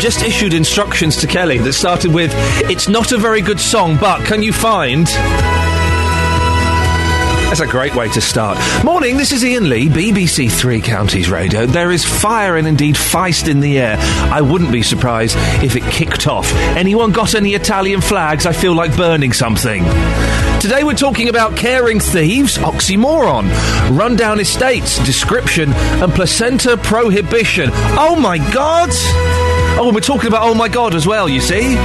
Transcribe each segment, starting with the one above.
just issued instructions to Kelly that started with, "It's not a very good song, but can you find..." That's a great way to start. Morning, this is Iain Lee, BBC Three Counties Radio. There is fire and indeed feist in the air. I wouldn't be surprised if it kicked off. Anyone got any Italian flags? I feel like burning something. Today we're talking about caring thieves, oxymoron, rundown estates, description, and placenta prohibition. Oh my God! Oh, and we're talking about oh my God as well, you see?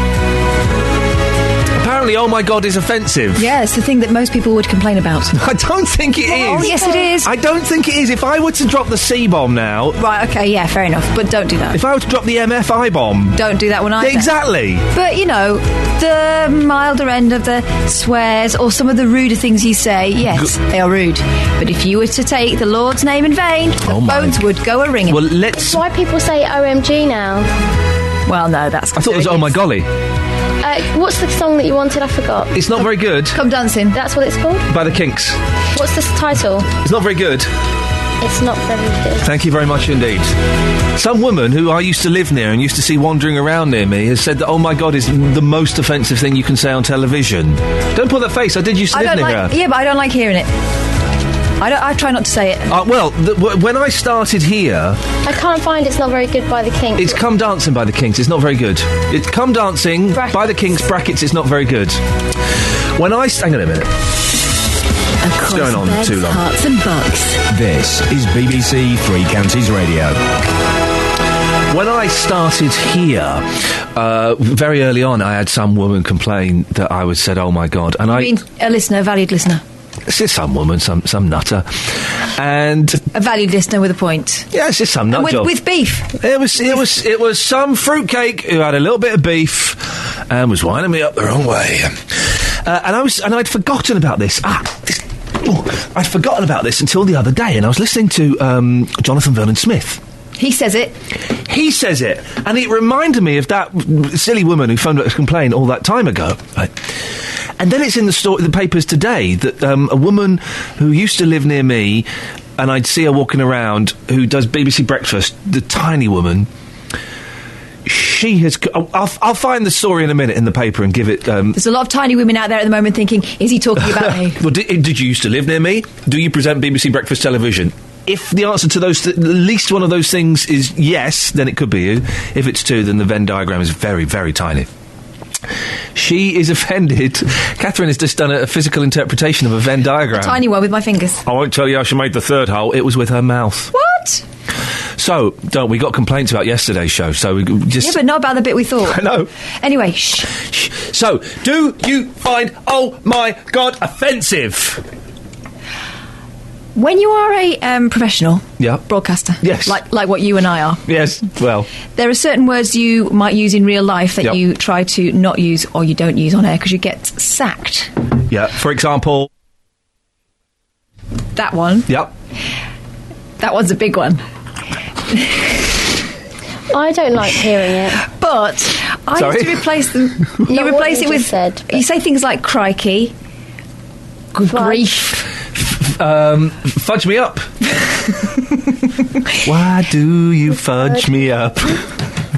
Apparently, oh my God is offensive. Yeah, it's the thing that most people would complain about. I don't think it is. Oh, yes, it is. I don't think it is. If I were to drop the C-bomb now... Right, OK, yeah, fair enough, but don't do that. If I were to drop the MFI bomb... Don't do that one either. Exactly. But, you know, the milder end of the swears or some of the ruder things you say, yes, they are rude. But if you were to take the Lord's name in vain, the phones would go a-ringing. Well, let's... It's why people say OMG now. Well, no, that's... I thought it was oh my golly. What's the song that you wanted? I forgot. It's not very good. Come Dancing. That's what it's called? By the Kinks. What's the title? It's not very good. It's not very good. Thank you very much indeed. Some woman who I used to live near and used to see wandering around near me has said that oh my God is the most offensive thing you can say on television. Don't put that face. I did used to live near her. Yeah, but I don't like hearing it. I try not to say it. Well, when I started here... I can't find It's Not Very Good by the Kinks. It's Come Dancing by the Kinks. It's not very good. It's Come Dancing by the Kinks, brackets, it's not very good. When I... Hang on a minute. Across it's going on beds, too long. Hearts and bucks. This is BBC Three Counties Radio. When I started here, very early on, I had some woman complain that I was said, oh my God. And I mean, a listener, a valued listener. It's just some woman, some nutter, and a valued listener with a point. Yeah, it's just some nut job with beef. It was some fruitcake who had a little bit of beef and was winding me up the wrong way. And I'd forgotten about this. I'd forgotten about this until the other day, and I was listening to Jonathan Vernon-Smith. He says it. He says it, and it reminded me of that silly woman who phoned up to complain all that time ago. Right? And then it's in the papers today that a woman who used to live near me, and I'd see her walking around, who does BBC Breakfast, the tiny woman, she has... I'll find the story in a minute in the paper and give it... There's a lot of tiny women out there at the moment thinking, is he talking about me? Well, did you used to live near me? Do you present BBC Breakfast television? If the answer to those, at least one of those things is yes, then it could be you. If it's two, then the Venn diagram is very, very tiny. She is offended. Catherine has just done a physical interpretation of a Venn diagram. A tiny one with my fingers. I won't tell you how she made the third hole. It was with her mouth. What? So, we got complaints about yesterday's show, so we just... Yeah, but not about the bit we thought. I know. Anyway, shh. So, do you find, oh my God, offensive? When you are a professional broadcaster, yes, like what you and I are, yes, well, there are certain words you might use in real life that you try to not use or you don't use on air because you get sacked. Yeah, for example, that one. Yep, that one's a big one. I don't like hearing it, but I used to replace them. You replace it with you say things like crikey, good grief. Fudge me up. Why do you fudge me up,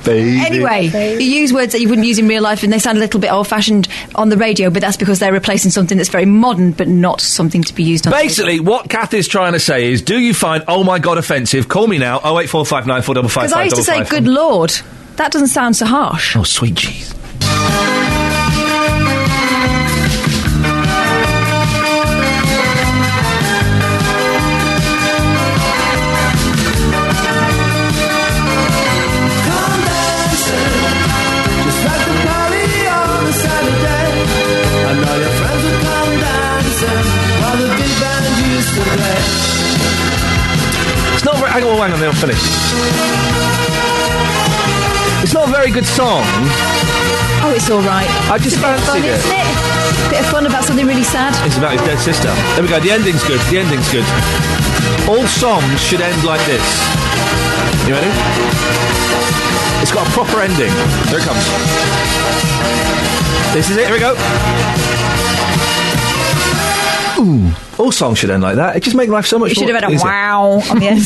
baby? Anyway, you use words that you wouldn't use in real life and they sound a little bit old-fashioned on the radio, but that's because they're replacing something that's very modern but not something to be used on Basically, what Kath is trying to say is, do you find oh my God offensive? Call me now, 08459 455 Because I used to say good Lord. That doesn't sound so harsh. Oh, sweet cheese. It's not very... Hang on, they'll finish. It's not a very good song. Oh, it's all right. I just fancied it. Isn't it? A bit of fun about something really sad. It's about his dead sister. There we go, the ending's good, All songs should end like this. You ready? It's got a proper ending. There it comes. This is it, here we go. Ooh. All songs should end like that. It just makes life so much You more should have had a easier. wow on the end.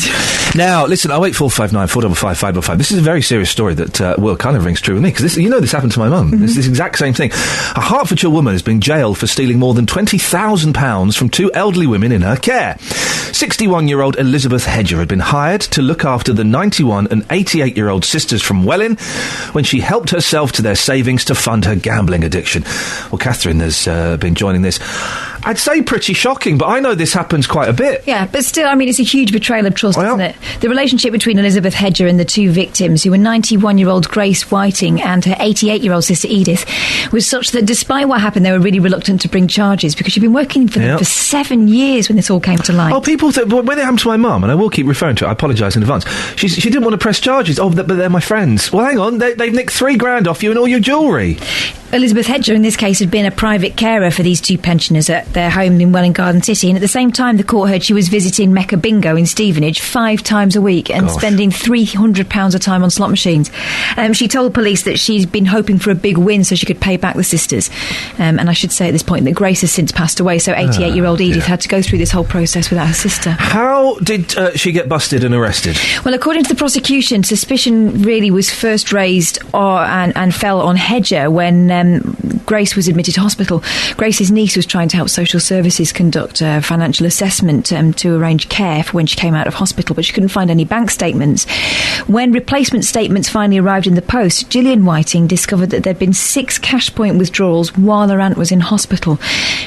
Now, listen, 08459 455 555. This is a very serious story that, well, kind of rings true with me, because this happened to my mum. Mm-hmm. This exact same thing. A Hertfordshire woman has been jailed for stealing more than £20,000 from two elderly women in her care. 61-year-old Elizabeth Hedger had been hired to look after the 91 and 88-year-old sisters from Welwyn when she helped herself to their savings to fund her gambling addiction. Well, Catherine has been joining this. I'd say pretty shocking, but I know this happens quite a bit. Yeah, but still, I mean, it's a huge betrayal of trust, Well, isn't it? The relationship between Elizabeth Hedger and the two victims, who were 91-year-old Grace Whiting and her 88-year-old sister Edith, was such that despite what happened, they were really reluctant to bring charges because she'd been working for them for 7 years when this all came to light. Oh, people thought, when it happened to my mum, and I will keep referring to it, I apologise in advance, she didn't want to press charges. Oh, but they're my friends. Well, hang on, they've nicked £3,000 off you and all your jewellery. Elizabeth Hedger, in this case, had been a private carer for these two pensioners at their home in Welwyn Garden City, and at the same time, the court heard she was visiting Mecca Bingo in Stevenage 5 times a week and spending £300 a time on slot machines. She told police that she'd been hoping for a big win so she could pay back the sisters. And I should say at this point that Grace has since passed away, so 88-year-old Edith had to go through this whole process without her sister. How did she get busted and arrested? Well, according to the prosecution, suspicion really was first raised and fell on Hedger when Grace was admitted to hospital. Grace's niece was trying to help social services conduct a financial assessment to arrange care for when she came out of hospital, but she couldn't find any bank statements. When replacement statements finally arrived in the post, Gillian Whiting discovered that there'd been 6 cash point withdrawals while her aunt was in hospital.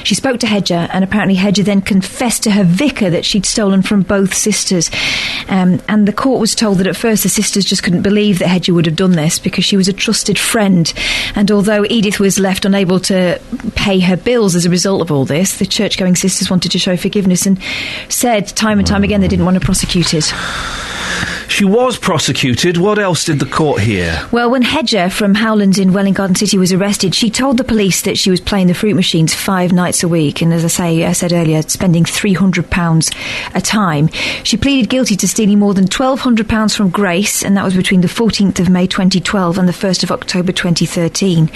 She spoke to Hedger, and apparently Hedger then confessed to her vicar that she'd stolen from both sisters. And the court was told that at first the sisters just couldn't believe that Hedger would have done this because she was a trusted friend. And although Edith was left unable to pay her bills as a result of all this, the church-going sisters wanted to show forgiveness and said time and time again they didn't want her prosecuted. She was prosecuted. What else did the court hear? Well, when Hedger from Howlands in Welwyn Garden City was arrested, she told the police that she was playing the fruit machines 5 nights a week, and as I said earlier, spending £300 a time. She pleaded guilty to stealing more than £1,200 from Grace, and that was between the 14th of May 2012 and the 1st of October 2013.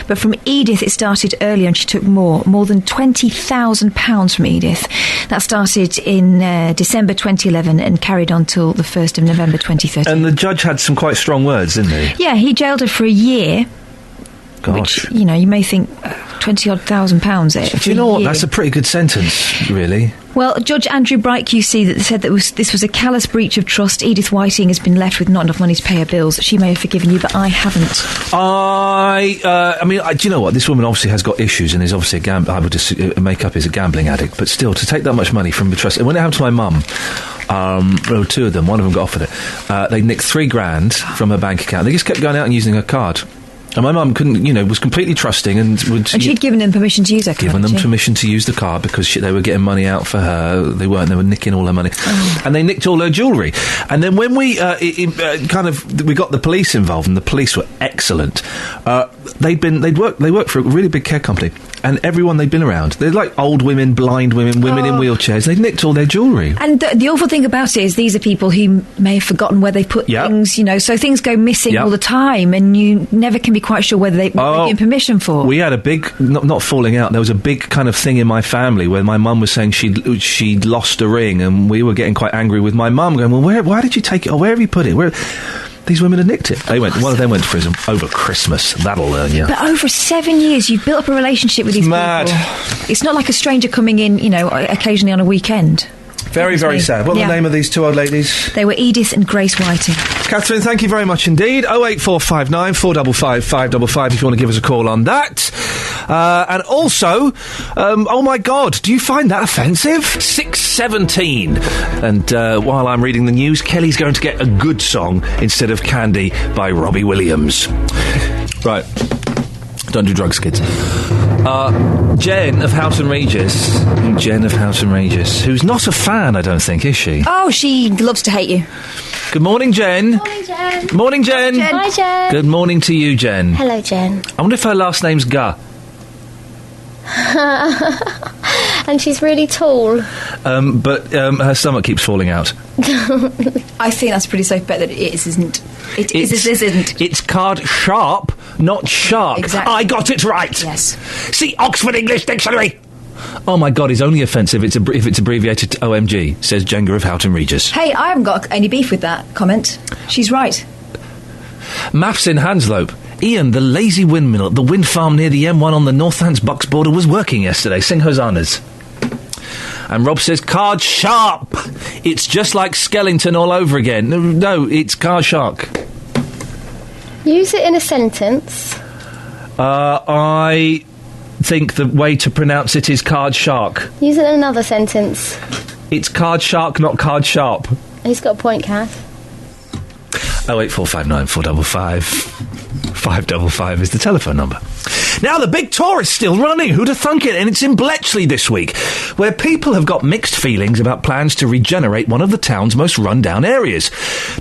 But from Edith, it started earlier, and she took more than £20,000 from Edith. That started in December 2011 and carried on till the 1st of November 2013. And the judge had some quite strong words, didn't he? Yeah, he jailed her for a year. Gosh. Which, you may think £20,000 Do you know what? That's a pretty good sentence, really. Well, Judge Andrew Bright QC said that this was a callous breach of trust. Edith Whiting has been left with not enough money to pay her bills. She may have forgiven you, but I haven't. I mean, do you know what? This woman obviously has got issues and is obviously I would just make up is a gambling addict. But still, to take that much money from the trust. And when it happened to my mum, there were 2 of them. One of them got offered it. They nicked £3,000 from her bank account. They just kept going out and using her card. And my mum couldn't, was completely trusting and would... And she'd given them permission to use her card. Given them permission to use the card because they were getting money out for her. They weren't. They were nicking all her money. Oh. And they nicked all her jewellery. And then when we we got the police involved, and the police were excellent. They worked for a really big care company. And everyone they'd been around, they're like old women, blind women, women in wheelchairs. They nicked all their jewellery. And the awful thing about it is these are people who may have forgotten where they put things, so things go missing all the time, and you never can be quite sure whether they're given permission for. We had a big, not falling out, there was a big kind of thing in my family where my mum was saying she'd lost a ring, and we were getting quite angry with my mum, going, well, why did you take it, or where have you put it? These women had nicked it. One of them went to prison over Christmas. That'll learn you. But over 7 years, you've built up a relationship with these people. It's not like a stranger coming in, occasionally on a weekend. Very, very sad. What were the name of these 2 old ladies? They were Edith and Grace Whiting. Catherine, thank you very much indeed. 08459 455 555 if you want to give us a call on that. And also, oh my God, do you find that offensive? 6:17. And while I'm reading the news, Kelly's going to get a good song instead of Candy by Robbie Williams. Right. Don't do drugs, kids. Jen of Houghton Regis. Jen of Houghton Regis, who's not a fan, I don't think, is she? Oh, she loves to hate you. Good morning, Jen. Morning, Jen. Morning, Jen. Hi, Jen. Good morning to you, Jen. Hello, Jen. I wonder if her last name's Guh. And she's really tall. But her stomach keeps falling out. I think that's a pretty safe bet that it isn't. It isn't. It's card sharp, not shark. Exactly. I got it right. Yes. See Oxford English Dictionary. Oh my God, it's only offensive if it's abbreviated to OMG, says Jenga of Houghton Regis. Hey, I haven't got any beef with that comment. She's right. Maths in Hanslope. Iain, the lazy windmill at the wind farm near the M1 on the Northants Bucks border was working yesterday. Sing hosannas. And Rob says, card sharp. It's just like Skellington all over again. No, it's card shark. Use it in a sentence. I think the way to pronounce it is card shark. Use it in another sentence. It's card shark, not card sharp. He's got a point, Kath. 08459 455 555 is the telephone number. Now, the big tour is still running. Who'd have thunk it? And it's in Bletchley this week, where people have got mixed feelings about plans to regenerate one of the town's most run-down areas.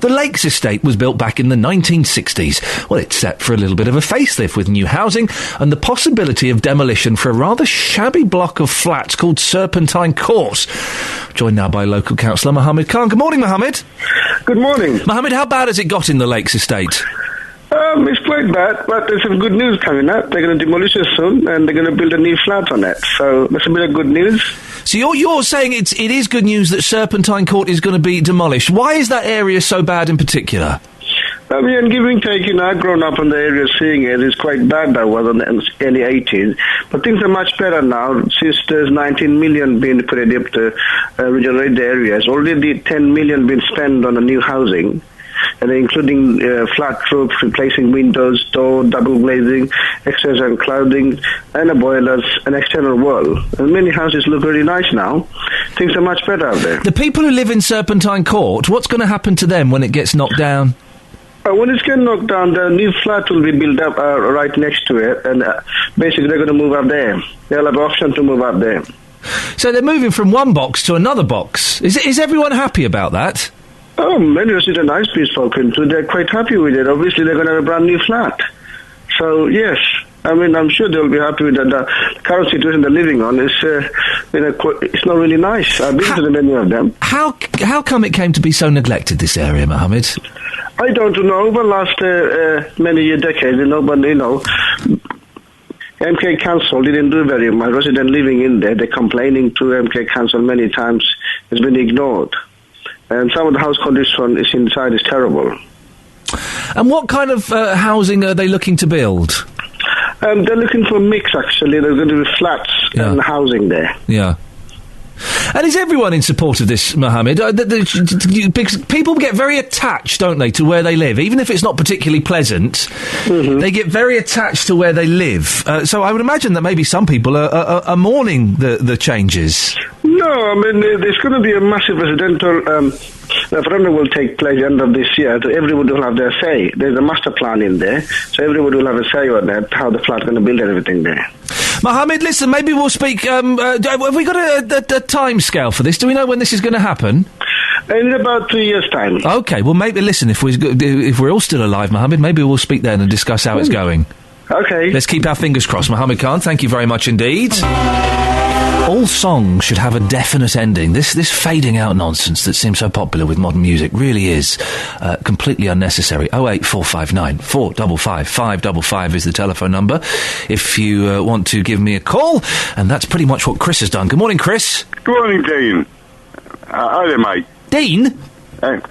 The Lakes Estate was built back in the 1960s. Well, it's set for a little bit of a facelift with new housing and the possibility of demolition for a rather shabby block of flats called Serpentine Court. Joined now by local councillor Mohammed Khan. Good morning, Mohammed. Good morning. Mohammed, how bad has it got in the Lakes Estate? It's quite bad, but there's some good news coming up. They're going to demolish it soon, and they're going to build a new flat on it. So that's a bit of good news. So you're saying it is good news that Serpentine Court is going to be demolished. Why is that area so bad in particular? I mean, giving take, I've grown up in the area seeing it. It's quite bad that was in the early 80s. But things are much better now since there's 19 million being put in to regenerate the areas. Already 10 million been spent on the new housing. And including flat roofs, replacing windows, door, double glazing, exterior clouding, and a boilers, an external wall. And many houses look very nice now. Things are much better out there. The people who live in Serpentine Court, what's going to happen to them when it gets knocked down? When it's getting knocked down, the new flat will be built up right next to it, and basically they're going to move up there. They'll have an option to move up there. So they're moving from one box to another box. Is everyone happy about that? Oh, many residents I've been spoken to, they're quite happy with it. Obviously, they're going to have a brand new flat. So, yes, I mean, I'm sure they'll be happy with that. The current situation they're living on is, it's not really nice. I've been to many of them. How come it came to be so neglected, this area, Mohammed? I don't know. Over the last many decades, nobody, MK Council didn't do very much. Residents living in there, they're complaining to MK Council many times. It's been ignored. And some of the house condition is inside is terrible. And what kind of housing are they looking to build? They're looking for a mix, actually. There's going to be flats and housing there. Yeah. And is everyone in support of this, Mohammed? Because people get very attached, don't they, to where they live. Even if it's not particularly pleasant, they get very attached to where they live. So I would imagine that maybe some people are mourning the changes. No, I mean, there's going to be a massive residential referendum will take place end of this year. So everybody will have their say. There's a master plan in there, so everybody will have a say on that, how the flat's going to build everything there. Mohammed, listen, maybe we'll speak... have we got a time scale for this? Do we know when this is going to happen? In about 3 years' time. OK, well, maybe, listen, if we're all still alive, Mohammed, maybe we'll speak then and discuss how it's going. OK. Let's keep our fingers crossed. Mohammed Khan, thank you very much indeed. All songs should have a definite ending. This fading out nonsense that seems so popular with modern music really is completely unnecessary. 08459 455 555 is the telephone number if you want to give me a call. And that's pretty much what Chris has done. Good morning, Chris. Good morning, Dean. Hi there, mate. Dean?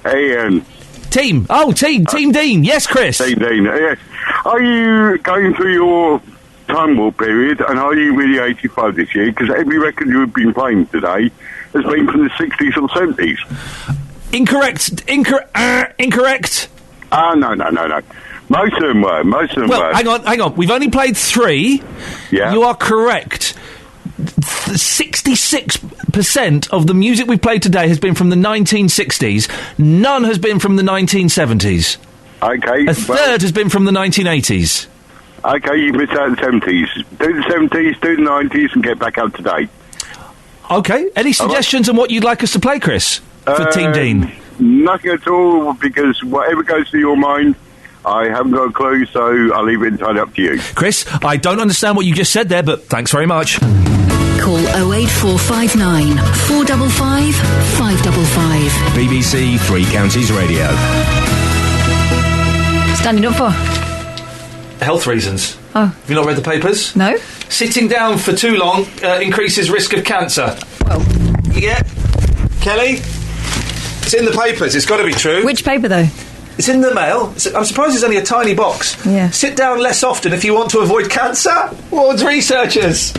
Ian. Team Dean. Yes, Chris. Team Dean, yes. Are you going through your time war period, and are you really 85 this year? Because every record you've been playing today has been from the 60s or 70s. Incorrect. No. Most of them were. Well, hang on. We've only played 3. Yeah. You are correct. 66% of the music we've played today has been from the 1960s. None has been from the 1970s. Okay. A third has been from the 1980s. Okay, you missed out the 70s. Do the 70s, do the 90s, and get back up to date. Okay. Any suggestions on what you'd like us to play, Chris, for Team Dean? Nothing at all, because whatever goes through your mind, I haven't got a clue, so I'll leave it entirely up to you. Chris, I don't understand what you just said there, but thanks very much. Call 08459 455 555. BBC Three Counties Radio. Standing up for? Health reasons. Oh. Have you not read the papers? No. Sitting down for too long increases risk of cancer. Well. Yeah. Kelly? It's in the papers. It's got to be true. Which paper, though? It's in the Mail. I'm surprised it's only a tiny box. Yeah. Sit down less often if you want to avoid cancer. Ward's researchers.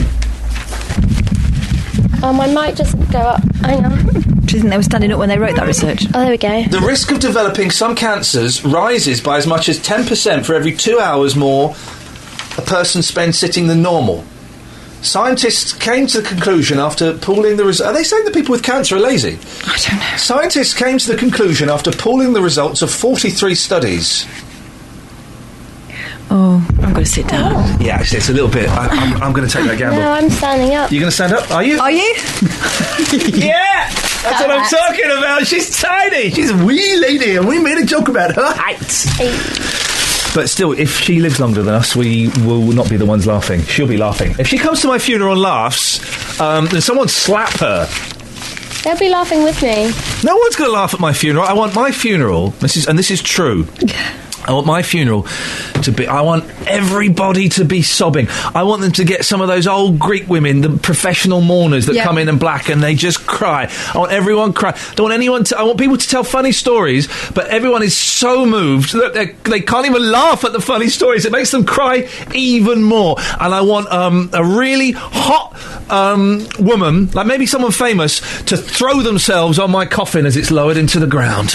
My mic just go up. Hang on. Do you think they were standing up when they wrote that research? Oh, there we go. The risk of developing some cancers rises by as much as 10% for every 2 hours more a person spends sitting than normal. Scientists came to the conclusion after pooling the results... Are they saying that people with cancer are lazy? I don't know. Scientists came to the conclusion after pooling the results of 43 studies. Oh, I'm going to sit down. Yeah, actually, it's a little bit... I'm going to take that gamble. No, I'm standing up. You're going to stand up? Are you? Are you? Yeah! That's what I'm talking about. She's tiny. She's a wee lady, and we made a joke about her height. But still, if she lives longer than us, we will not be the ones laughing. She'll be laughing. If she comes to my funeral and laughs, then someone slap her. They'll be laughing with me. No one's going to laugh at my funeral. I want my funeral, this is true. I want my funeral to be... I want everybody to be sobbing. I want them to get some of those old Greek women, the professional mourners that come in black and they just cry. I want everyone cry. I want people to tell funny stories, but everyone is so moved that they can't even laugh at the funny stories. It makes them cry even more. And I want a really hot woman, like maybe someone famous, to throw themselves on my coffin as it's lowered into the ground.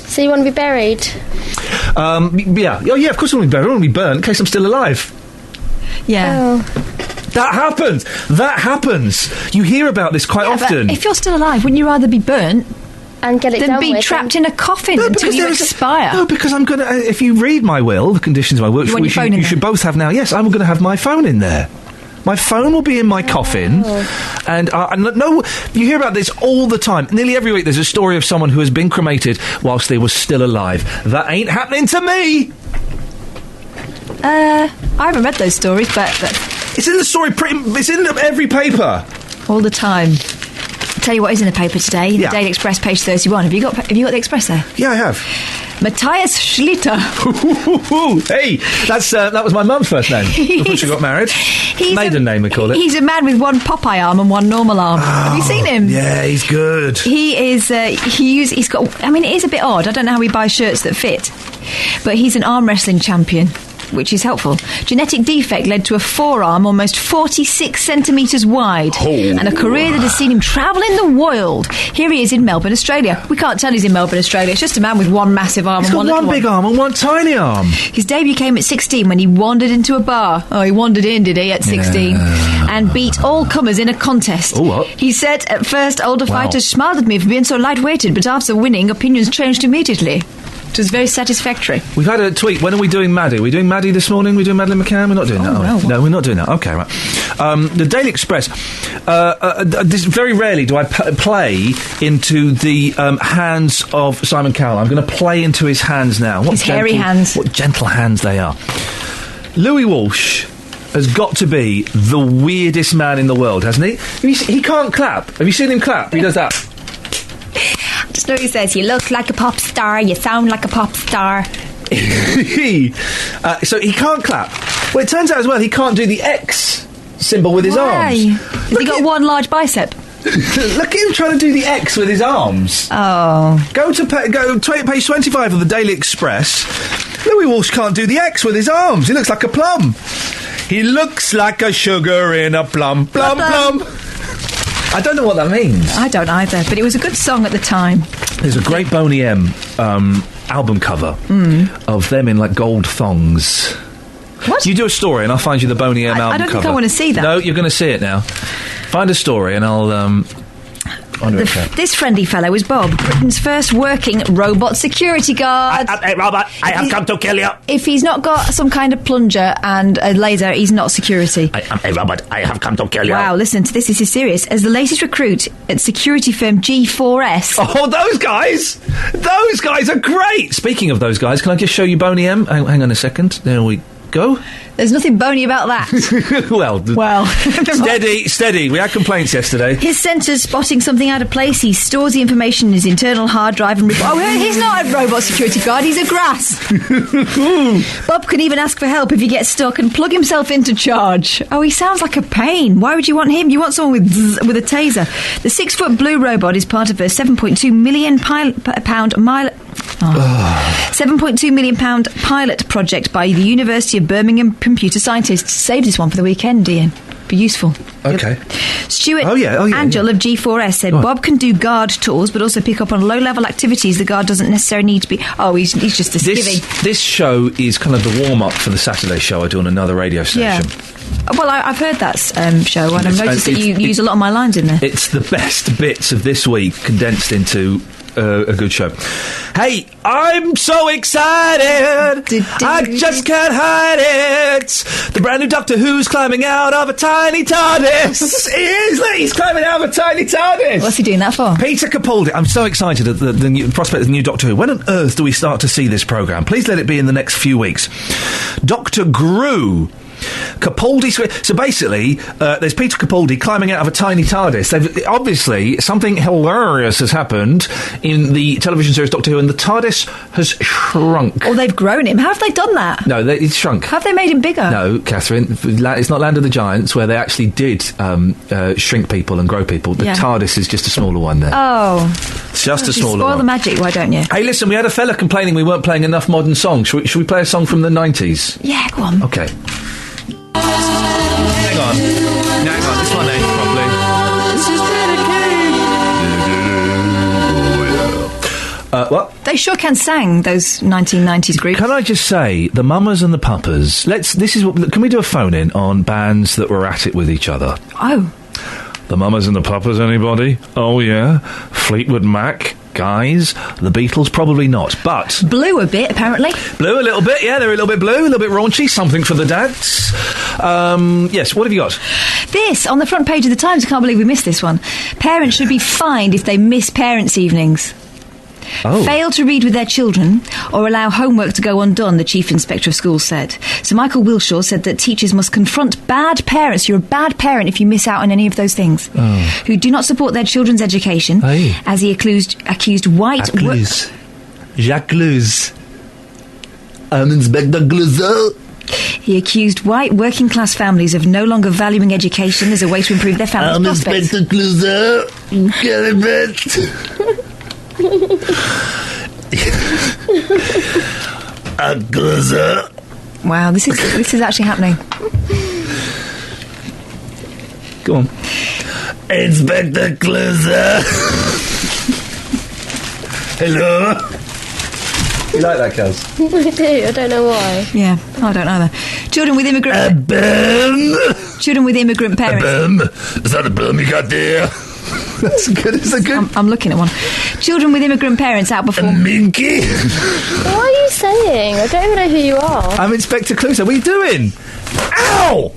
So you want to be buried? Yeah. Oh, yeah, of course I want to be buried. I want to be burnt in case I'm still alive. Yeah. Oh. That happens. You hear about this quite often. But if you're still alive, wouldn't you rather be burnt and get it than done be with trapped in a coffin until you expire? No, because I'm going to... if you read my will, the conditions of my will, you should both have now. Yes, I'm going to have my phone in there. My phone will be in my coffin, and no, you hear about this all the time. Nearly every week there's a story of someone who has been cremated whilst they were still alive. That ain't happening to me! I haven't read those stories, but it's in the story. It's in every paper all the time. I'll tell you what is in the paper today. The Daily Express, page 31. Have you got the Express there? Yeah, I have. Matthias Schlitter. Hey, that was my mum's first name before she got married. Maiden name, we call it. He's a man with one Popeye arm and one normal arm. Have you seen him? Yeah, he's good. He is. He's got. I mean, it is a bit odd. I don't know how he buys shirts that fit, but he's an arm wrestling champion, which is helpful. Genetic defect led to a forearm almost 46 centimetres wide and a career that has seen him travelling the world. Here he is in Melbourne, Australia. We can't tell he's in Melbourne, Australia. It's just a man with one massive arm He's and one little one big arm and one tiny arm. His debut came at 16 when he wandered into a bar. Oh, he wandered in, did he, at 16? Yeah. And beat all comers in a contest. Oh, what? He said, at first, older fighters smiled at me for being so light-weighted, but after winning, opinions changed immediately. It was very satisfactory. We've had a tweet. When are we doing Maddie? Are we doing Maddie this morning? Are we doing Madeleine McCann? We're not doing that, are we? No, we're not doing that. Okay, right. The Daily Express. This, very rarely do I play into the hands of Simon Cowell. I'm going to play into his hands now. His hairy hands. What gentle hands they are. Louis Walsh has got to be the weirdest man in the world, hasn't he? He can't clap. Have you seen him clap? He does that. Just know he says, you look like a pop star, you sound like a pop star. So he can't clap. Well, it turns out as well he can't do the X symbol with his arms. Has he got one large bicep? Look at him trying to do the X with his arms. Oh. Go to page 25 of the Daily Express. Louis Walsh can't do the X with his arms. He looks like a plum. He looks like a sugar in a plum. Plum, plum. I don't know what that means. I don't either, but it was a good song at the time. There's a great Boney M album cover of them in, like, gold thongs. What? You do a story and I'll find you the Boney M album cover. I don't think I want to see that. No, you're going to see it now. Find a story and I'll... This friendly fellow is Bob, Britain's first working robot security guard. Hey, Robert, I have come to kill you. If he's not got some kind of plunger and a laser, he's not security. Hey, Robert, I have come to kill you. Wow, listen to this. This is serious. As the latest recruit at security firm G4S... Oh, those guys! Those guys are great! Speaking of those guys, can I just show you Boney M? Hang on a second. There we go. There's nothing bony about that. well, steady. We had complaints yesterday. His sensor's spotting something out of place. He stores the information in his internal hard drive and... he's not a robot security guard, he's a grass. Bob can even ask for help if he gets stuck and plug himself into charge. Oh, he sounds like a pain. Why would you want him? You want someone with a taser. The 6-foot blue robot is part of a £7.2 million £7.2 million pilot project by the University of Birmingham computer scientists. Save this one for the weekend, Iain. Be useful. Okay. Stuart Angel of G4S said Bob can do guard tours but also pick up on low-level activities the guard doesn't necessarily need to be... Oh, he's just a skivvy. This show is kind of the warm-up for the Saturday show I do on another radio station. Yeah. Well, I've heard that show and I've noticed that you use a lot of my lines in there. It's the best bits of this week condensed into... a good show. Hey, I'm so excited. I just can't hide it. The brand new Doctor Who's climbing out of a tiny TARDIS. He's climbing out of a tiny TARDIS. What's he doing that for? Peter Capaldi. I'm so excited at the new prospect of the new Doctor Who. When on earth do we start to see this programme? Please let it be in the next few weeks. Dr. Gru. Capaldi. So basically, there's Peter Capaldi climbing out of a tiny TARDIS. Obviously, something hilarious has happened in the television series Doctor Who, and the TARDIS has shrunk. Or they've grown him. How have they done that? No, it's shrunk. Have they made him bigger? No, Catherine. It's not Land of the Giants, where they actually did shrink people and grow people. The TARDIS is just a smaller one there. Oh. It's just a smaller one. Spoil the magic, why don't you? Hey, listen, we had a fella complaining we weren't playing enough modern songs. Should we play a song from the 90s? Yeah, go on. Okay. Hang on, this one ain't properly. What? They sure can sang, those 1990s groups. Can I just say, the Mamas and the Papas, can we do a phone-in on bands that were at it with each other? Oh. The Mamas and the Papas, anybody? Oh, yeah. Fleetwood Mac, guys. The Beatles, probably not, but... Blue a bit, apparently. Blue a little bit, yeah, they're a little bit blue, a little bit raunchy, something for the dads. Yes, what have you got? This, on the front page of the Times, I can't believe we missed this one. Parents should be fined if they miss parents' evenings. Oh. Fail to read with their children or allow homework to go undone, the Chief Inspector of Schools said. So Michael Wilshaw said that teachers must confront bad parents. You're a bad parent if you miss out on any of those things. Oh. Who do not support their children's education, as he accused white... Jacques Luz. I'm Inspector Clouseau. He accused white working-class families of no longer valuing education as a way to improve their family's prospects. I'm Inspector Clouseau. Get a bit. Wow, this is actually happening. Go on. Inspector Clouseau. Hello. You like that, Kels? I do. I don't know why. Yeah, I don't either. Children with immigrant... Children with immigrant parents... Is that a bum you got there? That's good. Is that good? I'm looking at one. Children with immigrant parents outperform... Minky? What are you saying? I don't even know who you are. I'm Inspector Clouseau. What are you doing? Ow!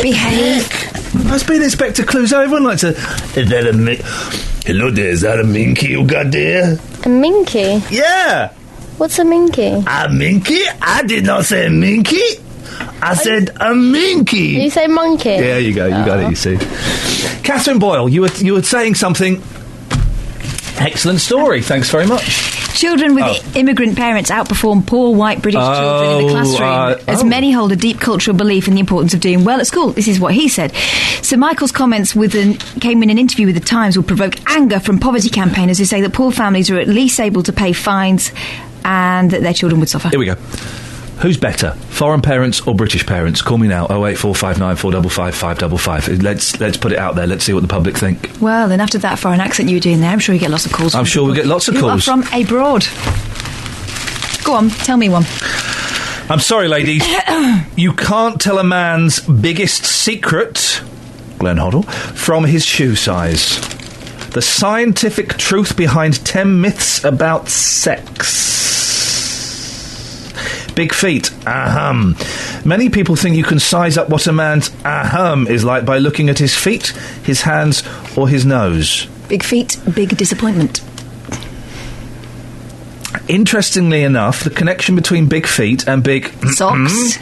Behave. I was being Inspector Clouseau. Everyone likes to... Is that a Hello there, is that a minky you got there? A minky? Yeah. What's a minky? A minky? I did not say minky. I said a minky. You say monkey? There you go. You got it, you see. Catherine Boyle, you were saying something... Excellent story. Thanks very much. Children with immigrant parents outperform poor white British children in the classroom, as many hold a deep cultural belief in the importance of doing well at school. This is what he said. So Michael's comments came in an interview with The Times will provoke anger from poverty campaigners who say that poor families are at least able to pay fines and that their children would suffer. Here we go. Who's better, foreign parents or British parents? Call me now, 08459 455 555. Let's put it out there. Let's see what the public think. Well, then after that foreign accent you were doing there, I'm sure you get lots of calls. I'm sure we'll get lots of calls. Who are from abroad. Go on, tell me one. I'm sorry, ladies. You can't tell a man's biggest secret, Glenn Hoddle, from his shoe size. The scientific truth behind 10 myths about sex. Big feet, ahem. Many people think you can size up what a man's ahem is like by looking at his feet, his hands, or his nose. Big feet, big disappointment. Interestingly enough, the connection between big feet and big Socks.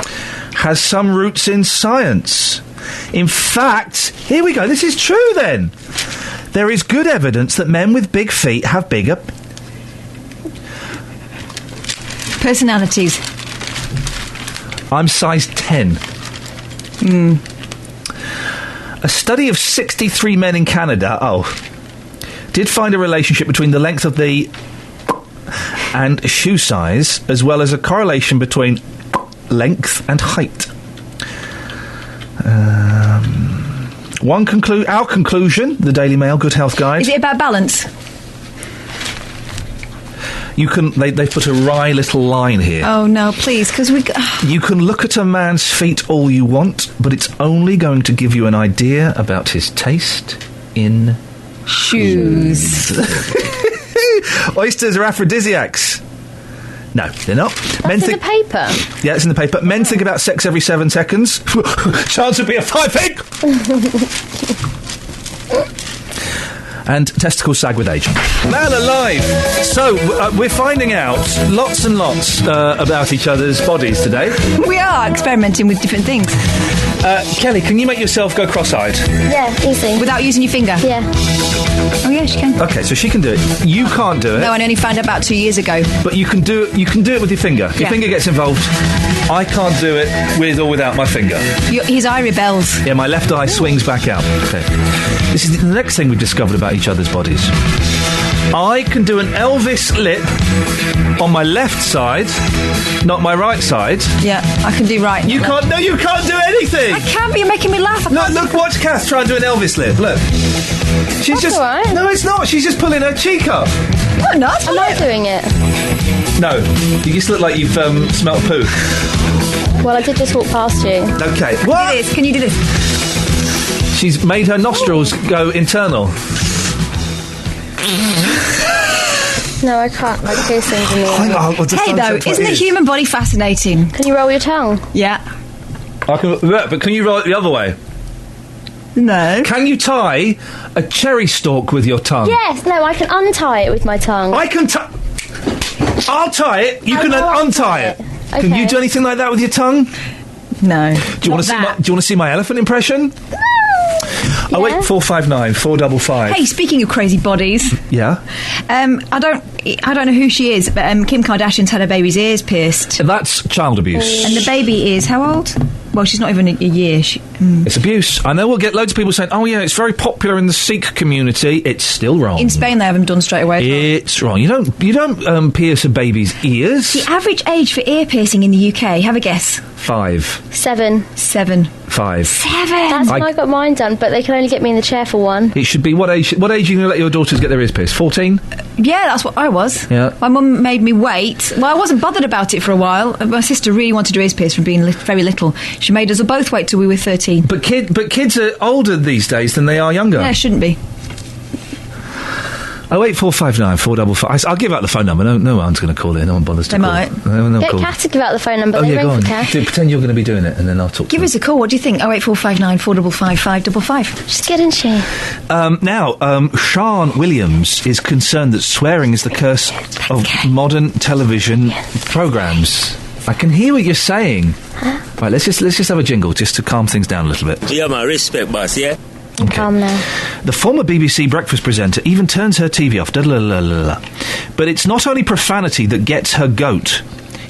has some roots in science. In fact, here we go, this is true then. There is good evidence that men with big feet have bigger Personalities. I'm size 10. A study of 63 men in Canada, did find a relationship between the length of the and shoe size, as well as a correlation between length and height. Our conclusion, the Daily Mail Good Health Guide. Is it about balance? You can. They put a wry little line here. Oh no, please, because we. You can look at a man's feet all you want, but it's only going to give you an idea about his taste in shoes. Oysters are aphrodisiacs. No, they're not. That's in the paper. Yeah, it's in the paper. Men think about sex every 7 seconds. Chance would be a 5 egg. And testicles sag with age. Man alive! So, we're finding out lots and lots about each other's bodies today. We are experimenting with different things. Kelly, can you make yourself go cross-eyed? Yeah, easy. Without using your finger? Yeah. Oh, yeah, she can. Okay, so she can do it. You can't do it. No, I only found out about 2 years ago. But you can do it. You can do it with your finger. Your finger gets involved. I can't do it with or without my finger. His eye rebels. Yeah, my left eye swings back out. Okay. This is the next thing we've discovered about each other's bodies. I can do an Elvis lip on my left side, not my right side. Yeah, I can do right. You can't. No, you can't do anything. I can, but you're making me laugh. Look, watch Kath try and do an Elvis lip. Look. She's That's just. all right. No, it's not. She's just pulling her cheek up. No, I'm not. I'm not doing it. No, you just look like you've smelt poo. Well, I did just walk past you. Okay. What? Can you do this? She's made her nostrils go internal. No, I can't. Like piercings in the Hey, though, isn't the human body fascinating? Can you roll your tongue? Yeah. I can, but can you roll it the other way? No. Can you tie a cherry stalk with your tongue? Yes. No, I can untie it with my tongue. I can tie. I'll tie it. You can I'll untie it. Okay. Can you do anything like that with your tongue? No. Do you want to see? Do you want to see my elephant impression? Yeah. 08459 455. Hey, speaking of crazy bodies, Yeah. I don't know who she is, but Kim Kardashian's had her baby's ears pierced, That's child abuse. and the baby is how old? Well, she's not even a year. It's abuse. I know we'll get loads of people saying, "Oh yeah, it's very popular in the Sikh community." It's still wrong. In Spain, they have them done straight away. It's wrong. You don't pierce a baby's ears. The average age for ear piercing in the UK, have a guess. 5. 7. 7. 5. 7. That's when I got mine done, but they can only get me in the chair for one. It should be what age? What age are you going to let your daughters get their ears pierced? 14. Yeah, that's what I was. Yeah. My mum made me wait. Well, I wasn't bothered about it for a while. My sister really wanted her ears pierced from being very little. She made us both wait till we were 13. But kids are older these days than they are younger. Yeah, it shouldn't be. 08459 455. I'll give out the phone number. No one's going to call in. No one bothers to They call. might. No one Get call. Kat to give out the phone number. Oh They yeah, ring go on. for Kat. Pretend you're going to be doing it, and then I'll talk. Give to us a call. What do you think? 08459 455 555. She's good, isn't she? Now, Sian Williams is concerned that swearing is the curse of modern television programmes. I can hear what you're saying. Right, let's just have a jingle just to calm things down a little bit. Yeah, my respect, boss, yeah? I'm calm now. The former BBC breakfast presenter even turns her TV off. But it's not only profanity that gets her goat.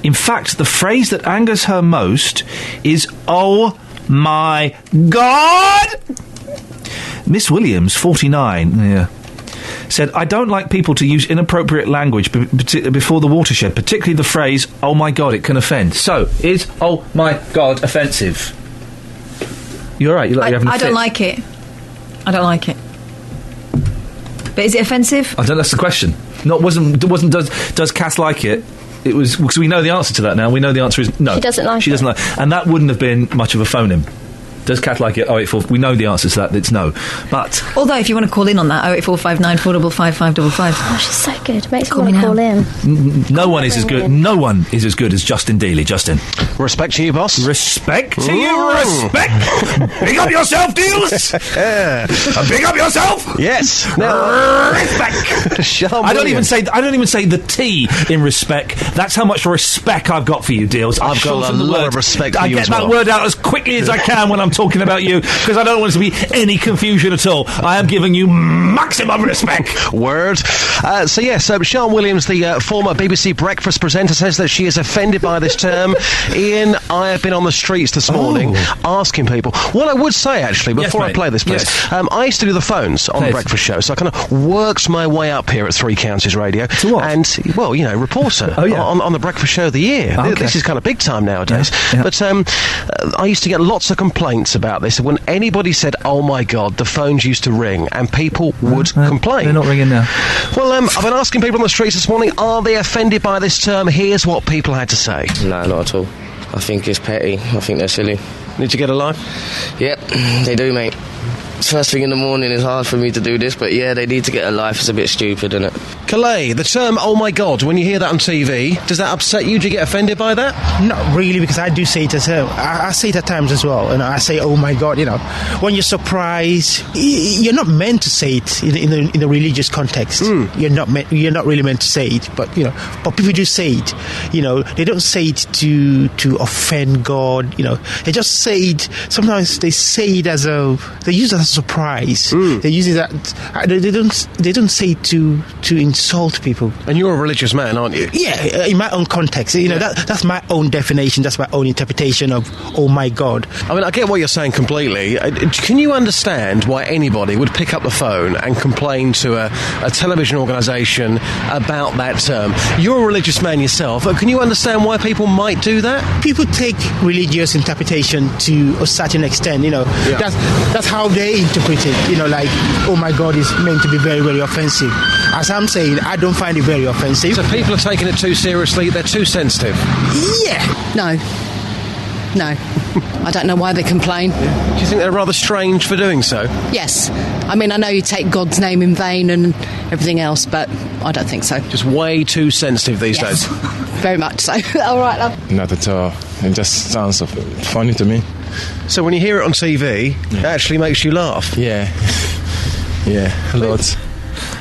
In fact, the phrase that angers her most is, "Oh my God!" Miss Williams, 49, said, "I don't like people to use inappropriate language before the watershed, particularly the phrase, 'oh my God,' it can offend." So, is "oh my God" offensive? You're right, you're having a I don't fit. like it. I don't like it. But is it offensive? I don't. That's the question. Does Cass like it? It was because we know the answer to that now. We know the answer is no. She doesn't like She doesn't it. like, and that wouldn't have been much of a phone-in. Does Kath like it? 084. We know the answer to that. It's no. But Although, if you want to call in on that, 08459 455 555. Oh, she's so good. Makes me Call want me to call now. in. no one is as good. No one is as good as Justin Dealey. Justin. Respect to you, boss. Respect to you. Respect. Big up yourself, Deals. Big up yourself. Yes. Now, Respect. Sean I don't even Williams. say the T in respect. That's how much respect I've got for you, Deals. I've got a lot of respect for you I as get that well. word out as quickly as I can when I'm talking about you, because I don't want there to be any confusion at all. I am giving you maximum respect. Word. So Sean Williams, the former BBC Breakfast presenter, says that she is offended by this term. Ian, I have been on the streets this morning asking people. What I would say, actually, before I mate. play this, please, Yes. I used to do the phones on the Please. Breakfast Show, so I kind of worked my way up here at Three Counties Radio. To what? And, well, reporter Oh, yeah. on the Breakfast Show of the year. Okay. This is kind of big time nowadays. Yeah. But I used to get lots of complaints about this. When anybody said, oh my God, the phones used to ring, and people would complain. They're not ringing now. Well, I've been asking people on the streets this morning, are they offended by this term? Here's what people had to say. Nah, not at all. I think it's petty. I think they're silly. Need you get a life? Yep, they do, mate. First thing in the morning is hard for me to do this, but yeah, they need to get a life. It's a bit stupid, isn't it? Calais, the term, oh my God, when you hear that on TV, does that upset you? Do you get offended by that? Not really, because I do say it as well. I say it at times as well. I say, "Oh my God!" When you're surprised, you're not meant to say it in a religious context. You're not really meant to say it, but but people do say it. They don't say it to offend God. They just say it. Sometimes they say it they use it as a surprise. They use it they don't say it to insult people. And you're a religious man, aren't you? Yeah, in my own context. That's my own definition, that's my own interpretation of, oh my God. I mean, I get what you're saying completely. Can you understand why anybody would pick up the phone and complain to a television organisation about that term? You're a religious man yourself. Can you understand why people might do that? People take religious interpretation to a certain extent, That's how they interpret it, like, oh my God is meant to be very, very offensive. As I'm saying, I don't find it very offensive. So people are taking it too seriously, they're too sensitive. Yeah. No. I don't know why they complain. Do you think they're rather strange for doing so? Yes. I mean, I know you take God's name in vain and everything else, but I don't think so. Just way too sensitive these days. Very much so. All right, love. Not at all. It just sounds funny to me. So when you hear it on TV, it actually makes you laugh? Yeah, lots.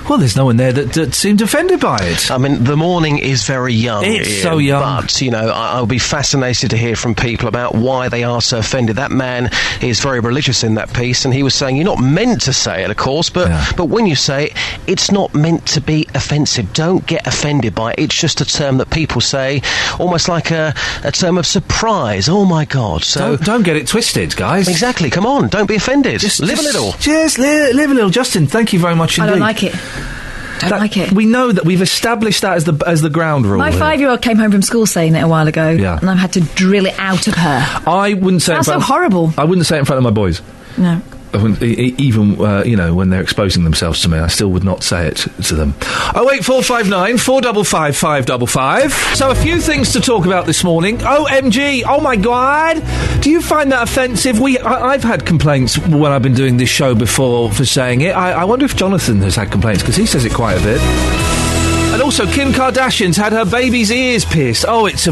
Well, there's no one there that seemed offended by it. I mean, the morning is very young. It's Ian, so young. But, I'll be fascinated to hear from people about why they are so offended. That man is very religious in that piece, and he was saying you're not meant to say it, of course, but when you say it, it's not meant to be offensive. Don't get offended by it. It's just a term that people say, almost like a term of surprise. Oh, my God. So Don't get it twisted, guys. Exactly. Come on. Don't be offended. Live a little. Just live a little. Justin, thank you very much indeed. I don't like it. Like it. We know that we've established that as the ground rule. My here. 5-year-old came home from school saying it a while ago, Yeah. and I've had to drill it out of her. I wouldn't say That's it in so front horrible. I wouldn't say it in front of my boys. No. I wouldn't, even when they're exposing themselves to me, I still would not say it to them. 08459 455 555. So a few things to talk about this morning. OMG! Oh my God! Do you find that offensive? I've had complaints when I've been doing this show before for saying it. I wonder if Jonathan has had complaints, because he says it quite a bit. And also, Kim Kardashian's had her baby's ears pierced. Oh, it's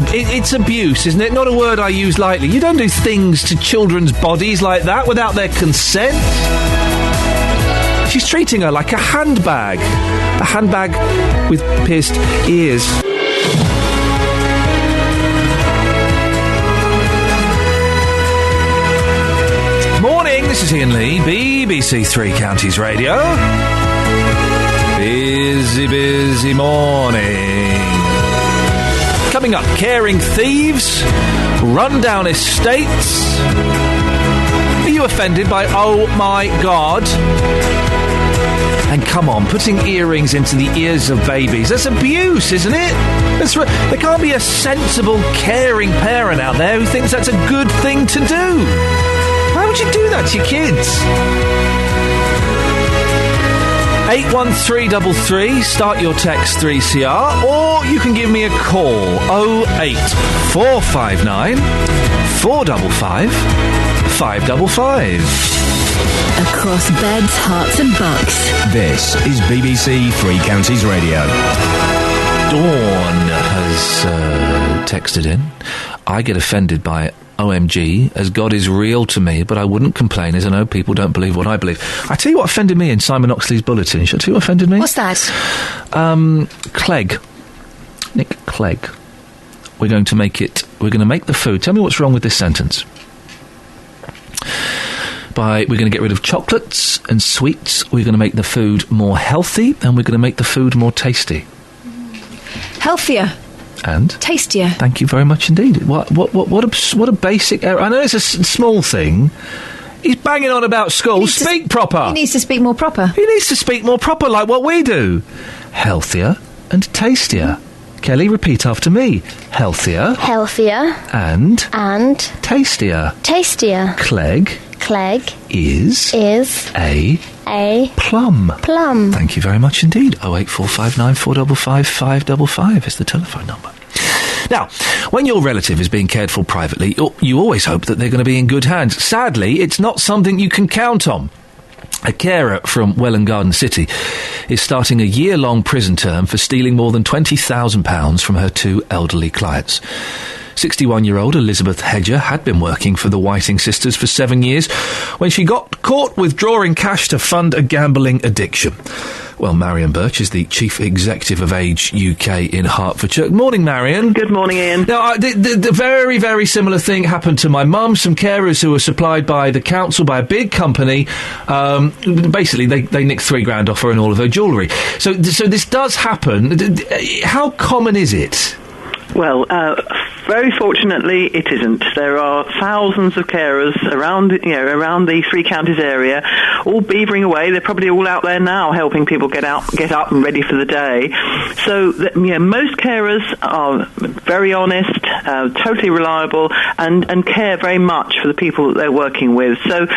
abuse, isn't it? Not a word I use lightly. You don't do things to children's bodies like that without their consent. She's treating her like a handbag with pierced ears. Morning, this is Iain Lee, BBC Three Counties Radio. Busy morning. Coming up, caring thieves, rundown estates. Are you offended by oh my God? And come on, putting earrings into the ears of babies, that's abuse, isn't it? There can't be a sensible, caring parent out there who thinks that's a good thing to do. Why would you do that to your kids? 81333, start your text 3CR, or you can give me a call, 08459 455 555. Across beds, hearts and bucks. This is BBC Three Counties Radio. Dawn has texted in. I get offended by OMG, as God is real to me, but I wouldn't complain, as I know people don't believe what I believe. I tell you what offended me in Simon Oxley's bulletin. Shall I tell you what offended me? What's that? Clegg. Nick Clegg. We're going to make the food. Tell me what's wrong with this sentence. We're going to get rid of chocolates and sweets. We're going to make the food more healthy, and we're going to make the food more tasty. Healthier. And? Tastier. Thank you very much indeed. What a basic error. I know it's a small thing. He's banging on about school. Speak proper. He needs to speak more proper. He needs to speak more proper, like what we do. Healthier and tastier. Kelly, repeat after me. Healthier. Healthier. And tastier. Tastier. Clegg is a plum. Thank you very much indeed. 08459 455 555 is the telephone number. Now, when your relative is being cared for privately, you always hope that they're going to be in good hands. Sadly, it's not something you can count on. A carer from Welwyn Garden City is starting a year-long prison term for stealing more than £20,000 from her two elderly clients. 61-year-old Elizabeth Hedger had been working for the Whiting sisters for 7 years when she got caught withdrawing cash to fund a gambling addiction. Well, Marion Birch is the Chief Executive of Age UK in Hertfordshire. Morning, Marion. Good morning, Ian. Now, the very, very similar thing happened to my mum. Some carers who were supplied by the council, by a big company, basically they nicked $3,000 off her and all of her jewellery. So this does happen. How common is it? Well, very fortunately, it isn't. There are thousands of carers around the Three Counties area, all beavering away. They're probably all out there now helping people get up and ready for the day. So, most carers are very honest, totally reliable, and care very much for the people that they're working with. So,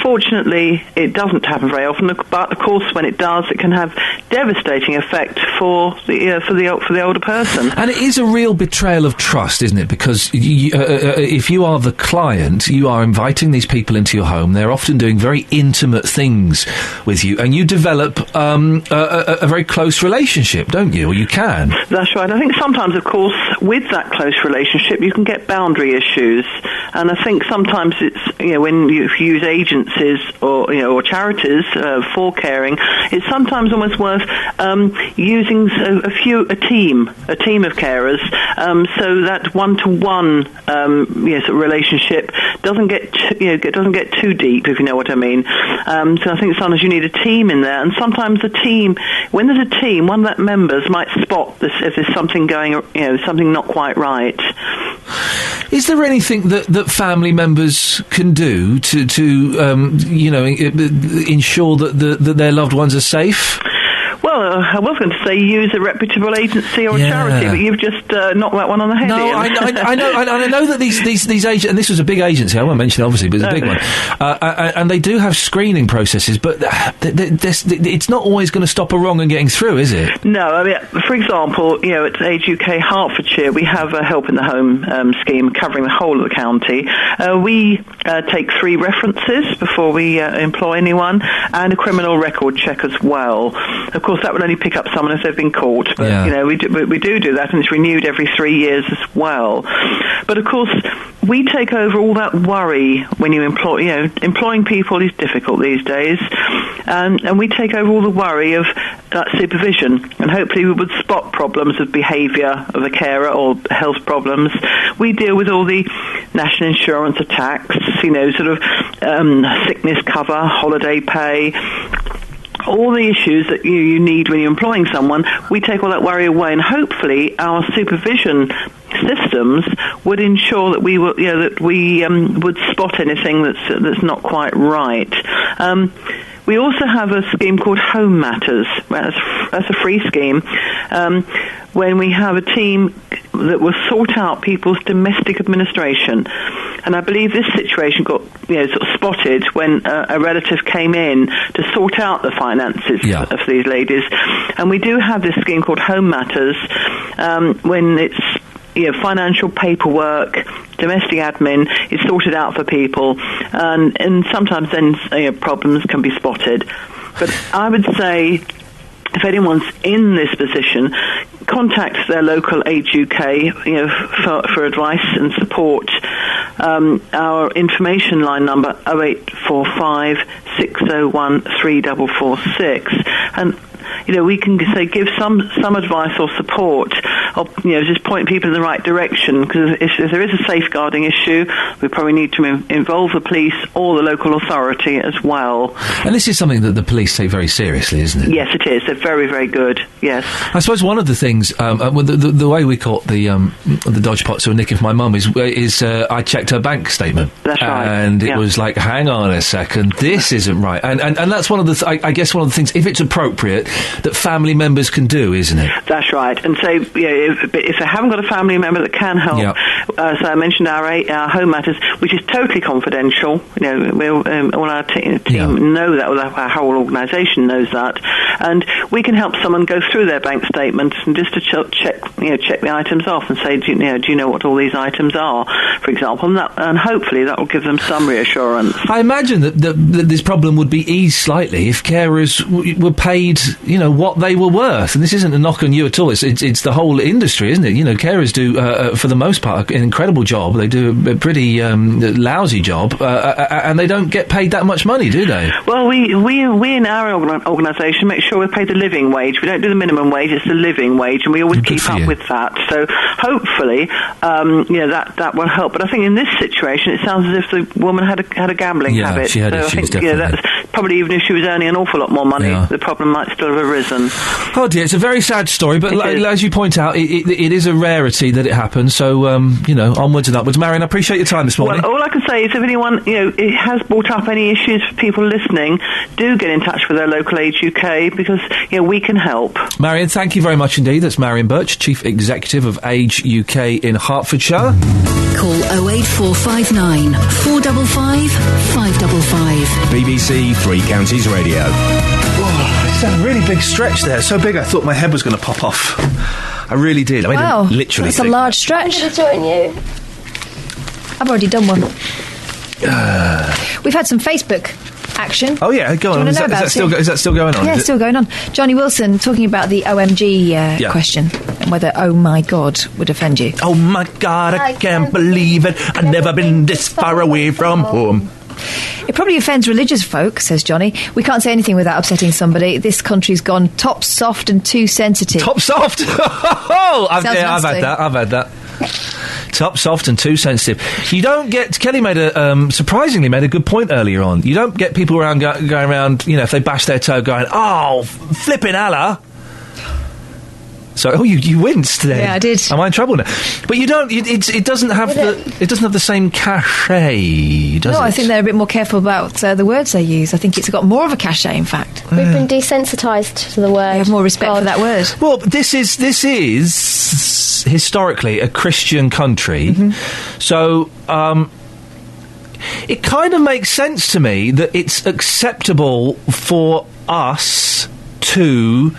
fortunately, it doesn't happen very often. But of course, when it does, it can have devastating effect for the older person. And it is a real betrayal of trust, isn't it? Because if you are the client, you are inviting these people into your home. They're often doing very intimate things with you, and you develop a very close relationship, don't you? Or you can. That's right. I think sometimes, of course, with that close relationship, you can get boundary issues, and I think sometimes it's when you use agencies or charities for caring, it's sometimes almost worth using a team of carers. So that one-to-one relationship doesn't get too deep, if you know what I mean. So I think sometimes you need a team in there, and sometimes when there's a team, one of the members might spot this if there's something something not quite right. Is there anything that family members can do to ensure that their loved ones are safe? Well, I was going to say use a reputable agency or charity, but you've just knocked that one on the head. No, Ian. I know that these agents, and this was a big agency, I won't mention it obviously, but it's a big one, and they do have screening processes, but it's not always going to stop a wrong and getting through, is it? No, I mean, for example, at Age UK Hertfordshire, we have a Help in the Home scheme covering the whole of the county. We take 3 references before we employ anyone, and a criminal record check as well. Of course, that would only pick up someone if they've been caught, but we do that, and it's renewed every 3 years as well. But of course, we take over all that worry when you employing people is difficult these days, and we take over all the worry of that supervision, and hopefully we would spot problems of behaviour of the carer or health problems. We deal with all the national insurance attacks, sickness cover, holiday pay, all the issues that you need when you're employing someone. We take all that worry away, and hopefully our supervision systems would ensure that we would spot anything that's not quite right. We also have a scheme called Home Matters. That's a free scheme. When we have a team that will sort out people's domestic administration. And I believe this situation got spotted when a relative came in to sort out the finances of these ladies. And we do have this scheme called Home Matters, when it's financial paperwork, domestic admin is sorted out for people, and sometimes then problems can be spotted. But I would say, if anyone's in this position, contact their local Age UK, for advice and support. Our information line number 0845 601 3446, and we can give some advice or support, or just point people in the right direction. Because if there is a safeguarding issue, we probably need to involve the police or the local authority as well. And this is something that the police take very seriously, isn't it? Yes, it is. They're very, very good. Yes. I suppose one of the things, the way we caught the dodge pots who were nicking for my mum is I checked her bank statement. That's right. And it was like, hang on a second, this isn't right. And that's one of the I guess one of the things, if it's appropriate, that family members can do, isn't it? That's right. And so, if they haven't got a family member that can help, so I mentioned our Home Matters, which is totally confidential. All our team know that, our whole organisation knows that, and we can help someone go through their bank statement and just to check the items off and say, do you know what all these items are, for example, and hopefully that will give them some reassurance. I imagine that this problem would be eased slightly if carers were paid, what they were worth. And this isn't a knock on you at all. It's the whole industry, isn't it? Carers do, for the most part, an incredible job. They do a pretty lousy job, and they don't get paid that much money, do they? Well, we in our organisation make sure we pay the living wage. We don't do the minimum wage; it's the living wage, and we always keep up with that. So hopefully, that will help. But I think in this situation, it sounds as if the woman had a gambling habit. She had so issues, I think that's probably, even if she was earning an awful lot more money, the problem might still have arisen. Oh dear, it's a very sad story, but as you point out, it is a rarity that it happens. So onwards and upwards. Marion, I appreciate your time this morning. Well, all I can say is, if anyone it has brought up any issues for people listening, do get in touch with their local Age UK, because we can help. Marion, thank you very much indeed. That's Marion Birch, Chief Executive of Age UK in Hertfordshire. Call 08459 455 555. BBC Three Counties Radio. It's a really big stretch there. So big I thought my head was going to pop off. I really did. Wow, I literally that's a large stretch. I'm going to join you. I've already done one. We've had some Facebook action. Oh yeah, go on. Is that still going on? Yeah, it's still going on. Johnny Wilson talking about the OMG question and whether "Oh my God" would offend you. Oh my God, I can't believe it. I've never been this far away from home. It probably offends religious folk, says Johnny. We can't say anything without upsetting somebody. This country's gone top soft and too sensitive. Top soft? I've had that. Top soft and too sensitive. You don't get... Kelly surprisingly made a good point earlier on. You don't get people around going around, if they bash their toe, going, oh, flipping Allah. So, you winced there. Yeah, I did. Am I in trouble now? But you don't. It doesn't have the same cachet, does it? No, I think they're a bit more careful about the words they use. I think it's got more of a cachet, in fact. We've been desensitised to the word. We have more respect for that word. Well, this is historically a Christian country, so it kind of makes sense to me that it's acceptable for us to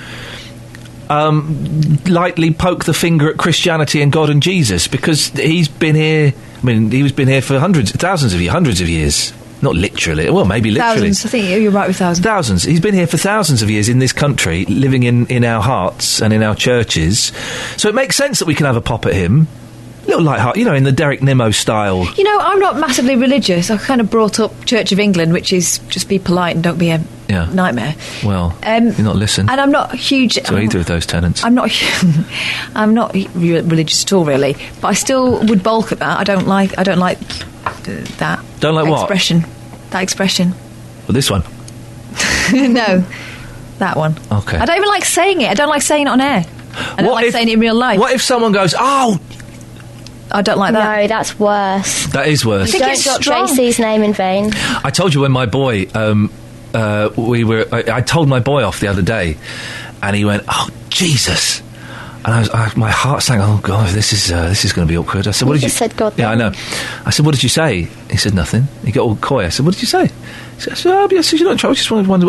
lightly poke the finger at Christianity and God and Jesus, because he's been here. I mean, he's been here for hundreds of years. Not literally. Well, maybe literally. Thousands. I think you're right with thousands. Thousands. He's been here for thousands of years in this country, living in our hearts and in our churches. So it makes sense that we can have a pop at him. A little light-hearted, in the Derek Nimmo style. I'm not massively religious. I kind of brought up Church of England, which is just be polite and don't be a nightmare. Well, you're not listening. And I'm not huge... to either of those tenets. I'm not religious at all, really. But I still would balk at that. I don't like that. Don't like what? That expression. Well, this one? No, that one. Okay. I don't even like saying it. I don't like saying it on air. I don't like saying it in real life. What if someone goes, oh... I don't like that. No, that's worse. That is worse. You don't drop JC's name in vain. I told you when my boy, I told my boy off the other day, and he went, oh, Jesus. And my heart sang, oh, God, this is going to be awkward. I said, what did you... said God. Yeah, I know. I said, what did you say? He said, nothing. He got all coy. I said, what did you say? He said, you're not in trouble. I just wonder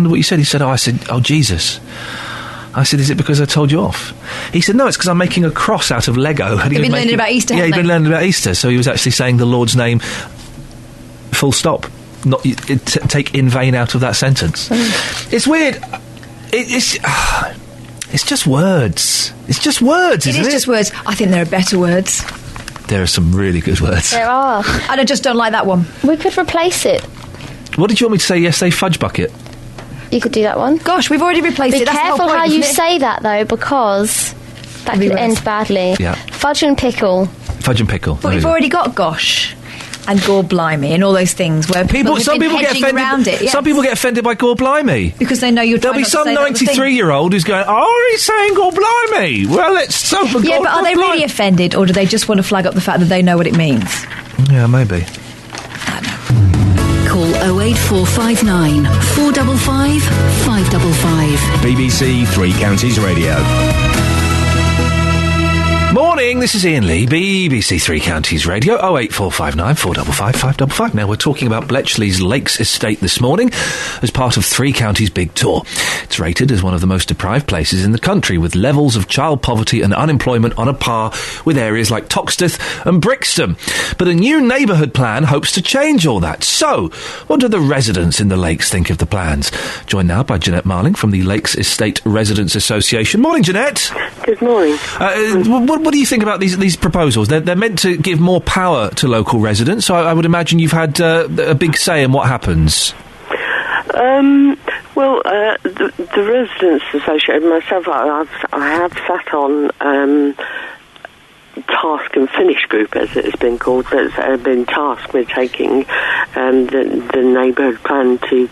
what you said. He said, I said, oh, Jesus. I said, is it because I told you off? He said, no, it's because I'm making a cross out of Lego. And They've been learning about Easter, yeah, he'd been learning about Easter. So he was actually saying the Lord's name, full stop. Not take in vain out of that sentence. It's weird. It's just words. It's just words, isn't it? It is just words. I think there are better words. There are some really good words. There are. And I just don't like that one. We could replace it. What did you want me to say yesterday? Fudge bucket? You could do that one. Gosh, we've already replaced it. Be That's the whole careful point, how you isn't it? say that, though, because that could end badly. Yeah. Fudge and pickle. Fudge and pickle. But we've already got gosh and gore blimey and all those things where some people get offended around it. Yes. Some people get offended by gore blimey because they know you're there'll trying be not some to say 93-year-old who's going, oh, he's saying gore blimey. Well, let's so for yeah, God, but are they really offended, or do they just want to flag up the fact that they know what it means? Yeah, maybe. Call 08459 455 555. BBC Three Counties Radio. Morning, this is Iain Lee, BBC Three Counties Radio, 08459 455 555. Now, we're talking about Bletchley's Lakes Estate this morning as part of Three Counties' big tour. It's rated as one of the most deprived places in the country, with levels of child poverty and unemployment on a par with areas like Toxteth and Brixton. But a new neighbourhood plan hopes to change all that. So, what do the residents in the Lakes think of the plans? Joined now by Jeanette Marling from the Lakes Estate Residents Association. Morning, Jeanette. Good morning. What do you think about these proposals? They're meant to give more power to local residents, so I would imagine you've had a big say in what happens. The Residents Association, myself, I have sat on task and finish group, as it has been called, that's been tasked with taking the neighbourhood plan to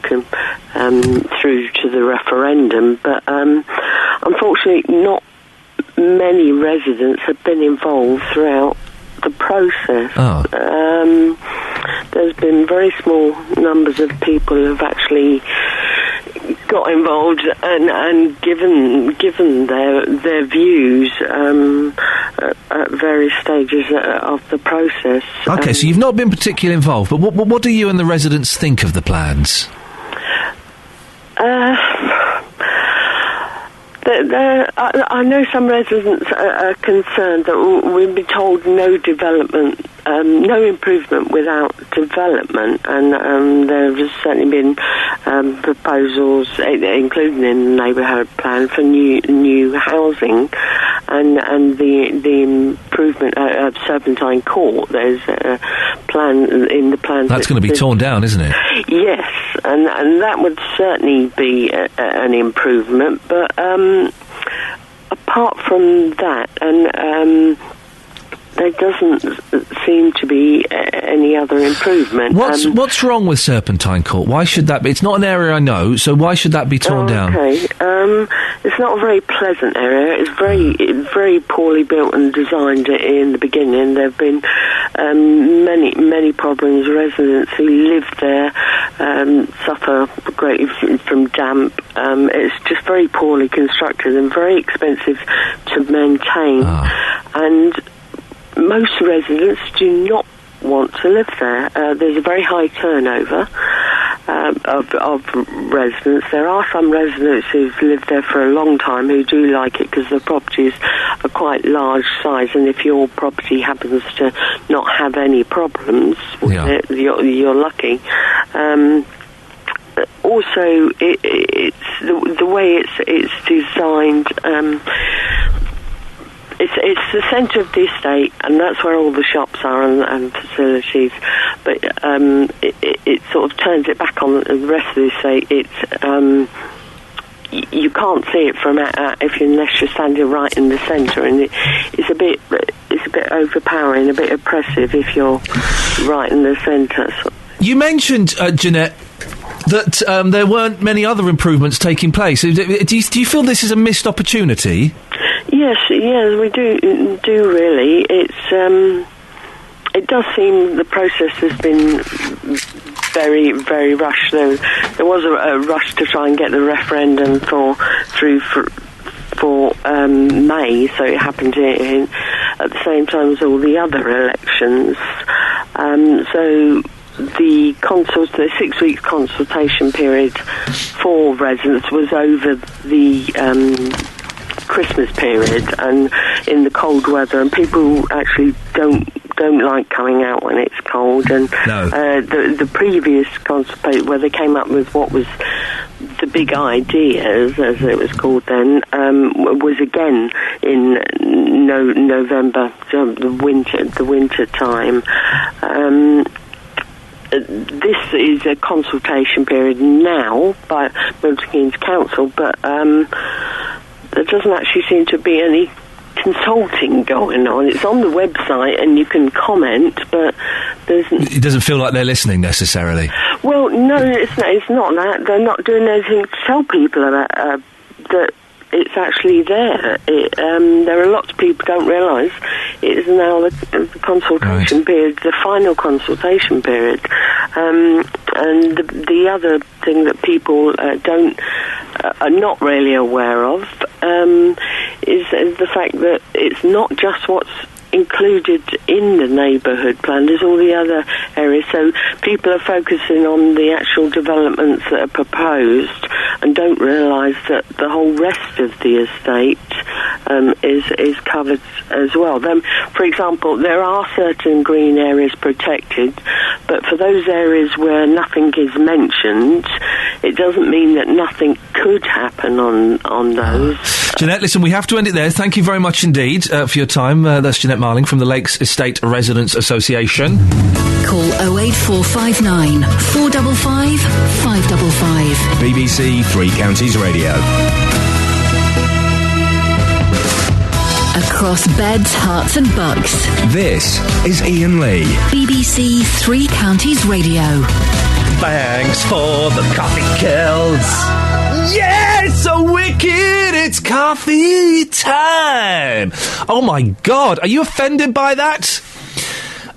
through to the referendum, but unfortunately not many residents have been involved throughout the process. There's been very small numbers of people who have actually got involved and given their views at various stages of the process. Okay, so you've not been particularly involved, but what do you and the residents think of the plans? I know some residents are concerned that we've been told no development, no improvement without development, and there have certainly been proposals, including in the neighbourhood plan, for new housing, and the improvement of Serpentine Court. There's a plan in the plan. That's going to be torn down, isn't it? Yes, and that would certainly be an improvement, but apart from that, and there doesn't seem to be any other improvement. What's wrong with Serpentine Court? Why should that be? It's not an area I know, so why should that be torn down? Okay, it's not a very pleasant area. It's very poorly built and designed in the beginning. There have been many problems. Residents who live there suffer greatly from damp. It's just very poorly constructed and very expensive to maintain. And most residents do not want to live there. There's a very high turnover of residents. There are some residents who've lived there for a long time who do like it because the properties are quite large size, and if your property happens to not have any problems with it, you're lucky. Also, it's the way it's designed. It's the centre of the estate, and that's where all the shops are and facilities. But it sort of turns it back on the rest of the estate. It's you can't see it from unless you're standing right in the centre, and it's a bit overpowering, a bit oppressive if you're right in the centre. You mentioned, Jeanette, that there weren't many other improvements taking place. Do you feel this is a missed opportunity? Yes, we do really. It does seem the process has been very, very rushed. There was a rush to try and get the referendum through for May, so it happened at the same time as all the other elections. So the 6 week consultation period for residents was over the Christmas period and in the cold weather, and people actually don't like coming out when it's cold. And the previous consultation, where they came up with what was the big ideas, as it was called then, was again in November, so the winter time. This is a consultation period now by Milton Keynes Council, but there doesn't actually seem to be any consulting going on. It's on the website and you can comment, but it doesn't feel like they're listening necessarily. Well, no, it's not that. They're not doing anything to tell people about that it's actually there. There are lots of people who don't realise it is now the consultation period, the final consultation period. And the other thing that people are not really aware of is the fact that it's not just what's included in the neighbourhood plan, there's all the other areas. So people are focusing on the actual developments that are proposed and don't realise that the whole rest of the estate is covered as well. Then, for example, there are certain green areas protected, but for those areas where nothing is mentioned, it doesn't mean that nothing could happen on those. Jeanette, listen, we have to end it there. Thank you very much indeed for your time. That's Jeanette Marling from the Lakes Estate Residents Association. Call 08459 455 555. BBC Three Counties Radio. Across beds, hearts and bucks. This is Iain Lee. BBC Three Counties Radio. Thanks for the coffee kills. Yeah, it's so wicked. It's coffee time. Oh my God, are you offended by that?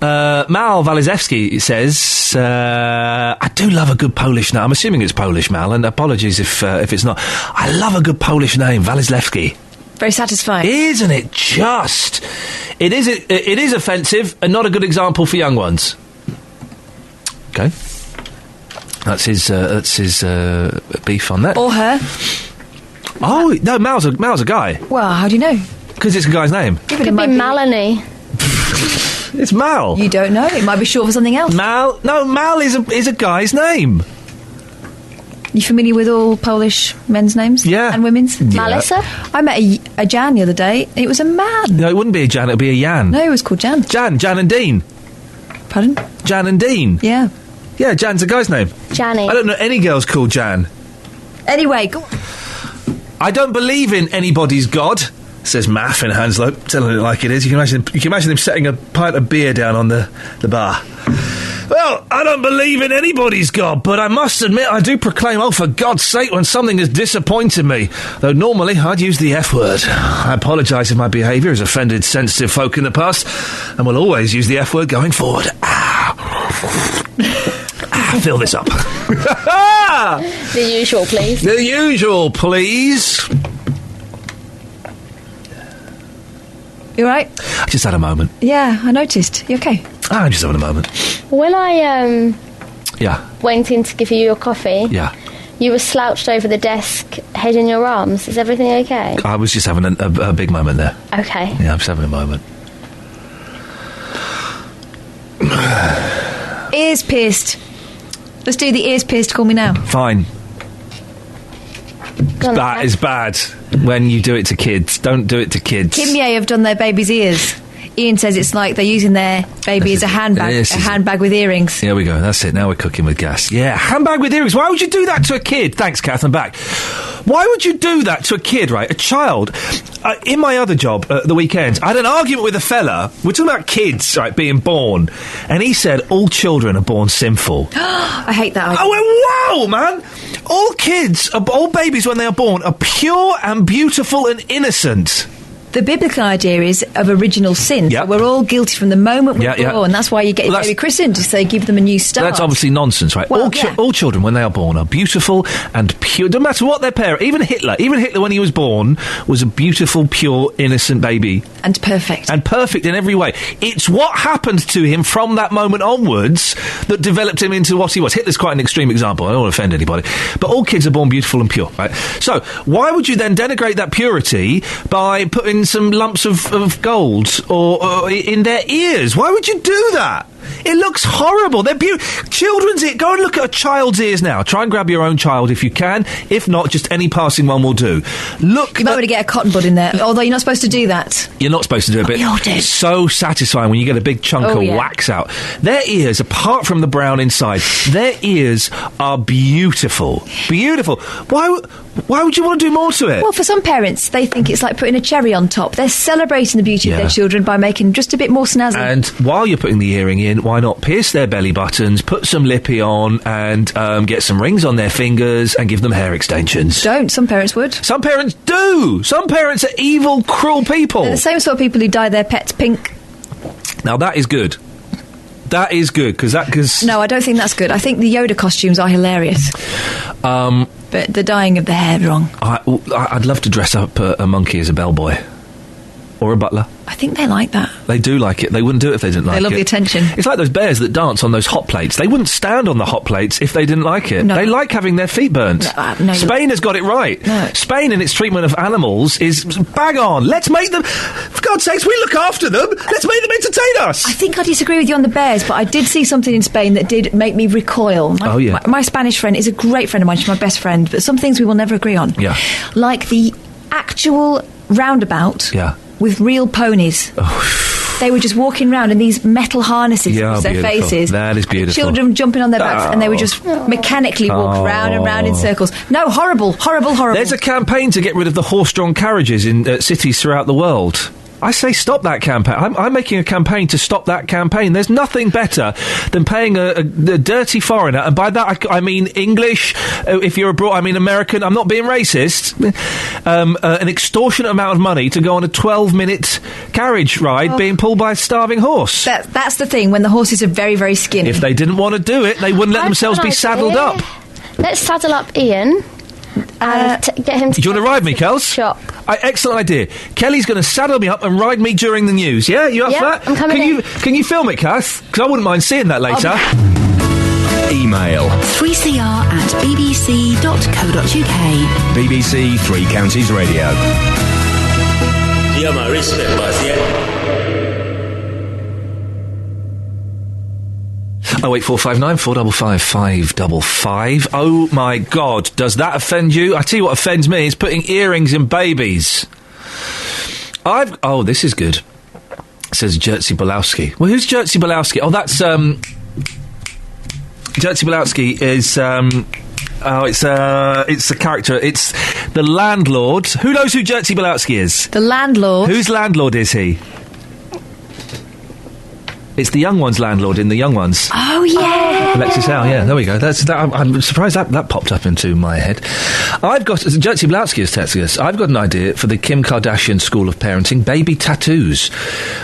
Mal Walizewski says, I do love a good Polish name. I'm assuming it's Polish, Mal, and apologies if it's not. I love a good Polish name, Walizewski. Very satisfying. Isn't it just? It is offensive and not a good example for young ones. Okay. That's his beef on that. Or her. Oh, no, Mal's a guy. Well, how do you know? Because it's a guy's name. It could be Melanie. It's Mal. You don't know. It might be short for something else. Mal is a guy's name. You familiar with all Polish men's names? Yeah. And women's? Yeah. Melissa? I met a Jan the other day. It was a man. No, it wouldn't be a Jan, it would be a Jan. No, it was called Jan. Jan and Dean. Pardon? Jan and Dean. Yeah. Yeah, Jan's a guy's name. Janny. I don't know any girls called Jan. Anyway, go on. I don't believe in anybody's God, says Maff in Hounslow, telling it like it is. You can imagine him setting a pint of beer down on the bar. Well, I don't believe in anybody's God, but I must admit I do proclaim, oh, for God's sake, when something has disappointed me. Though normally I'd use the F word. I apologise if my behaviour has offended sensitive folk in the past, and will always use the F word going forward. Fill this up. The usual, please. The usual, please. You all right? I just had a moment. Yeah, I noticed. You okay? I'm just having a moment. When I Yeah. went in to give you your coffee, Yeah. you were slouched over the desk, head in your arms. Is everything okay? I was just having a big moment there. Okay. Yeah, I'm just having a moment. Ears pierced. Let's do the ears pierced. Call me now. Fine. That is bad when you do it to kids. Don't do it to kids. Kimye have done their baby's ears. Ian says it's like they're using their baby as a handbag with earrings. Here we go. That's it. Now we're cooking with gas. Yeah, handbag with earrings. Why would you do that to a kid? Thanks, Kath. I'm back. Why would you do that to a kid, right? A child. In my other job, the weekends, I had an argument with a fella. We're talking about kids, right, being born. And he said all children are born sinful. I hate that idea. I went, whoa, man! All kids, all babies when they are born, are pure and beautiful and innocent. The biblical idea is of original sin. Yep. So we're all guilty from the moment we're Yeah, yeah. born. That's why you get your baby christened, to say give them a new start. That's obviously nonsense, right? Well, All children, when they are born, are beautiful and pure. Doesn't matter what their parent. Even Hitler, when he was born, was a beautiful, pure, innocent baby. And perfect. And perfect in every way. It's what happened to him from that moment onwards that developed him into what he was. Hitler's quite an extreme example. I don't want to offend anybody. But all kids are born beautiful and pure, right? So, why would you then denigrate that purity by putting some lumps of gold or in their ears? Why would you do that? It looks horrible. They're children's ears. Go and look at a child's ears now. Try and grab your own child if you can. If not, just any passing one will do. Look. You might want to get a cotton bud in there, although you're not supposed to do that. You're not supposed to do it, but it's so satisfying when you get a big chunk of wax out. Their ears, apart from the brown inside, their ears are beautiful. Beautiful. Why would you want to do more to it? Well, for some parents, they think it's like putting a cherry on top. They're celebrating the beauty of their children by making just a bit more snazzy. And while you're putting the earring in, why not pierce their belly buttons, put some lippy on, and get some rings on their fingers and give them hair extensions? Don't. Some parents would. Some parents do. Some parents are evil, cruel people. They're the same sort of people who dye their pets pink. Now, that is good. That is good, because... No, I don't think that's good. I think the Yoda costumes are hilarious. But the dyeing of the hair, wrong. I'd love to dress up a monkey as a bellboy. Or a butler. I think they like that. They do like it. They wouldn't do it if they didn't like it. They love the attention. It's like those bears that dance on those hot plates. They wouldn't stand on the hot plates if they didn't like it. No. They like having their feet burnt. No, Spain has got it right. No. Spain in its treatment of animals is bang on. Let's make them... For God's sakes, we look after them. Let's make them entertain us. I think I disagree with you on the bears, but I did see something in Spain that did make me recoil. My Spanish friend is a great friend of mine. She's my best friend, but some things we will never agree on. Yeah. Like the actual roundabout with real ponies. They were just walking around in these metal harnesses across their faces. That is beautiful. Children jumping on their backs, and they would just mechanically walk round and round in circles. No, horrible. There's a campaign to get rid of the horse-drawn carriages in cities throughout the world. I say stop that campaign. I'm making a campaign to stop that campaign. There's nothing better than paying a dirty foreigner, and by that I mean English, if you're abroad, I mean American, I'm not being racist, an extortionate amount of money to go on a 12-minute carriage ride being pulled by a starving horse. That's the thing, when the horses are very, very skinny. If they didn't want to do it, they wouldn't let themselves be saddled up. Let's saddle up Iain. And get him to... Do you want to ride me, Kels? Shop. Excellent idea. Kelly's going to saddle me up and ride me during the news. Yeah, you up for that? I'm coming in. Can you film it, Kath? Because I wouldn't mind seeing that later. Email 3cr@bbc.co.uk. BBC Three Counties Radio. Oh, 8459 455 555. Oh my God, does that offend you? I tell you what offends me is putting earrings in babies. This is good. Says Jerzy Bolowski. Well, who's Jerzy Bolowski? Oh, that's Jerzy Bolowski is it's a character. It's the landlord. Who knows who Jerzy Bolowski is? The landlord. Whose landlord is he? It's the young one's landlord in The Young Ones. Oh, yeah. Alexis Howe, yeah, there we go. I'm surprised that popped up into my head. Jerzy Blautsky is texting us. I've got an idea for the Kim Kardashian school of parenting: baby tattoos.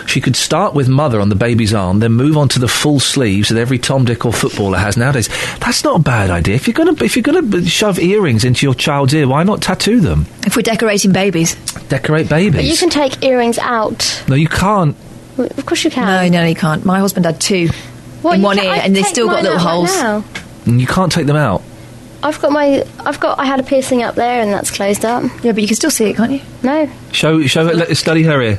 She could start with mother on the baby's arm, then move on to the full sleeves that every Tom, Dick or footballer has nowadays. That's not a bad idea. If you're gonna shove earrings into your child's ear, why not tattoo them? If we're decorating babies. Decorate babies. But you can take earrings out. No, you can't. Of course you can. No, you can't. My husband had two in one ear, and they still got little holes. Right now. And you can't take them out. I had a piercing up there, and that's closed up. Yeah, but you can still see it, can't you? No. Show her. Let us study her ear.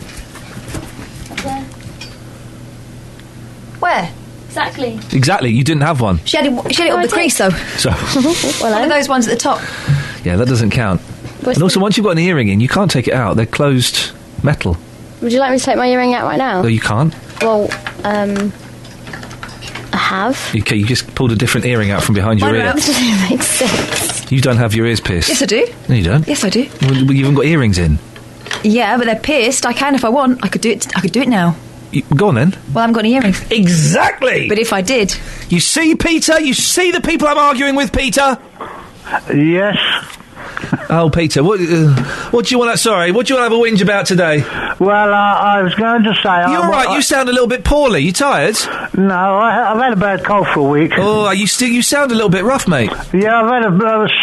Where? Exactly. You didn't have one. She had it up the crease, though. So. One of those ones at the top. Yeah, that doesn't count. And also, once you've got an earring in, you can't take it out. They're closed metal. Would you like me to take my earring out right now? No, you can't. Well, I have. Okay, you just pulled a different earring out from behind your ear. That doesn't make sense. You don't have your ears pierced. Yes, I do. No, you don't. Yes, I do. Well, you haven't got earrings in. Yeah, but they're pierced. I can if I want. I could do it now. Go on then. Well, I haven't got any earrings. Exactly. But if I did, you see, Peter. You see the people I'm arguing with, Peter. Yes. Oh, Peter, what do you want to... Sorry, what do you want to have a whinge about today? Well, I was going to say... You're all right, you sound a little bit poorly. You tired? No, I've had a bad cold for a week. Oh, you sound a little bit rough, mate. Yeah,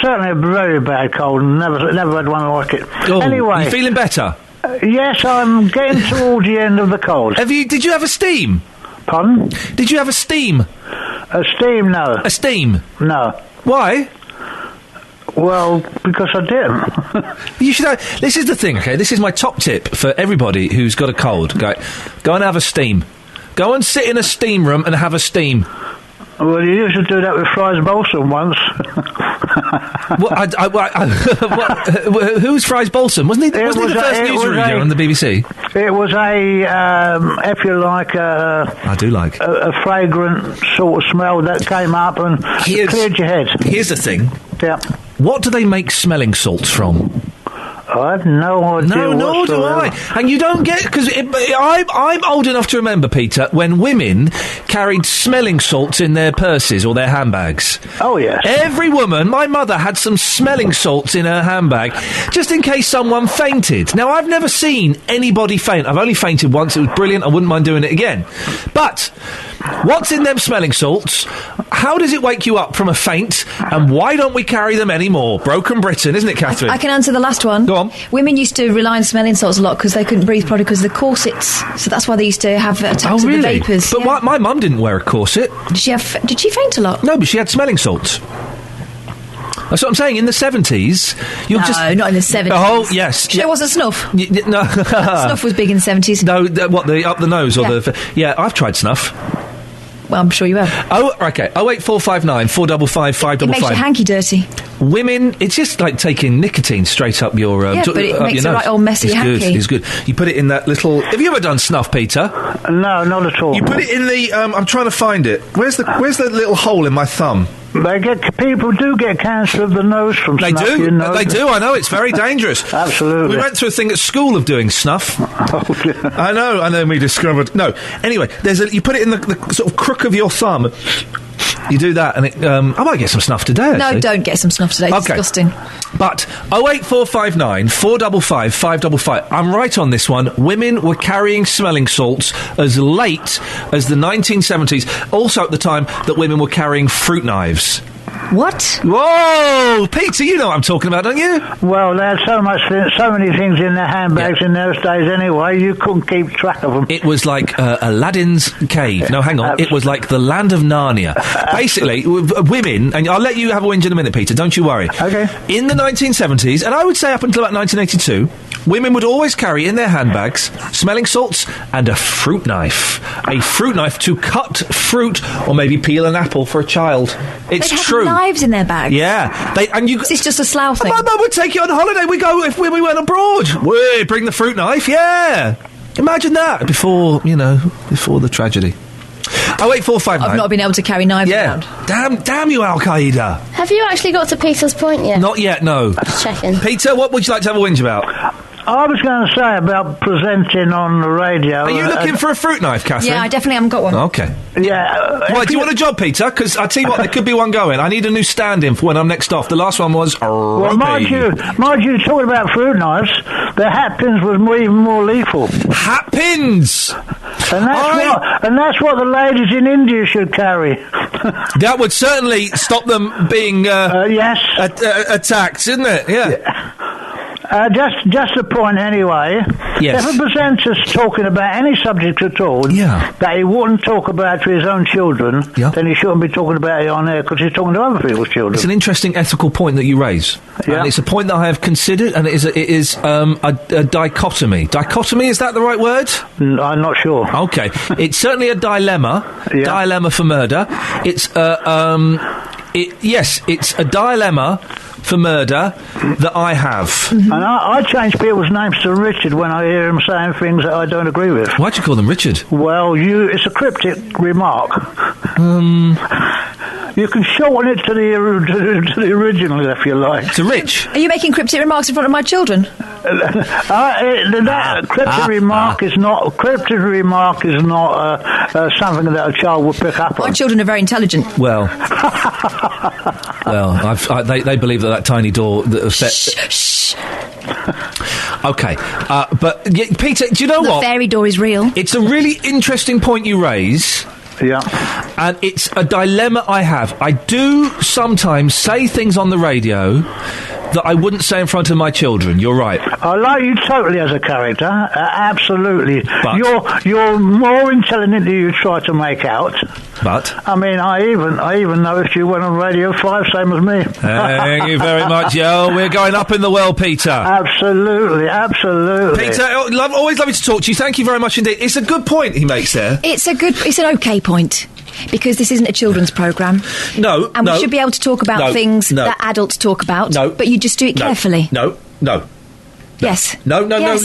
certainly a very bad cold, and never had one like it. Oh, anyway... You feeling better? Yes, I'm getting towards the end of the cold. Did you have a steam? Pardon? Did you have a steam? A steam, no. A steam? No. Why? Well, because I didn't. You should have... This is the thing, okay? This is my top tip for everybody who's got a cold. Go and have a steam. Go and sit in a steam room and have a steam. Well, you used to do that with Fries Bolson once. Who's Fries Bolson? Wasn't he the first newsreader on the BBC? It was if you like... I do like. A fragrant sort of smell that came up and cleared your head. Here's the thing. Yeah. What do they make smelling salts from? I have no idea. No, nor do I. And you don't get... Because I'm old enough to remember, Peter, when women carried smelling salts in their purses or their handbags. Oh, yes. Every woman, my mother, had some smelling salts in her handbag, just in case someone fainted. Now, I've never seen anybody faint. I've only fainted once. It was brilliant. I wouldn't mind doing it again. But... what's in them smelling salts? How does it wake you up from a faint? And why don't we carry them anymore? Broken Britain, isn't it, Catherine? I can answer the last one. Go on. Women used to rely on smelling salts a lot because they couldn't breathe properly because of the corsets. So that's why they used to have attacks of the vapours. But my mum didn't wear a corset. Did she faint a lot? No, but she had smelling salts. That's what I'm saying. In the 70s, No, not in the 70s. Oh, yes. There wasn't snuff. No. Snuff was big in the 70s. No, the up the nose or the... Yeah, I've tried snuff. Well, I'm sure you have. Oh, okay. 08459 455 555. It makes your hanky dirty. Women, it's just like taking nicotine straight up your... but it makes a right old messy hanky. It's good. You put it in that little... Have you ever done snuff, Peter? No, not at all. You put it in the... I'm trying to find it. Where's the little hole in my thumb? People do get cancer of the nose from snuff. They do. You know. They do. I know. It's very dangerous. Absolutely. We went through a thing at school of doing snuff. Oh, dear. I know. And then we discovered. No. Anyway, you put it in the sort of crook of your thumb. You do that, and it. I might get some snuff today. Actually. No, don't get some snuff today. It's disgusting. But 08459 455 555. I'm right on this one. Women were carrying smelling salts as late as the 1970s. Also, at the time that women were carrying fruit knives. What? Whoa, Peter, you know what I'm talking about, don't you? Well, there's so many things in their handbags in those days anyway, you couldn't keep track of them. It was like Aladdin's cave. No, hang on. It was like the land of Narnia. Basically, women, and I'll let you have a whinge in a minute, Peter, don't you worry. Okay. In the 1970s, and I would say up until about 1982, women would always carry in their handbags smelling salts and a fruit knife. A fruit knife to cut fruit or maybe peel an apple for a child. It's true. Knives in their bags. Yeah, It's just a Slough thing. My mum would take it on holiday. We go if we went abroad. We bring the fruit knife. Yeah, imagine that before the tragedy. 08459. I've not been able to carry knives around. Damn you, Al Qaeda. Have you actually got to Peter's point yet? Not yet. No. Just checking. Peter, what would you like to have a whinge about? I was going to say about presenting on the radio. Are you looking for a fruit knife, Catherine? Yeah, I definitely haven't got one. Okay. Yeah. Right, do you want a job, Peter? Because I tell you what, there could be one going. I need a new stand-in for when I'm next off. The last one was well, mind you, talking about fruit knives, the hat pins was even more lethal. Hat pins. And that's what the ladies in India should carry. That would certainly stop them being attacked, shouldn't it? Yeah. Just a point anyway. Yes. If a presenter's talking about any subject at all that he wouldn't talk about to his own children, then he shouldn't be talking about it on air because he's talking to other people's children. It's an interesting ethical point that you raise. Yeah. And it's a point that I have considered, and it is a dichotomy. Dichotomy, is that the right word? I'm not sure. Okay. It's certainly a dilemma. Dilemma for murder. It's it's a dilemma for murder that I have. Mm-hmm. And I change people's names to Richard when I hear them saying things that I don't agree with. Why'd you call them Richard? Well, it's a cryptic remark. You can shorten it to the original if you like. To Rich? Are you making cryptic remarks in front of my children? Cryptic remark is not something that a child would pick up on. My children are very intelligent. Well... Well, they believe that tiny door... Shh. OK. But, Peter, do you know what? The fairy door is real. It's a really interesting point you raise. Yeah. And it's a dilemma I have. I do sometimes say things on the radio that I wouldn't say in front of my children. You're right. I like you totally as a character. Absolutely. But you're more intelligent than you try to make out. But I mean, I even noticed you went on Radio 5, same as me. Thank you very much, yo. We're going up in the well, Peter. Absolutely. Peter, always lovely to talk to you. Thank you very much indeed. It's a good point he makes there. It's an okay point. Because this isn't a children's programme. No, and we should be able to talk about things that adults talk about. No. But you just do it carefully. No. Yes. No. Yes. No. Yes.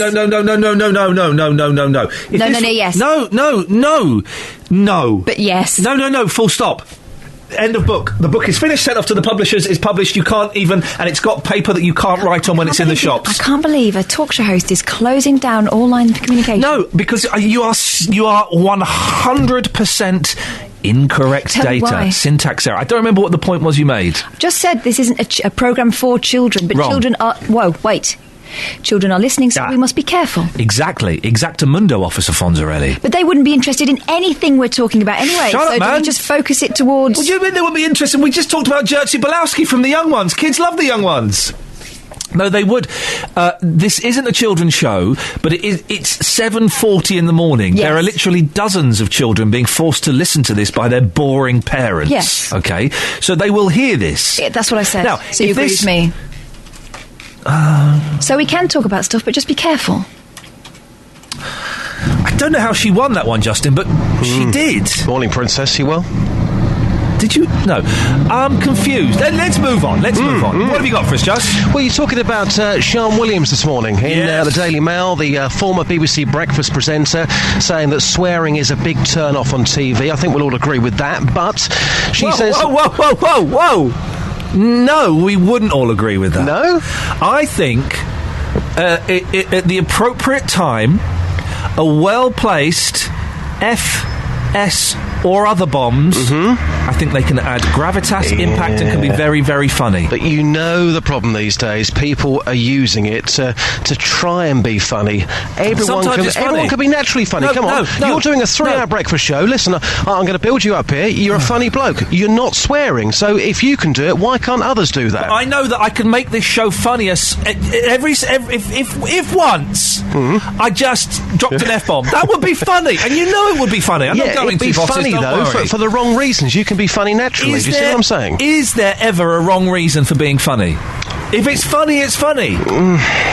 No. But yes. No. Full stop. End of book. The book is finished, sent off to the publishers, is published. You can't even, and it's got paper that you can't write on when it's in the shops. I can't believe a talk show host is closing down all lines of communication. No, because you are 100% incorrect data. Why? Syntax error. I don't remember what the point was you made. Just said this isn't a programme for children, but Wrong. Children are... Whoa, wait. Children are listening, so we must be careful. Exactly. Exactamundo, Officer Fonzarelli. But they wouldn't be interested in anything we're talking about anyway. Shut up, so man. do we just focus it towards... What do you mean they wouldn't be interested? We just talked about Jerzy Bolowski from The Young Ones. Kids love The Young Ones. No, they would. This isn't a children's show, but it's 7:40 in the morning. Yes. There are literally dozens of children being forced to listen to this by their boring parents. Yes. OK? So they will hear this. Yeah, that's what I said. Now, so you agree with me? So we can talk about stuff, but just be careful. I don't know how she won that one, Justin, but she did. Morning, Princess. You well? Did you? No. I'm confused. Let's move on. What have you got for us, Just? Well, you're talking about Sian Williams this morning in the Daily Mail, the former BBC breakfast presenter, saying that swearing is a big turn-off on TV. I think we'll all agree with that, but she says... Whoa! No, we wouldn't all agree with that. No? I think at the appropriate time, a well-placed FS or other bombs, I think they can add gravitas, impact, and can be very, very funny. But you know the problem these days. People are using it to try and be funny. Everyone can be naturally funny. Come on. You're doing a 3-hour breakfast show. Listen, I'm going to build you up here. You're a funny bloke. You're not swearing. So if you can do it, why can't others do that? But I know that I can make this show funnier if once I just dropped an F-bomb. That would be funny. And you know it would be funny. I'm not going it'd be to bosses, funny, though, for the wrong reasons. You can be funny naturally. Do you see what I'm saying? Is there ever a wrong reason for being funny? If it's funny, it's funny.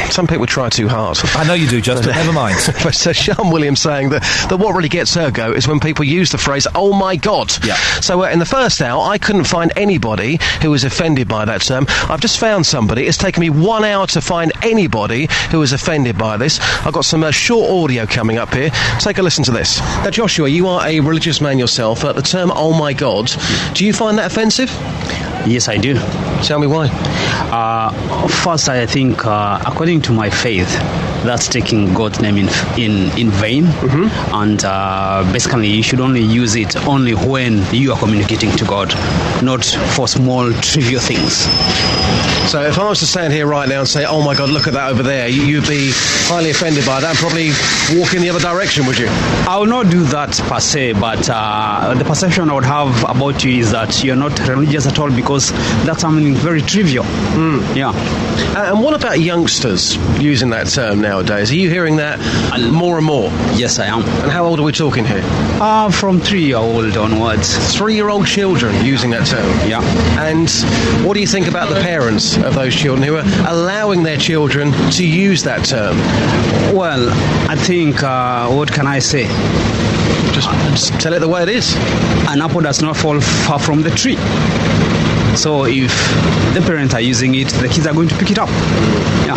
Some people try too hard. I know you do, Justin. Never mind. But Sian Williams saying that what really gets her go is when people use the phrase, oh my God. Yeah. So in the first hour, I couldn't find anybody who was offended by that term. I've just found somebody. It's taken me 1 hour to find anybody who was offended by this. I've got some short audio coming up here. Take a listen to this. Now, Joshua, you are a religious man yourself. The term, oh my God, do you find that offensive? Yes, I do. Tell me why. First, I think, according to my faith, that's taking God's name in vain. And basically, you should only use it only when you are communicating to God, not for small, trivial things. So if I was to stand here right now and say, oh my God, look at that over there, you'd be highly offended by that and probably walk in the other direction, would you? I will not do that per se, but the perception I would have about you is that you're not religious at all because that's something very trivial. Yeah. And what about youngsters using that term nowadays? Are you hearing that more and more? Yes, I am. And how old are we talking here? From 3-year-old onwards. 3-year-old children using that term? Yeah. And what do you think about the parents of those children who are allowing their children to use that term? Well, I think, what can I say? Just tell it the way it is. An apple does not fall far from the tree. So if the parents are using it, the kids are going to pick it up. Yeah.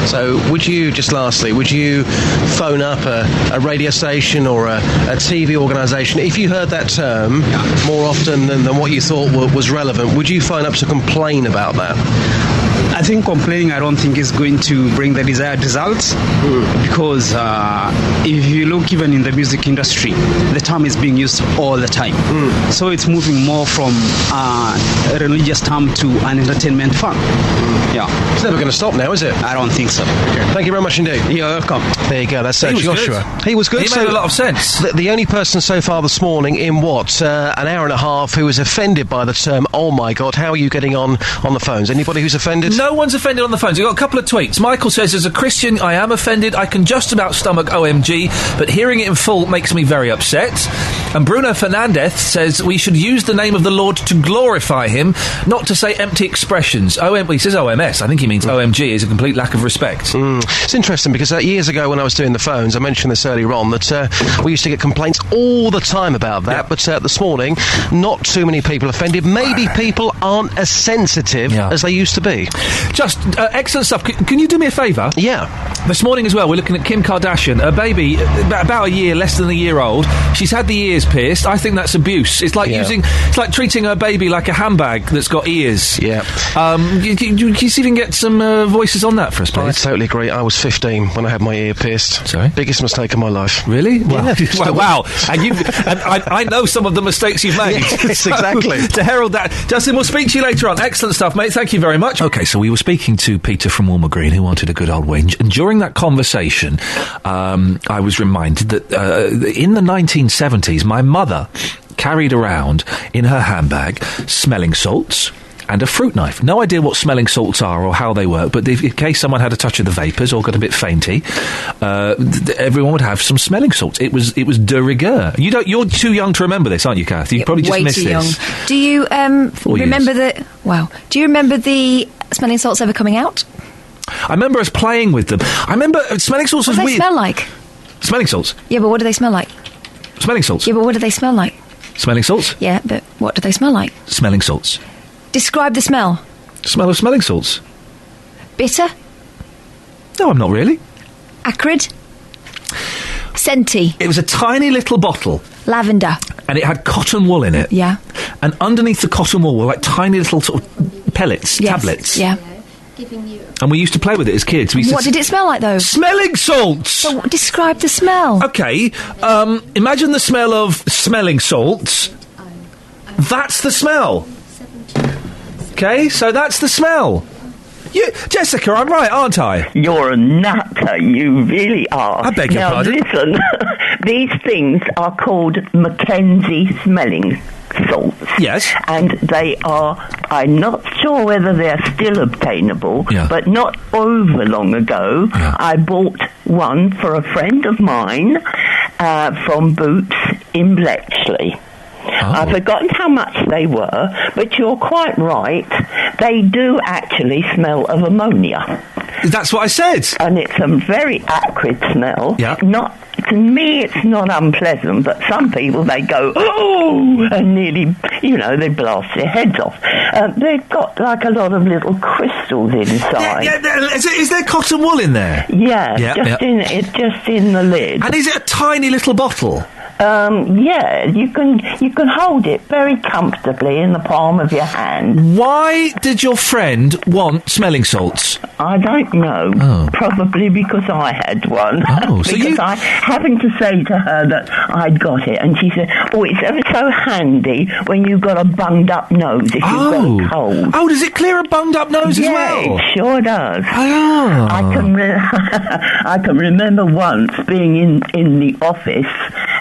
So would you, just lastly, would you phone up a radio station or a TV organisation if you heard that term more often than what you thought was relevant? Would you phone up to complain about that? I I think complaining, I don't think is going to bring the desired results, because if you look even in the music industry, the term is being used all the time. So it's moving more from a religious term to an entertainment term. Yeah. It's never going to stop now, is it? I don't think so. Thank you very much indeed. You're welcome. There you go, that's He was Joshua. good. He was good. He made a lot of sense. The only person so far this morning in an hour and a half who was offended by the term, oh my God, how are you getting on the phones? Anybody who's offended? No one's offended on the phones. We've got a couple of tweets. Michael says, as a Christian, I am offended. I can just about stomach OMG, but hearing it in full makes me very upset. And Bruno Fernandez says, we should use the name of the Lord to glorify him, not to say empty expressions. He says OMS. I think he means OMG is a complete lack of respect. It's interesting because years ago when I was doing the phones, I mentioned this earlier on, that we used to get complaints all the time about that, but this morning, not too many people offended. Maybe people aren't as sensitive as they used to be. Just excellent stuff. Can you do me a favour? Yeah. This morning as well, we're looking at Kim Kardashian, a baby about a year, less than a year old. She's had the ears pierced. I think that's abuse. It's like it's like treating her baby like a handbag that's got ears. Yeah. Can you even get some voices on that for us, please? I totally agree. I was 15 when I had my ear pierced. Sorry? Biggest mistake of my life. Really? Wow. Yeah. Wow. And I know some of the mistakes you've made. Yes, exactly. To herald that. Justin, we'll speak to you later on. Excellent stuff, mate. Thank you very much. OK, so we were speaking to Peter from Walmer Green, who wanted a good old whinge. And during that conversation, I was reminded that in the 1970s, my mother carried around in her handbag smelling salts and a fruit knife. No idea what smelling salts are or how they work, but in case someone had a touch of the vapours or got a bit fainty, everyone would have some smelling salts. It was de rigueur. You're too young to remember this, aren't you, Kath? You probably just way missed too this. Young. Do you remember the? Wow. Do you remember the smelling salts ever coming out? I remember us playing with them. I remember smelling salts was weird. What do they smell like? Smelling salts? Yeah, but what do they smell like? Smelling salts? Yeah, but what do they smell like? Smelling salts? Yeah, but what do they smell like? Smelling salts. Describe the smell. Smell of smelling salts. Bitter? No, I'm not really. Acrid? Scenty? It was a tiny little bottle. Lavender? And it had cotton wool in it. Yeah. And underneath the cotton wool were like tiny little sort of pellets, tablets. Yeah. And we used to play with it as kids. What did it smell like, though? Smelling salts! So describe the smell. OK, imagine the smell of smelling salts. That's the smell. OK, so that's the smell. Jessica, I'm right, aren't I? You're a nutter, you really are. I beg your pardon? Now listen, these things are called Mackenzie smelling salts. Yes. And they are, I'm not sure whether they're still obtainable, but not over long ago, I bought one for a friend of mine from Boots in Bletchley. I've forgotten how much they were, but you're quite right. They do actually smell of ammonia. That's what I said. And it's a very acrid smell. Yeah. To me, it's not unpleasant, but some people, they go, oh, and nearly, they blast their heads off. They've got like a lot of little crystals inside. Is there cotton wool in there? Yeah, just in the lid. And is it a tiny little bottle? Yeah, you can hold it very comfortably in the palm of your hand. Why did your friend want smelling salts? I don't know. Oh. Probably because I had one. Oh, so because I happened to say to her that I'd got it, and she said, "Oh, it's ever so handy when you've got a bunged up nose if you've got a cold." Oh, does it clear a bunged up nose as well? Yeah, it sure does. Oh. I can remember once being in the office.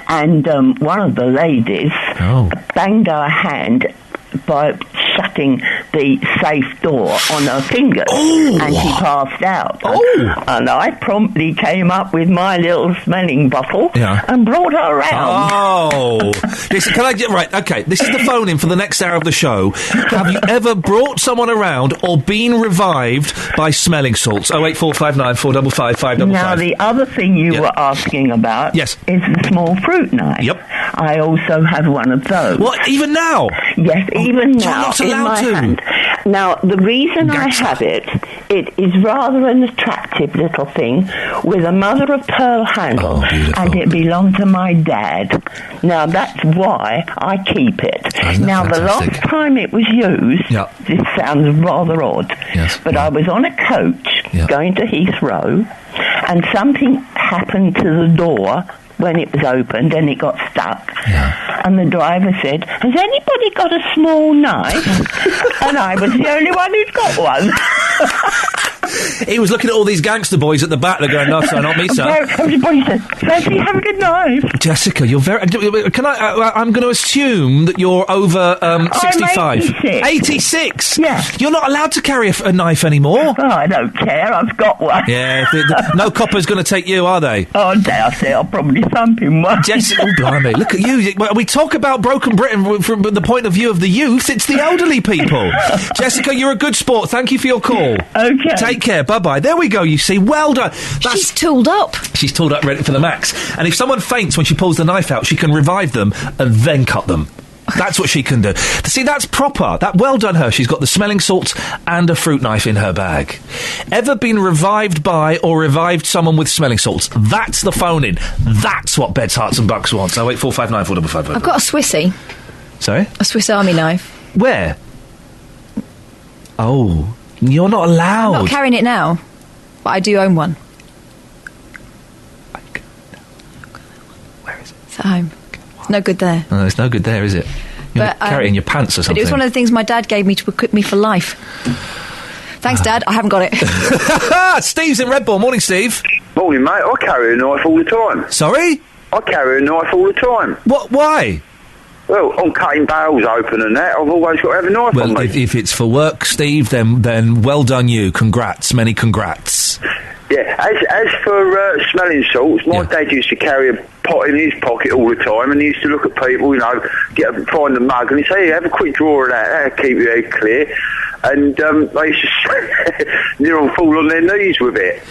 And one of the ladies banged her hand by shutting the safe door on her fingers, and she passed out. And I promptly came up with my little smelling bottle and brought her around. Oh, listen, can I get right? Okay, this is the phone in for the next hour of the show. Have you ever brought someone around or been revived by smelling salts? 08459 455 555. Now, the other thing you were asking about is the small fruit knife. Yep. I also have one of those. What, even now? Yes, even now. You're not allowed to. Hand. Now, the reason I have it It is rather an attractive little thing with a mother-of-pearl handle, and it belonged to my dad. Now, that's why I keep it. Now, the last time it was used, this sounds rather odd, but I was on a coach going to Heathrow, and something happened to the door when it was opened and it got stuck. And the driver said, "Has anybody got a small knife?" And I was the only one who's got one. He was looking at all these gangster boys at the back. They're going, "No, sir, not me, sir." Everybody said, "Fancy having a knife?" Jessica, you're very... Can I... I'm going to assume that you're over 65. I'm 86. 86? Yeah. You're not allowed to carry a knife anymore. Oh, I don't care. I've got one. Yeah, no copper's going to take you, are they? Oh, dare say I'll probably thump him one. Jessica, oh, blimey, look at you. We talk about broken Britain from the point of view of the youth. It's the elderly people. Jessica, you're a good sport. Thank you for your call. Okay. Take care. Bye-bye. There we go, you see. Well done. She's tooled up. She's tooled up, ready for the max. And if someone faints when she pulls the knife out, she can revive them and then cut them. That's what she can do. See, that's proper. Well done her. She's got the smelling salts and a fruit knife in her bag. Ever been revived by or revived someone with smelling salts? That's the phone in. That's what Beds, Hearts and Bucks wants. 08459 455. I've got a Swissy. Sorry? A Swiss Army knife. Where? Oh, you're not allowed. I'm not carrying it now, but I do own one. Where is it? It's at home. No good there. No, it's no good there, is it? You're But, carry it in your pants or something. But it was one of the things my dad gave me to equip me for life. Thanks, Dad. I haven't got it. Steve's in Redbourne. Morning, Steve. Morning, mate. I carry a knife all the time. Sorry? I carry a knife all the time. What? Why? Well, I'm cutting bales open and that. I've always got to have a knife on me. Well, if it's for work, Steve, then well done you. Congrats. Many congrats. Yeah, as for smelling salts, my dad used to carry a pot in his pocket all the time, and he used to look at people, find the mug, and he'd say, "Hey, have a quick draw of that'll keep your head clear." And they used to near on fall on their knees with it.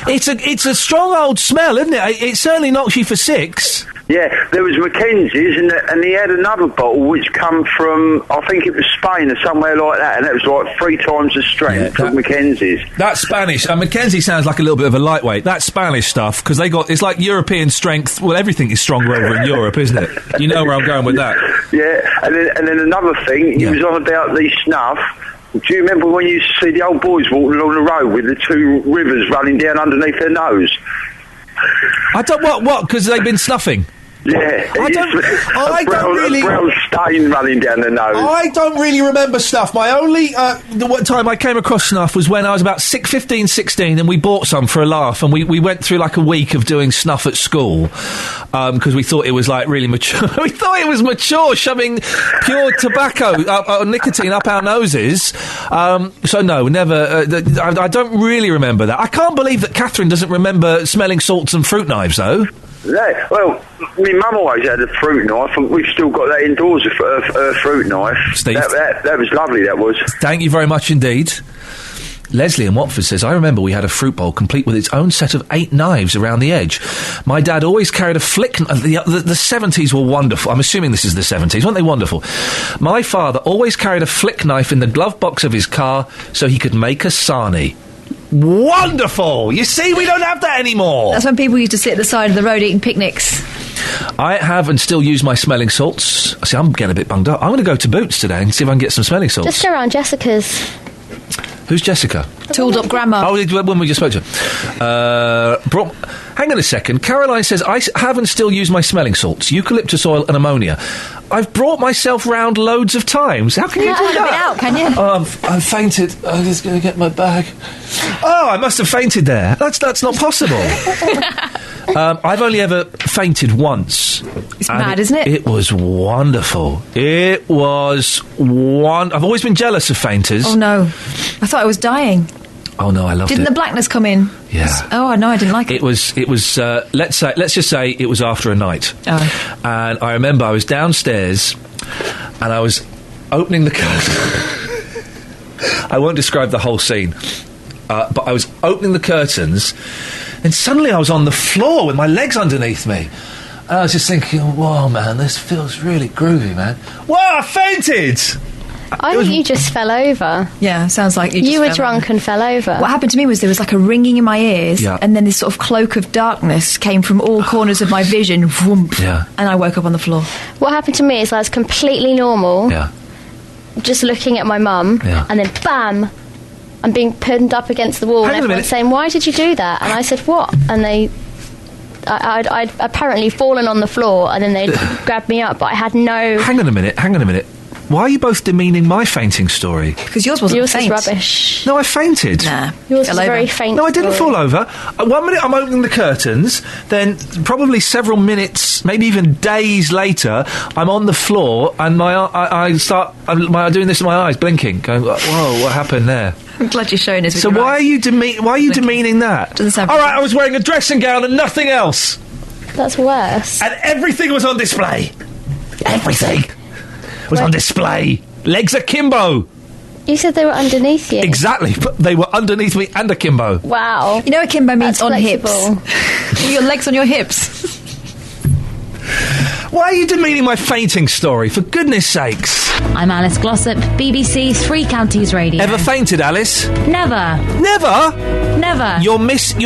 It's a strong old smell, isn't it? It certainly knocks you for six. Yeah, there was Mackenzie's, and he had another bottle which come from, I think it was Spain or somewhere like that, and it was like 3 times the strength of Mackenzie's. That's Spanish. Mackenzie sounds like a little bit of a lightweight. That's Spanish stuff, because it's like European strength. Well, everything is stronger over in Europe, isn't it? You know where I'm going with that. Yeah, and then another thing, he was on about the snuff. Do you remember when you used to see the old boys walking along the road with the 2 rivers running down underneath their nose? I don't... What? Because they've been snuffing? Yeah. I don't really... A brown stain running down the nose. I don't really remember snuff. My only... the time I came across snuff was when I was about 15, 16, and we bought some for a laugh, and we went through like a week of doing snuff at school, because we thought it was like really mature. We thought it was mature, shoving pure tobacco, nicotine up our noses. So no, never... I don't really remember that. I can't believe that Catherine doesn't remember smelling salts and fruit knives, though. Yeah, well, my mum always had a fruit knife, and we've still got that indoors, a fruit knife. Steve. That was lovely, that was. Thank you very much indeed. Leslie in Watford says, I remember we had a fruit bowl complete with its own set of 8 knives around the edge. My dad always carried a flick... The 70s were wonderful. I'm assuming this is the 70s. Weren't they wonderful? My father always carried a flick knife in the glove box of his car so he could make a sarnie. Wonderful! You see, we don't have that anymore. That's when people used to sit at the side of the road eating picnics. I have and still use my smelling salts. See, I'm getting a bit bunged up. I'm going to go to Boots today and see if I can get some smelling salts. Just go around Jessica's. Who's Jessica? Tooled up grandma. Oh, when we just spoke to her. Hang on a second. Caroline says, I have and still use my smelling salts, eucalyptus oil and ammonia. I've brought myself round loads of times. How can you do that? Out, can you? Oh, I've fainted. I'm just going to get my bag. Oh, I must have fainted there. That's not possible. I've only ever fainted once. It's mad, isn't it? It was wonderful. It was I've always been jealous of fainters. Oh, no. I thought I was dying. Oh, no, I loved Didn't it. the blackness come in? Yeah. Oh, no, I didn't like it. It was. Let's just say it was after a night. Oh. And I remember I was downstairs and I was opening the curtains. I won't describe the whole scene, but I was opening the curtains and suddenly I was on the floor with my legs underneath me. And I was just thinking, whoa, man, this feels really groovy, man. Whoa, I fainted! I think you just fell over. Yeah, sounds like you were fell drunk and fell over. What happened to me was there was like a ringing in my ears, and then this sort of cloak of darkness came from all corners of my vision, whoomp, and I woke up on the floor. What happened to me is I was completely normal, just looking at my mum, and then bam, I'm being pinned up against the wall, and everyone's saying, "Why did you do that?" And I said, "What?" And I'd apparently fallen on the floor, and then they grabbed me up, but I had no... Hang on a minute. Why are you both demeaning my fainting story? Because yours wasn't Yours faint. was rubbish. No, I fainted. Nah. Yours was very faint. No, I didn't story. fall over. 1 minute I'm opening the curtains, then probably several minutes, maybe even days later, I'm on the floor and I'm doing this with my eyes, blinking, going, whoa, what happened there? I'm glad you're showing us. So why are you demeaning that? Doesn't sound all right, I was wearing a dressing gown and nothing else. That's worse. And everything was on display. Everything was on display. Legs akimbo. You said they were underneath you. Exactly, but they were underneath me and akimbo. Wow. You know akimbo means That's on flexible. hips. Your legs on your hips. Why are you demeaning my fainting story, for goodness sakes? I'm Alice Glossop, BBC Three Counties Radio. Ever fainted, Alice? Never. Never? Never. You're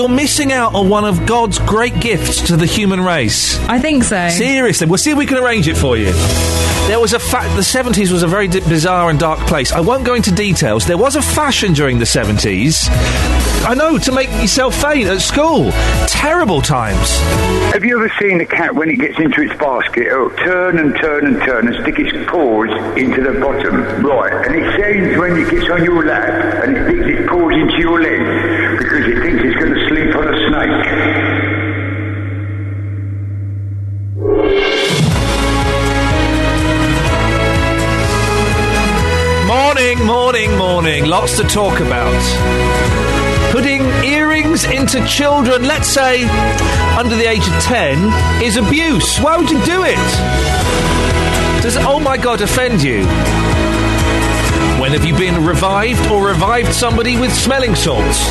missing out on one of God's great gifts to the human race. I think so. Seriously, we'll see if we can arrange it for you. There was the 70s was a very bizarre and dark place. I won't go into details. There was a fashion during the 70s, I know, to make yourself faint at school. Terrible times. Have you ever seen a cat when it gets into its basket, it'll turn and turn and turn and stick its paws into the bottom, right? And it sounds when it gets on your lap and it sticks its paws into your leg because it thinks it's going to sleep on a snake. Morning. Lots to talk about. Putting earrings into children, let's say under the age of 10, is abuse. Why would you do it? Does oh my God offend you? When have you been revived or revived somebody with smelling salts?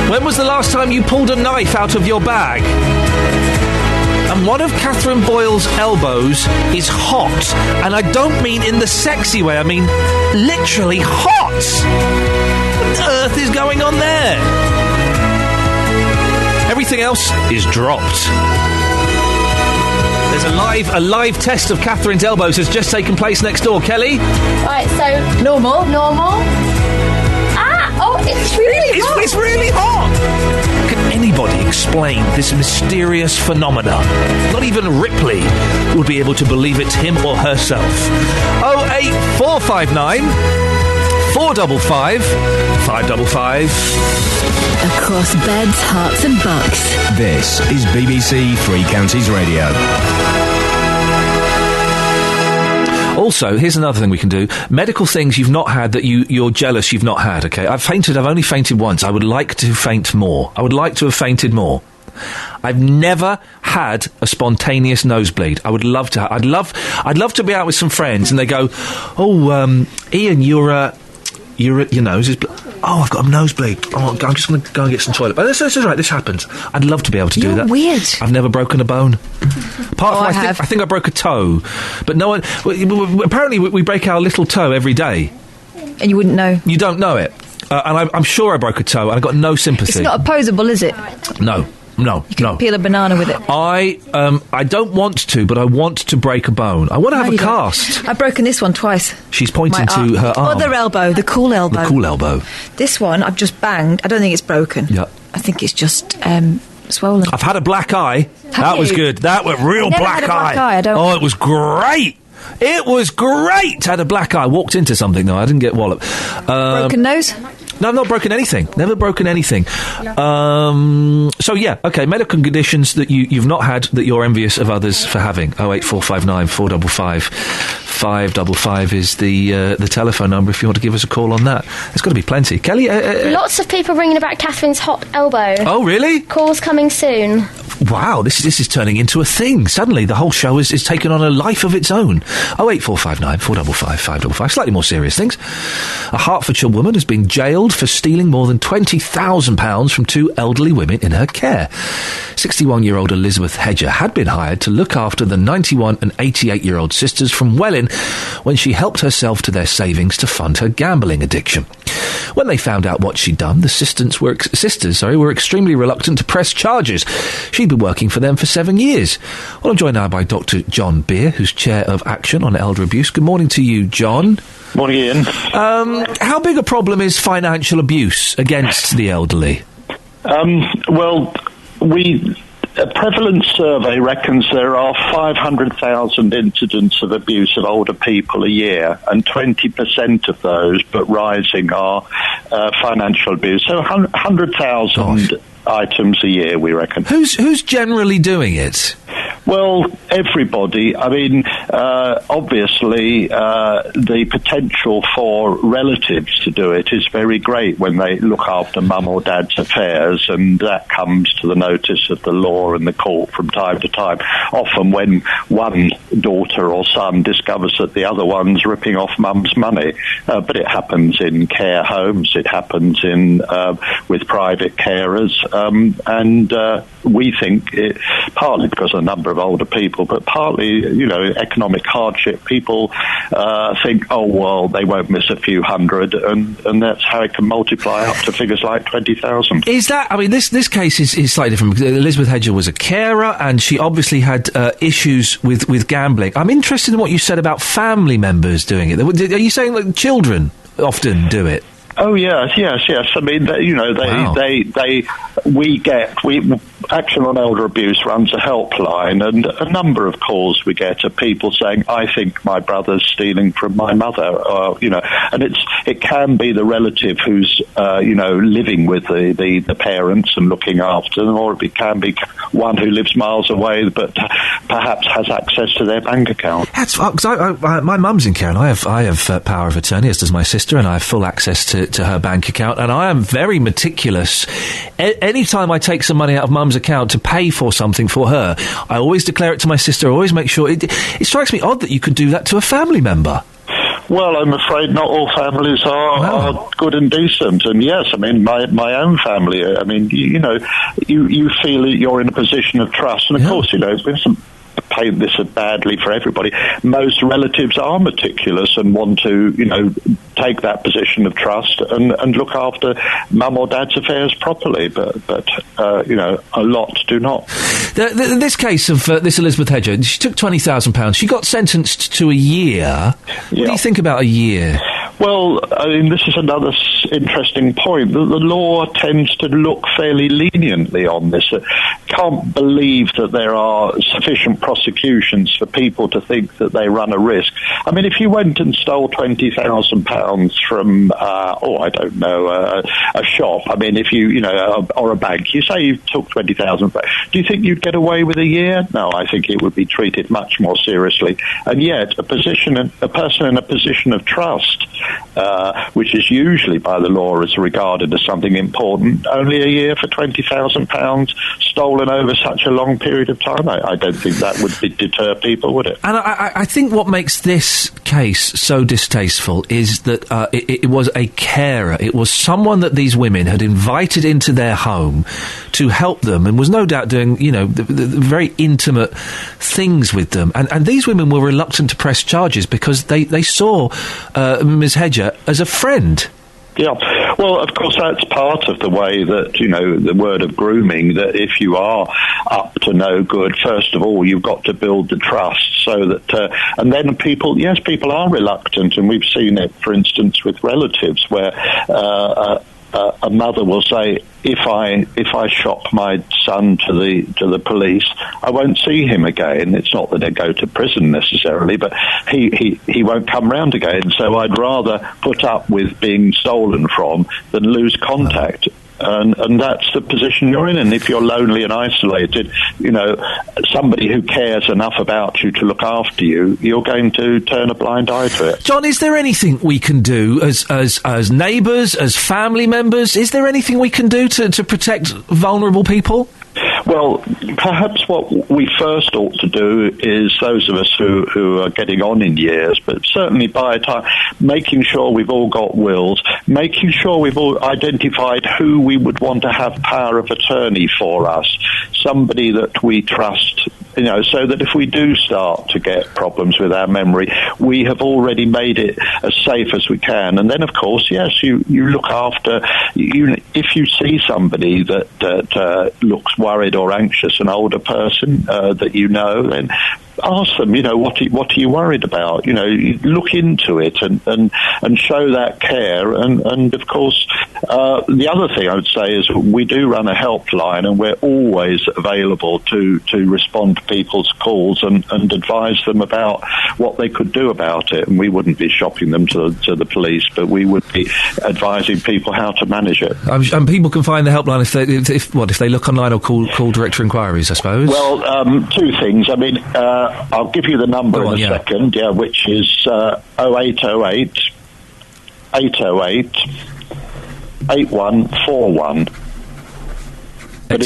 When was the last time you pulled a knife out of your bag? And one of Catherine Boyle's elbows is hot. And I don't mean in the sexy way, I mean literally hot. What on earth is going on there? Everything else is dropped. There's a live test of Catherine's elbows has just taken place next door. Kelly? Right, so... Normal. Oh, it's really hot. It's really hot. Can anybody explain this mysterious phenomena? Not even Ripley would be able to believe it's him or herself. 08459 455 555. Across beds, hearts and bucks. This is BBC Three Counties Radio. Also, here's another thing we can do. Medical things you've not had that you're jealous you've not had, okay? I've only fainted once. I would like to faint more. I would like to have fainted more. I've never had a spontaneous nosebleed. I would love to. I'd love to be out with some friends and they go, "Oh, Iain, your nose is... Oh, I've got a nosebleed. Oh, I'm just going to go and get some toilet." But this is right, this happens. I'd love to be able to do that. Weird. I've never broken a bone. Apart from, I think I broke a toe. But no one... Apparently, we break our little toe every day. And you wouldn't know? You don't know it. And I'm sure I broke a toe, and I got no sympathy. It's not opposable, is it? No. You can peel a banana with it. I don't want to, but I want to break a bone. I want to have a cast. I've broken this one twice. She's pointing to her arm. Other elbow, the cool elbow. The cool elbow. This one I've just banged. I don't think it's broken. Yeah. I think it's just swollen. I've had a black eye. That was good. That was real black eye. Oh, it was great. It was great. I had a black eye. Walked into something though. I didn't get wallop. Broken nose? No, I've not broken anything. Never broken anything. So yeah, okay. Medical conditions that you've not had that you're envious of others for having. 08459 455 555 is the telephone number if you want to give us a call on that. There's got to be plenty. Kelly? Lots of people ringing about Catherine's hot elbow. Oh, really? Calls coming soon. Wow, this is turning into a thing. Suddenly, the whole show is taken on a life of its own. 08459 455 555. Slightly more serious things. A Hertfordshire woman has been jailed for stealing more than £20,000 from two elderly women in her care. 61-year-old Elizabeth Hedger had been hired to look after the 91 and 88-year-old sisters from Welwyn when she helped herself to their savings to fund her gambling addiction. When they found out what she'd done, the sisters were extremely reluctant to press charges. She'd been working for them for 7 years. Well, I'm joined now by Dr. John Beer, who's Chair of Action on Elder Abuse. Good morning to you, John. Morning, Ian. How big a problem is financial abuse against the elderly? A prevalence survey reckons there are 500,000 incidents of abuse of older people a year, and 20% of those, but rising, are financial abuse. So 100,000 items a year, we reckon. Who's generally doing it? Well, everybody. I mean, obviously, the potential for relatives to do it is very great when they look after mum or dad's affairs, and that comes to the notice of the law and the court from time to time. Often when one daughter or son discovers that the other one's ripping off mum's money. But it happens in care homes, it happens with private carers, and we think, partly because of the number of older people, but partly, economic hardship. People think, oh, well, they won't miss a few hundred, and that's how it can multiply up to figures like 20,000. Is that, I mean, this case is slightly different. Elizabeth Hedger was a carer, and she obviously had issues with gambling. I'm interested in what you said about family members doing it. Are you saying that children often do it? Oh yes. I mean, Action on Elder Abuse runs a helpline, and a number of calls we get are people saying, "I think my brother's stealing from my mother," and it can be the relative who's living with the parents and looking after them, or it can be one who lives miles away but perhaps has access to their bank account. That's because my mum's in care, and I have power of attorney, as does my sister, and I have full access to her bank account, and I am very meticulous. Any time I take some money out of mum's account to pay for something for her, I always declare it to my sister. I always make sure. It strikes me odd that you could do that to a family member. Well, I'm afraid not all families are good and decent. And yes, I mean, my own family, I mean, you feel that you're in a position of trust. And of course, there's some paint this badly for everybody. Most relatives are meticulous and want to, take that position of trust and look after mum or dad's affairs properly. But a lot do not. This case of this Elizabeth Hedger, she took £20,000. She got sentenced to a year. What do you think about a year? Well, I mean, this is another interesting point. The law tends to look fairly leniently on this. I can't believe that there are sufficient prosecutions for people to think that they run a risk. I mean, if you went and stole £20,000 from, a shop, I mean, if or a bank, you say you took £20,000, do you think you'd get away with a year? No, I think it would be treated much more seriously. And yet, a person in a position of trust, which is usually by the law is regarded as something important, only a year for £20,000 stolen over such a long period of time, I don't think that would deter people, would it? And I think what makes this case so distasteful is that it was a carer. It was someone that these women had invited into their home to help them, and was no doubt doing, the very intimate things with them. And these women were reluctant to press charges because they saw Ms. Hedger as a friend. Yeah, well, of course, that's part of the way that, the word of grooming, that if you are up to no good, first of all, you've got to build the trust so that, and then people are reluctant, and we've seen it, for instance, with relatives where a mother will say, if I shop my son to the police, I won't see him again. It's not that they go to prison necessarily, but he won't come round again. So I'd rather put up with being stolen from than lose contact. And that's the position you're in. And if you're lonely and isolated, somebody who cares enough about you to look after you, you're going to turn a blind eye to it. John, is there anything we can do as neighbours, as family members? Is there anything we can do to protect vulnerable people? Well, perhaps what we first ought to do is those of us who are getting on in years, but certainly by a time, making sure we've all got wills, making sure we've all identified who we would want to have power of attorney for us, somebody that we trust, so that if we do start to get problems with our memory, we have already made it as safe as we can. And then, of course, yes, you look after, if you see somebody that looks worried or anxious, an older person that then ask them, what are you worried about? Look into it and show that care. And of course, the other thing I would say is we do run a helpline, and we're always available to respond to people's calls and advise them about what they could do about it. And we wouldn't be shopping them to the police, but we would be advising people how to manage it. And people can find the helpline if they look online or call direct inquiries, I suppose. Well, two things. I mean, I'll give you the number in a second, which is 0808 808 8141. But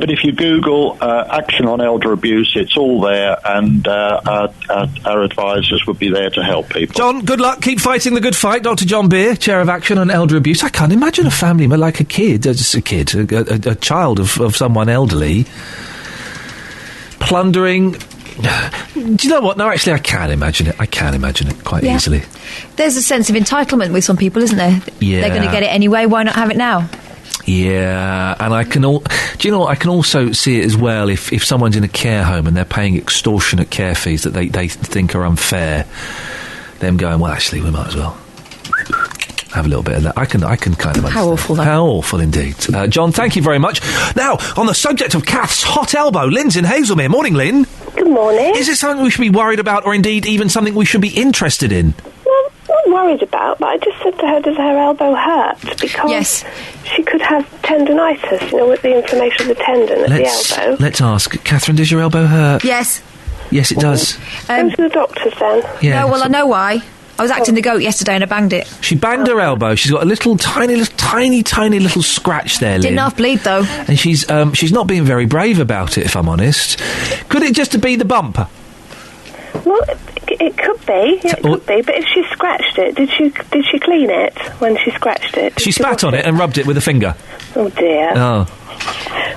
if you Google Action on Elder Abuse, it's all there, and our advisors would be there to help people. John, good luck. Keep fighting the good fight. Dr. John Beer, Chair of Action on Elder Abuse. I can't imagine a family like a child of someone elderly plundering. Do you know what? No, actually, I can imagine it. I can imagine it quite easily. There's a sense of entitlement with some people, isn't there? Yeah. They're going to get it anyway. Why not have it now? Yeah, and I can. Do you know what? I can also see it as well if someone's in a care home and they're paying extortionate care fees that they think are unfair. Them going, well, actually, we might as well have a little bit of that. I can kind of understand. How awful, though. How awful indeed. John, thank you very much. Now, on the subject of Kath's hot elbow, Lynn's in Hazelmere. Morning, Lynn. Good morning. Is it something we should be worried about, or indeed even something we should be interested in? Well, not worried about, but I just said to her, does her elbow hurt? Because she could have tendonitis, with the inflammation of the tendon at the elbow. Let's ask. Catherine, does your elbow hurt? Yes. Yes, it does. Go to the doctors then. Yeah. No, well, I know why. I was acting the goat yesterday and I banged it. She banged her elbow. She's got a little tiny little scratch there, Lynn. Didn't half bleed, though. And she's not being very brave about it, if I'm honest. Could it just be the bump? Well, it could be. Yeah, it could be. But if she scratched it, did she clean it when she scratched it? She spat on it and rubbed it with a finger. Oh dear. Oh.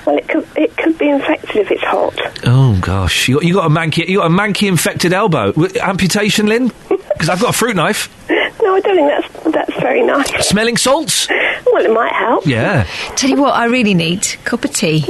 Well, it could be infected if it's hot. Oh gosh, you got a manky infected elbow. Amputation, Lynn? Because I've got a fruit knife. No, I don't think that's very nice. Smelling salts? Well, it might help. Yeah. Tell you what, I really need a cup of tea.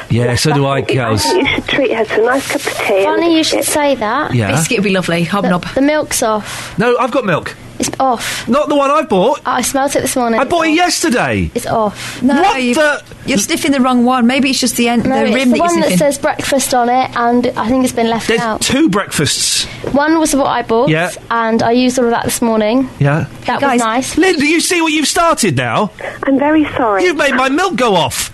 Yeah, so do I, girls. I think you should treat her to a nice cup of tea. Funny you should say that. Yeah. Biscuit would be lovely. Hobnob. The milk's off. No, I've got milk. It's off. Not the one I bought. I smelt it this morning. I bought it yesterday. It's off. No, you're sniffing the wrong one. Maybe it's just the rim it's that the you're one sniffing. that says breakfast on it, and I think it's been left out. There's two breakfasts. One was what I bought, and I used all of that this morning. Yeah. That was nice. Lynn, do you see what you've started now? I'm very sorry. You've made my milk go off.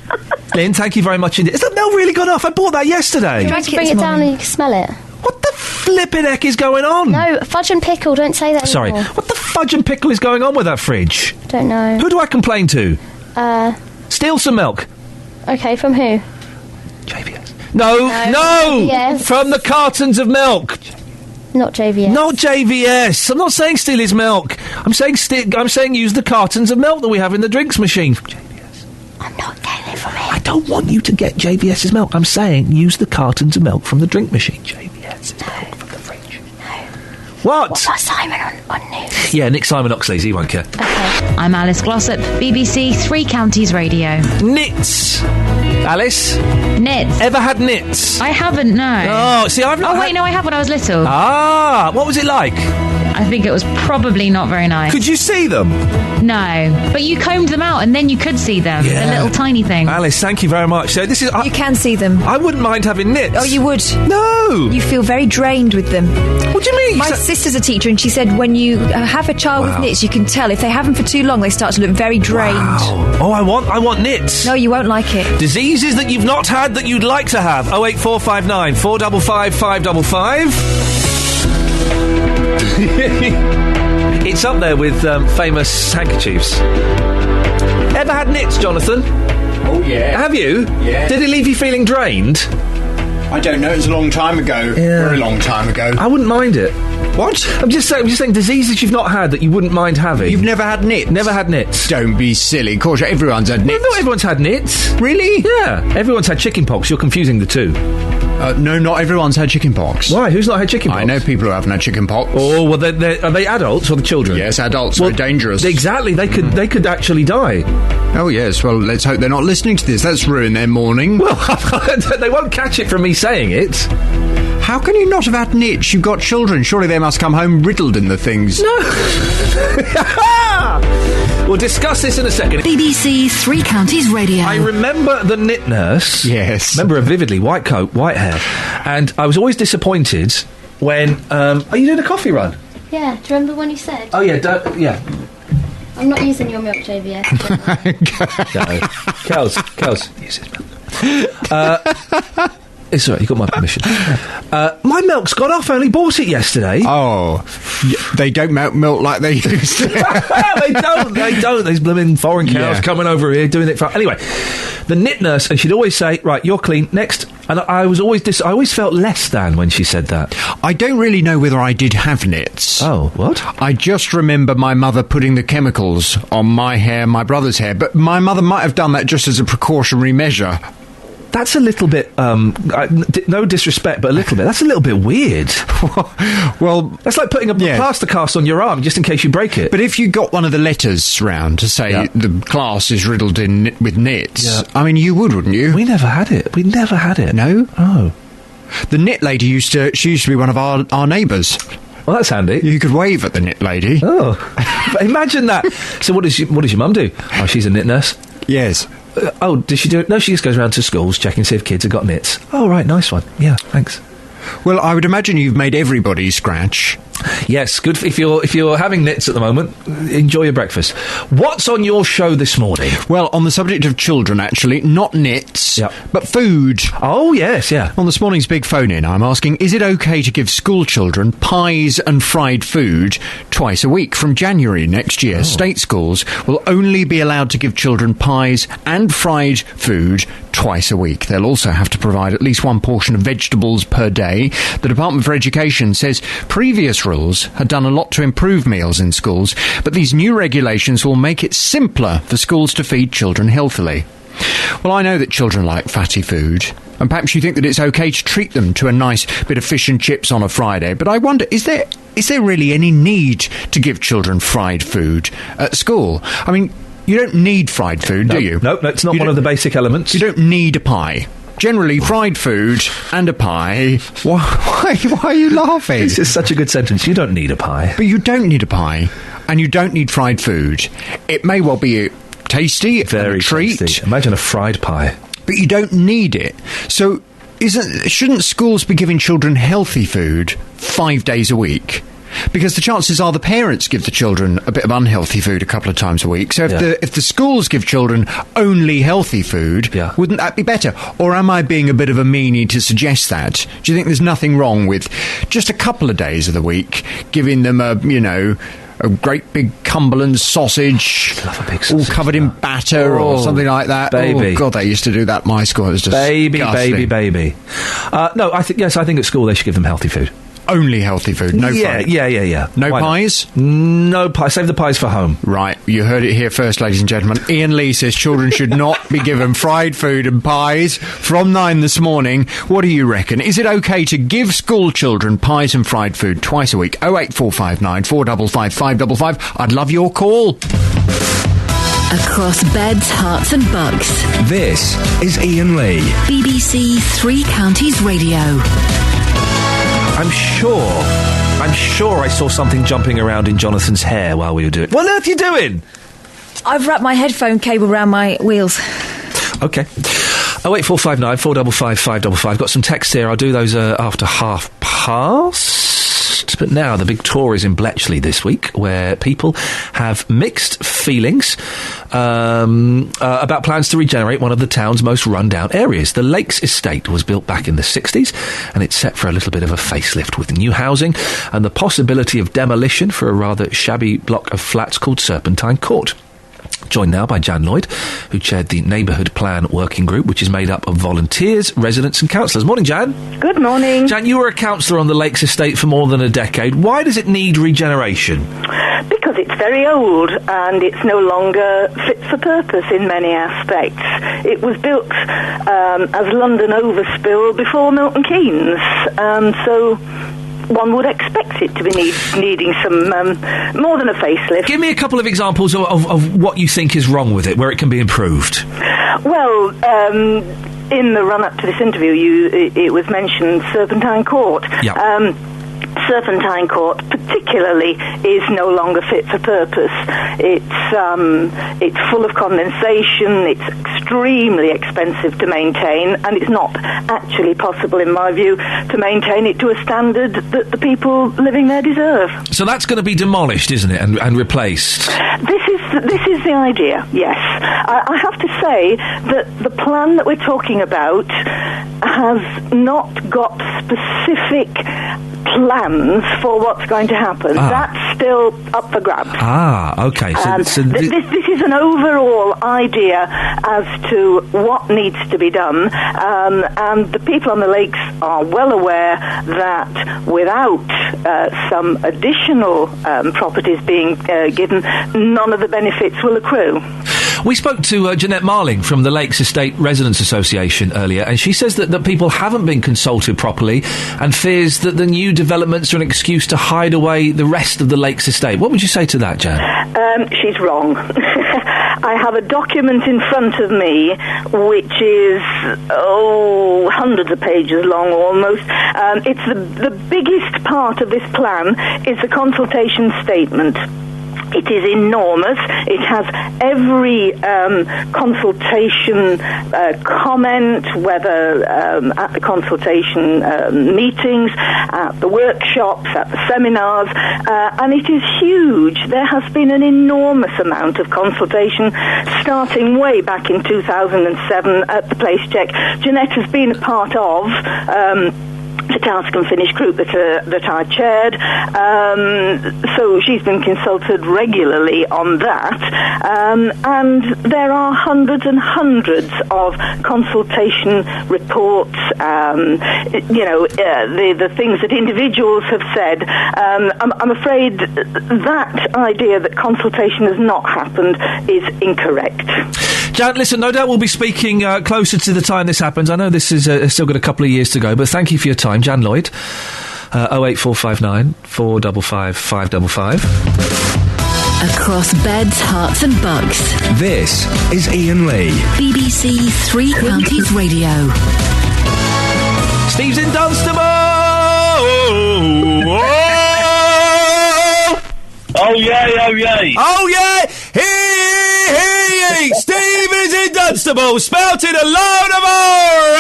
Lynn, thank you very much indeed. Has that milk really gone off? I bought that yesterday. Bring it down and you can smell it. What the flippin' heck is going on? No, fudge and pickle, don't say that Sorry, anymore. what the fudge and pickle is going on with that fridge? Don't know. Who do I complain to? Steal some milk. Okay, from who? No! JVS. From the cartons of milk. Not JVS. Not JVS. I'm not saying steal his milk. I'm saying use the cartons of milk that we have in the drinks machine. From JVS. I'm not getting it from him. I don't want you to get JVS's milk. I'm saying use the cartons of milk from the drink machine. JVS's milk from the fridge. No. What? What about Simon on news? Yeah, Nick Simon Oxley's. He won't care. Okay. I'm Alice Glossop, BBC Three Counties Radio. Nits. Alice? Nits. Ever had nits? I haven't, no. Oh, see, I've not. Oh, wait, no, I have when I was little. Ah, what was it like? I think it was probably not very nice. Could you see them? No, but you combed them out and then you could see them. Yeah. The little tiny thing. Alice, thank you very much. So this is. You can see them. I wouldn't mind having nits. Oh, you would? No. You feel very drained with them. What do you mean? My sister's a teacher and she said when you have a child with nits, you can tell if they have them for too long, they start to look very drained. Wow. Oh, I want nits. No, you won't like it. Diseases that you've not had that you'd like to have. 08459 455 555. It's up there with famous handkerchiefs. Ever had nits, Jonathan? Oh, yeah. Have you? Yeah. Did it leave you feeling drained? I don't know, it was a long time ago. Yeah. Very long time ago. I wouldn't mind it. What? I'm just saying diseases you've not had that you wouldn't mind having. You've never had nits? Never had nits. Don't be silly. Of course, everyone's had nits. Well, not everyone's had nits. Really? Yeah. Everyone's had chickenpox. You're confusing the two. No, not everyone's had chickenpox. Why? Who's not had chickenpox? I know people who haven't had chickenpox. Oh, well, are they adults or the children? Yes, adults. Well, very dangerous. Exactly. They could actually die. Oh, yes. Well, let's hope they're not listening to this. That's ruin their morning. Well, they won't catch it from me saying it. How can you not have had nits? You've got children. Surely they must come home riddled in the things. No. We'll discuss this in a second. BBC Three Counties Radio. I remember the nit nurse. Yes. Remember her vividly. White coat, white hair. And I was always disappointed when... are you doing a coffee run? Yeah. Do you remember when you said? Oh, yeah. Yeah. I'm not using your milk, JVS. No. Kels, use his milk. It's all right, you got my permission. My milk's gone off, I only bought it yesterday. Oh, they don't milk like they used to. They don't. These blooming foreign cows coming over here doing it for... Anyway, the nit nurse, and she'd always say, right, you're clean, next. And I always felt less than when she said that. I don't really know whether I did have nits. Oh, what? I just remember my mother putting the chemicals on my hair, my brother's hair, but my mother might have done that just as a precautionary measure. That's a little bit, no disrespect, but a little bit. That's a little bit weird. Well, that's like putting a plaster cast on your arm just in case you break it. But if you got one of the letters round to say the class is riddled with nits, I mean, you would, wouldn't you? We never had it. No? Oh. The knit lady used to be one of our neighbours. Well, that's handy. You could wave at the knit lady. Oh. Imagine that. So what does your mum do? Oh, she's a knit nurse? Yes. Does she do it? No, she just goes around to schools checking to see if kids have got nits. Oh, right, nice one. Yeah, thanks. Well, I would imagine you've made everybody scratch. Yes, good. If you're having nits at the moment, enjoy your breakfast. What's on your show this morning? Well, on the subject of children, actually, not nits, but food. Oh, yes, yeah. On this morning's Big Phone-In, I'm asking, is it okay to give school children pies and fried food twice a week? From January next year, state schools will only be allowed to give children pies and fried food twice a week. They'll also have to provide at least one portion of vegetables per day. The Department for Education says previous rules had done a lot to improve meals in schools, but these new regulations will make it simpler for schools to feed children healthily. Well, I know that children like fatty food, and perhaps you think that it's okay to treat them to a nice bit of fish and chips on a Friday, but I wonder, is there really any need to give children fried food at school? I mean, you don't need fried food, do you? No, it's not one of the basic elements. You don't need a pie. Generally, fried food and a pie. Why are you laughing? It's just such a good sentence. You don't need a pie. But you don't need a pie, and you don't need fried food. It may well be tasty, very treat. Tasty. Imagine a fried pie. But you don't need it. So, shouldn't schools be giving children healthy food 5 days a week? Because the chances are the parents give the children a bit of unhealthy food a couple of times a week. So if the schools give children only healthy food, wouldn't that be better? Or am I being a bit of a meanie to suggest that? Do you think there's nothing wrong with just a couple of days of the week giving them a great big Cumberland sausage, all covered in batter or something like that? Baby. Oh, God, they used to do that at my school. It was just baby. No, I think at school they should give them healthy food. Only healthy food, no fried. Yeah. No pies? No pies. Save the pies for home. Right, you heard it here first, ladies and gentlemen. Iain Lee says children should not be given fried food and pies from 9 this morning. What do you reckon? Is it okay to give school children pies and fried food twice a week? 08459 455 555. I'd love your call. Across beds, hearts and bucks. This is Iain Lee. BBC Three Counties Radio. I'm sure I saw something jumping around in Jonathan's hair while we were doing it. What on earth are you doing? I've wrapped my headphone cable around my wheels. Okay. 08459 455 555. Got some texts here. I'll do those after past. But now the big tour is in Bletchley this week, where people have mixed feelings about plans to regenerate one of the town's most run-down areas. The Lakes Estate was built back in the 60s, and it's set for a little bit of a facelift with new housing and the possibility of demolition for a rather shabby block of flats called Serpentine Court. Joined now by Jan Lloyd, who chaired the Neighbourhood Plan Working Group, which is made up of volunteers, residents and councillors. Morning, Jan. Good morning. Jan, you were a councillor on the Lakes Estate for more than a decade. Why does it need regeneration? Because it's very old and it's no longer fit for purpose in many aspects. It was built as London Overspill before Milton Keynes, so one would expect it to be needing some more than a facelift. Give me a couple of examples of what you think is wrong with it, where it can be improved. Well, in the run-up to this interview, it was mentioned Serpentine Court. Yeah. Serpentine Court, particularly, is no longer fit for purpose. It's full of condensation. It's extremely expensive to maintain, and it's not actually possible, in my view, to maintain it to a standard that the people living there deserve. So that's going to be demolished, isn't it, and replaced? This is the idea. Yes, I have to say that the plan that we're talking about has not got specific plans for what's going to happen. That's still up for grabs. Okay. So this is an overall idea as to what needs to be done, and the people on the lakes are well aware that without some additional properties being given, none of the benefits will accrue. We spoke to Jeanette Marling from the Lakes Estate Residents Association earlier, and she says that people haven't been consulted properly and fears that the new developments are an excuse to hide away the rest of the Lakes Estate. What would you say to that, Jan? She's wrong. I have a document in front of me which is, hundreds of pages long almost. It's the biggest part of this plan is the consultation statement. It is enormous. It has every consultation comment, whether at the consultation meetings, at the workshops, at the seminars, and it is huge. There has been an enormous amount of consultation starting way back in 2007 at the Place Check. Jeanette has been a part of the Task and Finish group that I chaired, so she's been consulted regularly on that, and there are hundreds and hundreds of consultation reports, the things that individuals have said. I'm afraid that idea that consultation has not happened is incorrect. Jan, listen, no doubt we'll be speaking closer to the time this happens. I know this is still got a couple of years to go, but thank you for your time. Jan Lloyd, 08459 455 555. Across beds, hearts and bucks. This is Iain Lee. BBC Three Counties Radio. Steve's in Dunstable! Oh, yay, oh, yay. Oh, yeah! Hey, Steve is in Dunstable, spouting a load of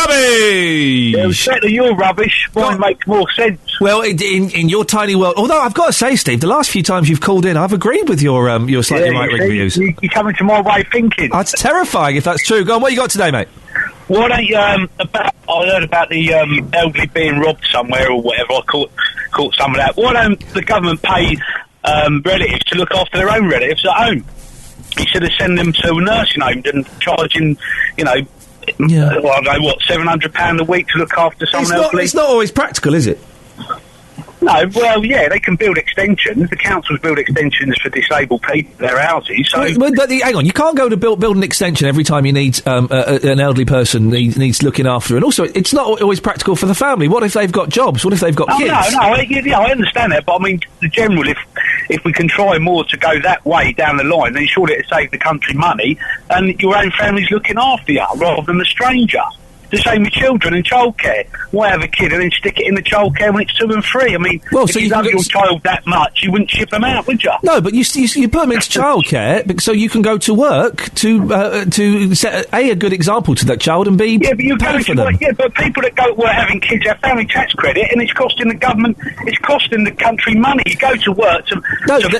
rubbish! Yeah, certainly your rubbish might make more sense. Well, in your tiny world, although I've got to say, Steve, the last few times you've called in, I've agreed with your slightly right-wing views. You're coming to my way of thinking. That's terrifying if that's true. Go on, what you got today, mate? Why don't you, I heard about the elderly being robbed somewhere or whatever, I caught some of that. Why don't the government pay relatives to look after their own relatives at home? Instead of sending them to a nursing home and charging, I don't know, what, £700 a week to look after someone else? It's not always practical, is it? No, well, yeah, they can build extensions. The councils build extensions for disabled people, their houses. So, hang on, you can't go to build an extension every time you need an elderly person needs looking after. And also, it's not always practical for the family. What if they've got jobs? What if they've got kids? I understand that, but I mean, the general, if we can try more to go that way down the line, then surely it'll save the country money, and your own family's looking after you rather than the stranger. The same with children and childcare. Why have a kid and then stick it in the childcare when it's 2 and 3? I mean, if you love your child that much, you wouldn't ship them out, would you? No, but you put them into childcare so you can go to work to set a good example to that child and b pay for them. Yeah, but people that go to work having kids have family tax credit, and it's costing the government, it's costing the country money. You go to work to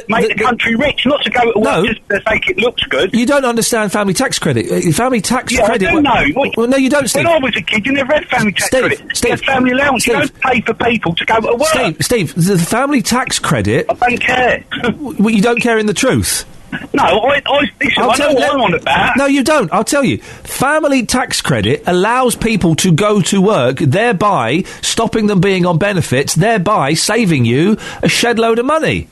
make the country rich, not to go to work just to think it looks good. You don't understand family tax credit. Family tax credit. I do know. Well, no, you don't, Steve. When I was a kid, you never had family tax credit. You had family allowance. You don't pay for people to go to work. Steve, the family tax credit... I don't care. Well, you don't care in the truth? No, I know what I'm on about. No, you don't. I'll tell you. Family tax credit allows people to go to work, thereby stopping them being on benefits, thereby saving you a shed load of money.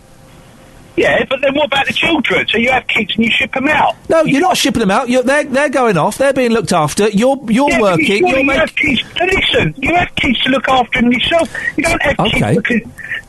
Yeah, but then what about the children? So you have kids and you ship them out? No, you're not shipping them out. They're going off. They're being looked after. You're working. You have kids. Listen, you have kids to look after them yourself. You don't have kids because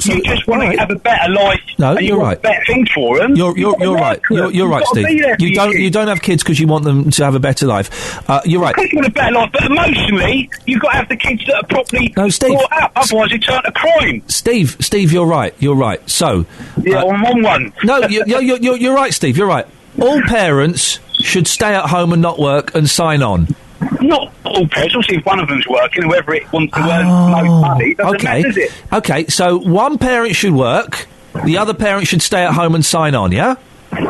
you just want to have a better life. No, and you're right. Better things for them. You're right. You're right, Steve. You don't have kids because you want them to have a better life. You're right. Because you want a better life, but emotionally, you've got to have the kids that are properly brought up. Otherwise, it turns to crime. Steve, you're right. You're right. So I'm on one. No, you're right, Steve. You're right. All parents should stay at home and not work and sign on. Not all parents. Obviously, if one of them's working, whoever it wants to earn no money, doesn't matter, does it? Okay, so one parent should work, the other parent should stay at home and sign on, yeah?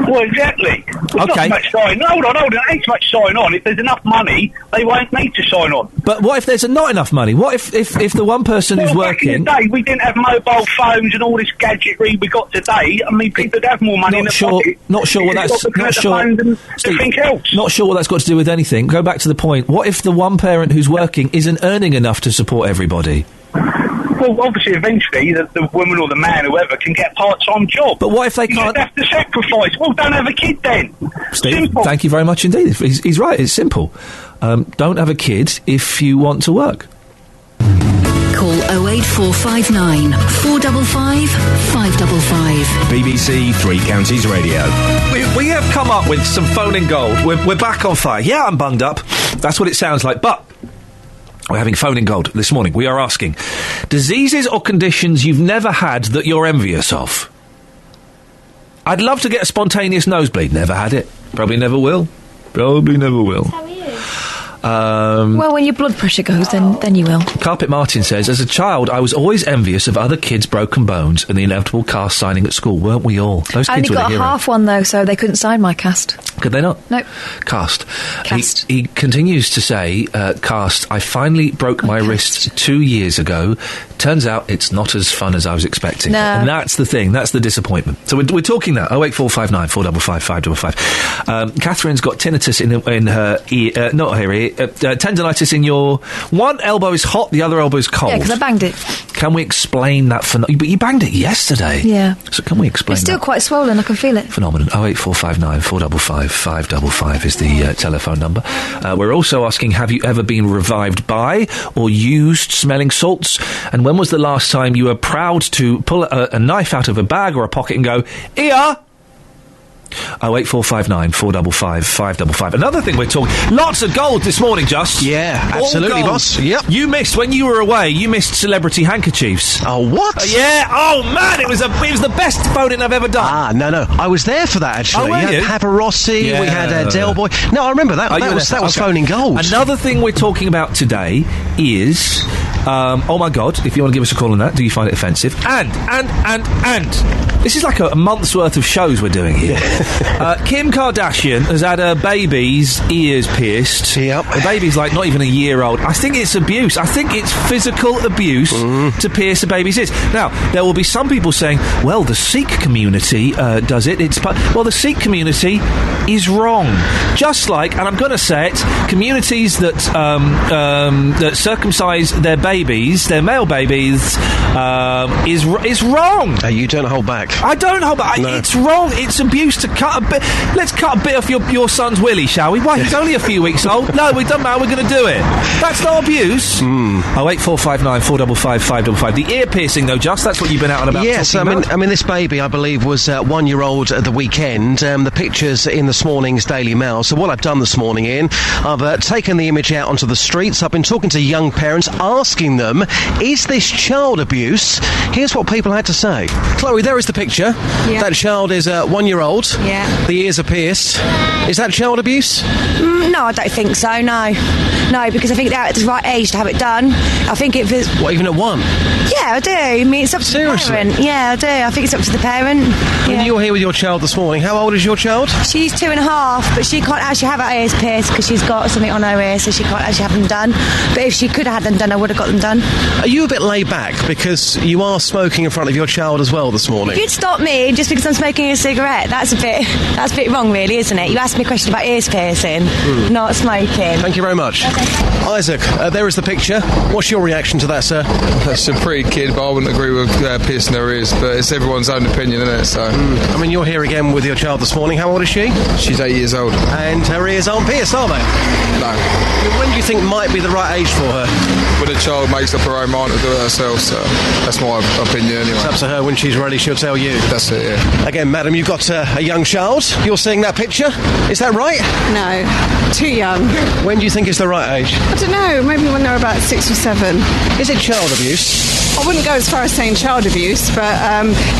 Well, exactly. It's not so much sign. Hold on. It ain't so much sign on. If there's enough money, they won't need to sign on. But what if there's not enough money? What if the one person who's working... Back in the day, we didn't have mobile phones and all this gadgetry we got today. I mean, people would have more money in their pocket. Not sure what that's... Not sure what that's got to do with anything. Go back to the point. What if the one parent who's working isn't earning enough to support everybody? Well, obviously, eventually, the woman or the man, whoever, can get a part-time job. But what if they can't... You have to sacrifice. Well, don't have a kid then. Steve, simple. Thank you very much indeed. He's right. It's simple. Don't have a kid if you want to work. Call 08459 455 555. BBC Three Counties Radio. We have come up with some phoning gold. We're back on fire. Yeah, I'm bunged up. That's what it sounds like. But we're having phoning gold this morning. We are asking diseases or conditions you've never had that you're envious of. I'd love to get a spontaneous nosebleed. Never had it. Probably never will. Probably never will. How are you? Well, when your blood pressure goes, then you will. Carpet Martin says, as a child, I was always envious of other kids' broken bones and the inevitable cast signing at school, weren't we all? Those I kids only were the got hero. half one, though, so they couldn't sign my cast. Could they not? Nope. Cast. He continues to say, cast, I finally broke my wrist 2 years ago. Turns out it's not as fun as I was expecting. No. And that's the thing. That's the disappointment. So we're talking now. 08459 455 555. Catherine's got tinnitus in her ear, not her ear, tendinitis in your... One elbow is hot, the other elbow is cold. Yeah, because I banged it. Can we explain that phenomenon? But you banged it yesterday. Yeah. So can we explain It's still that quite swollen, I can feel it. phenomenon? 08459 455 555 is the telephone number. We're also asking, have you ever been revived by or used smelling salts? And when was the last time you were proud to pull a knife out of a bag or a pocket and go, here? 08459 455 555. Another thing we're talking... Lots of gold this morning, Just. Yeah, absolutely, boss. Yep. You missed, when you were away, you missed celebrity handkerchiefs. Oh, what? Yeah. Oh, man, it was the best phoning I've ever done. No. I was there for that, actually. Oh, were we you? had Pavarotti, we had Del Boy. No, I remember that. That was phoning gold. Another thing we're talking about today is... oh, my God, if you want to give us a call on that, do you find it offensive? And... This is like a month's worth of shows we're doing here. Kim Kardashian has had her baby's ears pierced. Yep. The baby's like not even a year old. I think it's abuse. I think it's physical abuse to pierce a baby's ears. Now, there will be some people saying, well, the Sikh community does it. Well, the Sikh community is wrong. Just like, and I'm going to say it, communities that circumcise their babies, their male babies, is wrong. You don't hold back. I don't hold back. No. It's wrong. It's abuse to cut a bit. Let's cut a bit off your son's willy, shall we? Why, he's only a few weeks old. No, we don't matter. We're going to do it. That's not abuse. 08459 455 555. The ear piercing, though, Just. That's what you've been out and about. Yes, I mean, this baby, I believe, was 1 year old at the weekend. The pictures in this morning's Daily Mail. So what I've done this morning, Ian, I've taken the image out onto the streets. I've been talking to young parents, asking them, is this child abuse? Here's what people had to say. Chloe, there is the picture. Yeah. That child is 1 year old. Yeah. The ears are pierced. Is that child abuse? No, I don't think so, no, because I think they're at the right age to have it done. I think it was... What, even at 1? Yeah, I do. I mean, it's up to the parent. Yeah, I do. I think it's up to the parent. When you're here with your child this morning, how old is your child? She's 2.5, but she can't actually have her ears pierced because she's got something on her ear, so she can't actually have them done. But if she could have had them done, I would have got them done. Are you a bit laid back because you are smoking in front of your child as well this morning? If you'd stop me just because I'm smoking a cigarette, that's a bit wrong, really, isn't it? You asked me a question about ears piercing, not smoking. Thank you very much. Isaac, there is the picture. What's your reaction to that, sir? That's a pretty kid, but I wouldn't agree with piercing their ears, but it's everyone's own opinion, isn't it? So. I mean, you're here again with your child this morning. How old is she? She's 8 years old. And her ears aren't pierced, are they? No. When do you think might be the right age for her? When a child makes up her own mind to do it herself, so that's my opinion anyway. It's up to her. When she's ready, she'll tell you. That's it, yeah. Again, madam, you've got a young child. You're seeing that picture. Is that right? No, too young. When do you think is the right age? I don't know, maybe when they're about 6 or 7. Is it child abuse? I wouldn't go as far as saying child abuse, but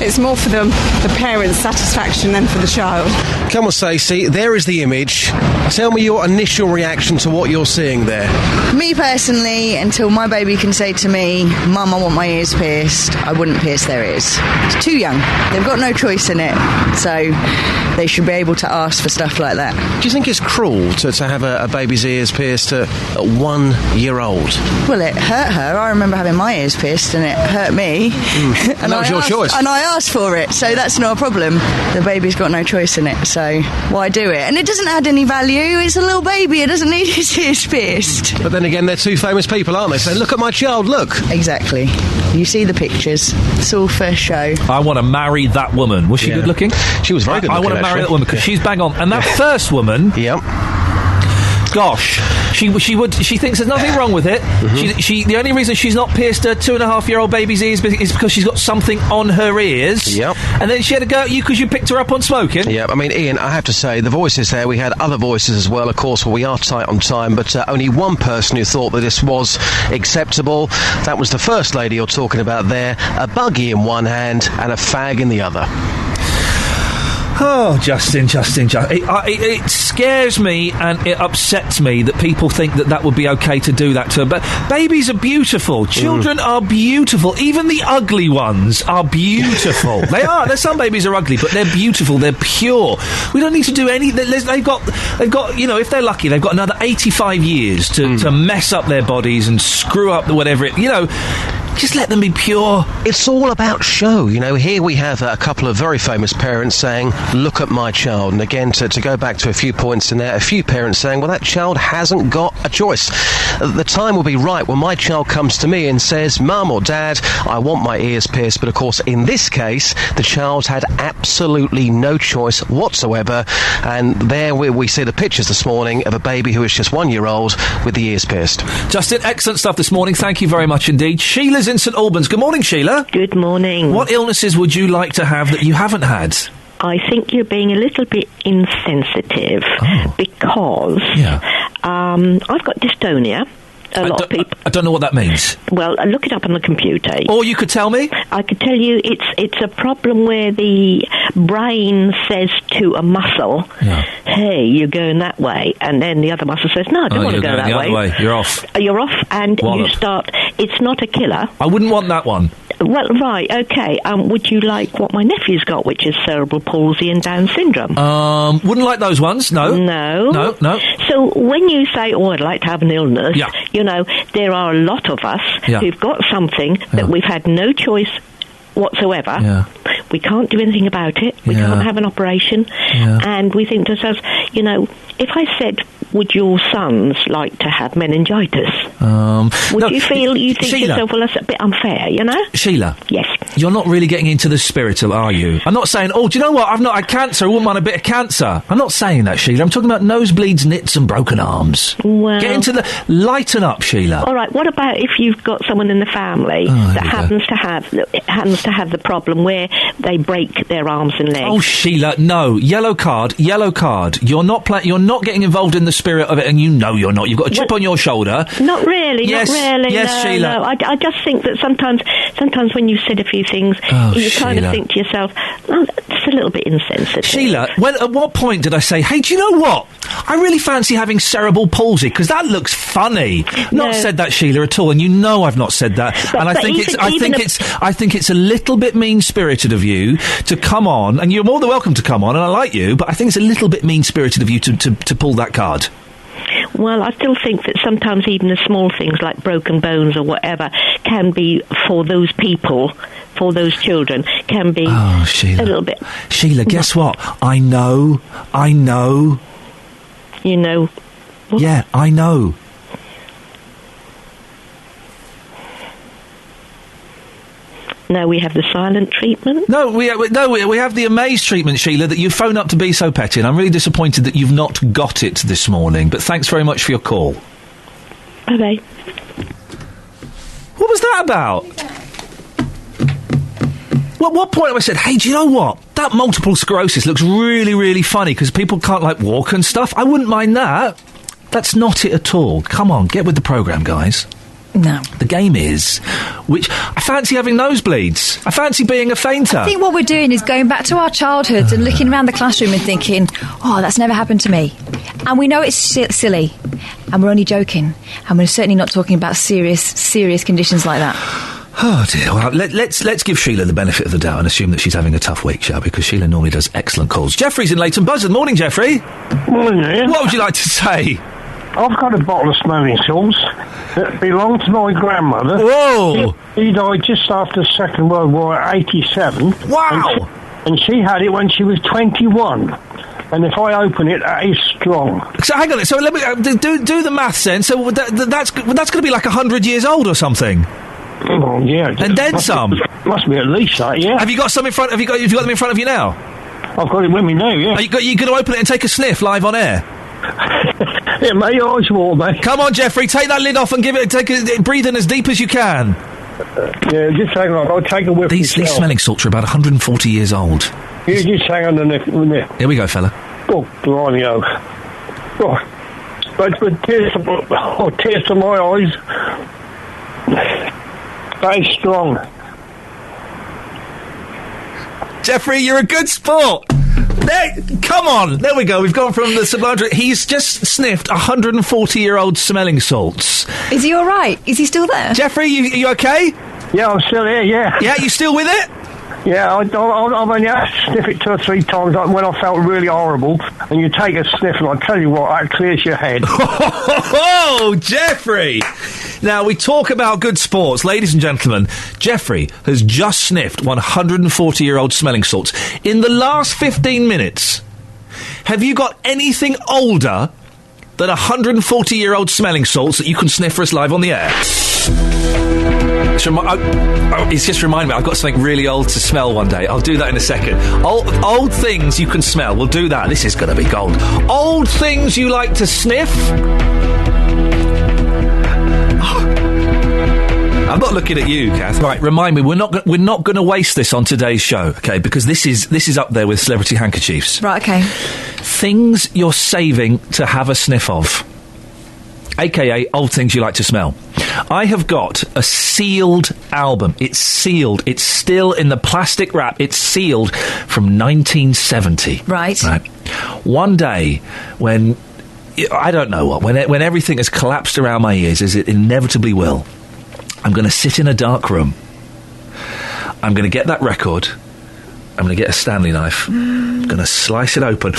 it's more for the parent's satisfaction than for the child. Come on, Stacey, there is the image. Tell me your initial reaction to what you're seeing there. Me personally, until my baby can say to me, Mum, I want my ears pierced, I wouldn't pierce their ears. It's too young. They've got no choice in it, so they should be able to ask for stuff like that. Do you think it's cruel to have a baby's ears pierced at 1 year old? Well, it hurt her. I remember having my ears pierced and it hurt me. And that was your choice. And I asked for it, so that's not a problem. The baby's got no choice in it, so why do it? And it doesn't add any value. It's a little baby. It doesn't need his ears pierced. But then again, they're two famous people, aren't they? So look at my child, look. Exactly. You see the pictures. It's all for show. I want to marry that woman. Was she good looking? She was very good looking, I want to marry that woman because she's bang on. And that first woman... Yep. Gosh, she thinks there's nothing wrong with it. She the only reason she's not pierced her 2.5-year-old baby's ears is because she's got something on her ears. Yep. And then she had to go at you because you picked her up on smoking. Yeah, I mean, Ian, I have to say, the voices there, we had other voices as well, of course, we are tight on time, but only one person who thought that this was acceptable. That was the First Lady you're talking about there. A buggy in one hand and a fag in the other. Oh, Justin. It scares me and it upsets me that people think that would be okay to do that to them. But babies are beautiful. Children are beautiful. Even the ugly ones are beautiful. They are. There's some babies are ugly, but they're beautiful. They're pure. We don't need to do any... They've got, you know, if they're lucky, they've got another 85 years to mess up their bodies and screw up whatever it... You know... Just let them be pure. It's all about show, you know. Here we have a couple of very famous parents saying, look at my child. And again, to go back to a few points in there, a few parents saying, well, that child hasn't got a choice. The time will be right when my child comes to me and says, Mum or Dad, I want my ears pierced. But of course, in this case, the child had absolutely no choice whatsoever. And there we see the pictures this morning of a baby who is just 1 year old with the ears pierced. Justin, excellent stuff this morning. Thank you very much indeed. Sheila's in St Albans. Good morning, Sheila. Good morning. What illnesses would you like to have that you haven't had? I think you're being a little bit insensitive because I've got dystonia. A lot of people. I don't know what that means. Well, look it up on the computer. Or you could tell me? I could tell you it's a problem where the brain says to a muscle, hey, you're going that way, and then the other muscle says, no, I don't want to go that way. Other way. You're off. You're off, and you start... It's not a killer. I wouldn't want that one. Well, right, okay. Would you like what my nephew's got, which is cerebral palsy and Down syndrome? Wouldn't like those ones, no. No. No. So when you say, I'd like to have an illness, you know, there are a lot of us who've got something that we've had no choice whatsoever. Yeah. We can't do anything about it. We can't have an operation. Yeah. And we think to ourselves, you know, if I said, would your sons like to have meningitis? Would you feel, you think to yourself, well, that's a bit unfair, you know? Sheila. Yes. You're not really getting into the spirit, are you? I'm not saying, do you know what? I've not had cancer. I wouldn't mind a bit of cancer. I'm not saying that, Sheila. I'm talking about nosebleeds, nits and broken arms. Well... Get into the... Lighten up, Sheila. All right, what about if you've got someone in the family that happens to have the problem where they break their arms and legs? Oh, Sheila, no. Yellow card. You're not getting involved in the spirit of it, and you know you're not. You've got a chip on your shoulder. Not really, yes, no, Sheila. No. I just think that sometimes when you've said a few things, you kind of think to yourself, oh, that's a little bit insensitive. Sheila, at what point did I say, hey, do you know what? I really fancy having cerebral palsy, because that looks funny. Not said that, Sheila, at all, and you know I've not said that. And I think it's a little bit mean-spirited of you to come on, and you're more than welcome to come on, and I like you, but I think it's a little bit mean-spirited of you to pull that card. Well, I still think that sometimes even the small things like broken bones or whatever can be, for those people, for those children, can be a little bit... Sheila, guess what? I know. You know... What? Yeah, I know. Now we have the silent treatment. No, we have the Amaze treatment, Sheila, that you phone up to be so petty, and I'm really disappointed that you've not got it this morning. But thanks very much for your call. Okay. What was that about? Well, at what point have I said, hey, do you know what? That multiple sclerosis looks really, really funny because people can't, walk and stuff. I wouldn't mind that. That's not it at all. Come on, get with the programme, guys. No. The game is, which I fancy having nosebleeds. I fancy being a fainter. I think what we're doing is going back to our childhoods and looking around the classroom and thinking, oh, that's never happened to me. And we know it's silly, and we're only joking, and we're certainly not talking about serious conditions like that. Oh dear. Well, let's give Sheila the benefit of the doubt and assume that she's having a tough week, shall we? Because Sheila normally does excellent calls. Jeffrey's in Leighton Buzzard. Morning, Jeffrey. Morning, Ian. What would you like to say? I've got a bottle of smelling salts that belonged to my grandmother. Whoa! She died just after the Second World War at 87. Wow! And she had it when she was 21. And if I open it, that is strong. So hang on. So let me do the maths then. So that's going to be like 100 years old or something. Oh yeah. And then some. Must be at least that. Yeah. Have you got some in front? Have you got them in front of you now? I've got it with me now. Yeah. Are you going to open it and take a sniff live on air? Yeah, mate, your eyes warm, mate. Come on, Jeffrey, take that lid off and breathe in as deep as you can. Yeah, just hang on, I'll take a whiff. These smelling salts are about 140 years old. Yeah, just hang on a minute. Here we go, fella. Oh, blimey, oh. But tears to my eyes. That is strong. Jeffrey, you're a good sport. Come on, there we go. We've gone from the sublime. He's just sniffed 140-year-old smelling salts. Is he all right? Is he still there? Jeffrey, you okay? Yeah, I'm still here. Yeah. Yeah, you still with it? Yeah, I've only had to sniff it 2 or 3 times when I felt really horrible. And you take a sniff, and I tell you what, that clears your head. Oh, Jeffrey! Now, we talk about good sports. Ladies and gentlemen, Jeffrey has just sniffed 140-year-old smelling salts. In the last 15 minutes, have you got anything older than 140-year-old smelling salts that you can sniff for us live on the air? It's just reminded me, I've got something really old to smell one day. I'll do that in a second. Old things you can smell. We'll do that. This is going to be gold. Old things you like to sniff? I'm not looking at you, Kath. Right, remind me, we're not going to waste this on today's show, okay? Because this is up there with celebrity handkerchiefs. Right, okay. Things you're saving to have a sniff of, aka old things you like to smell. I have got a sealed album. It's sealed. It's still in the plastic wrap. It's sealed from 1970. Right. One day when I don't know what, when everything has collapsed around my ears, as it inevitably will, I'm going to sit in a dark room. I'm going to get that record. I'm going to get a Stanley knife. I'm going to slice it open.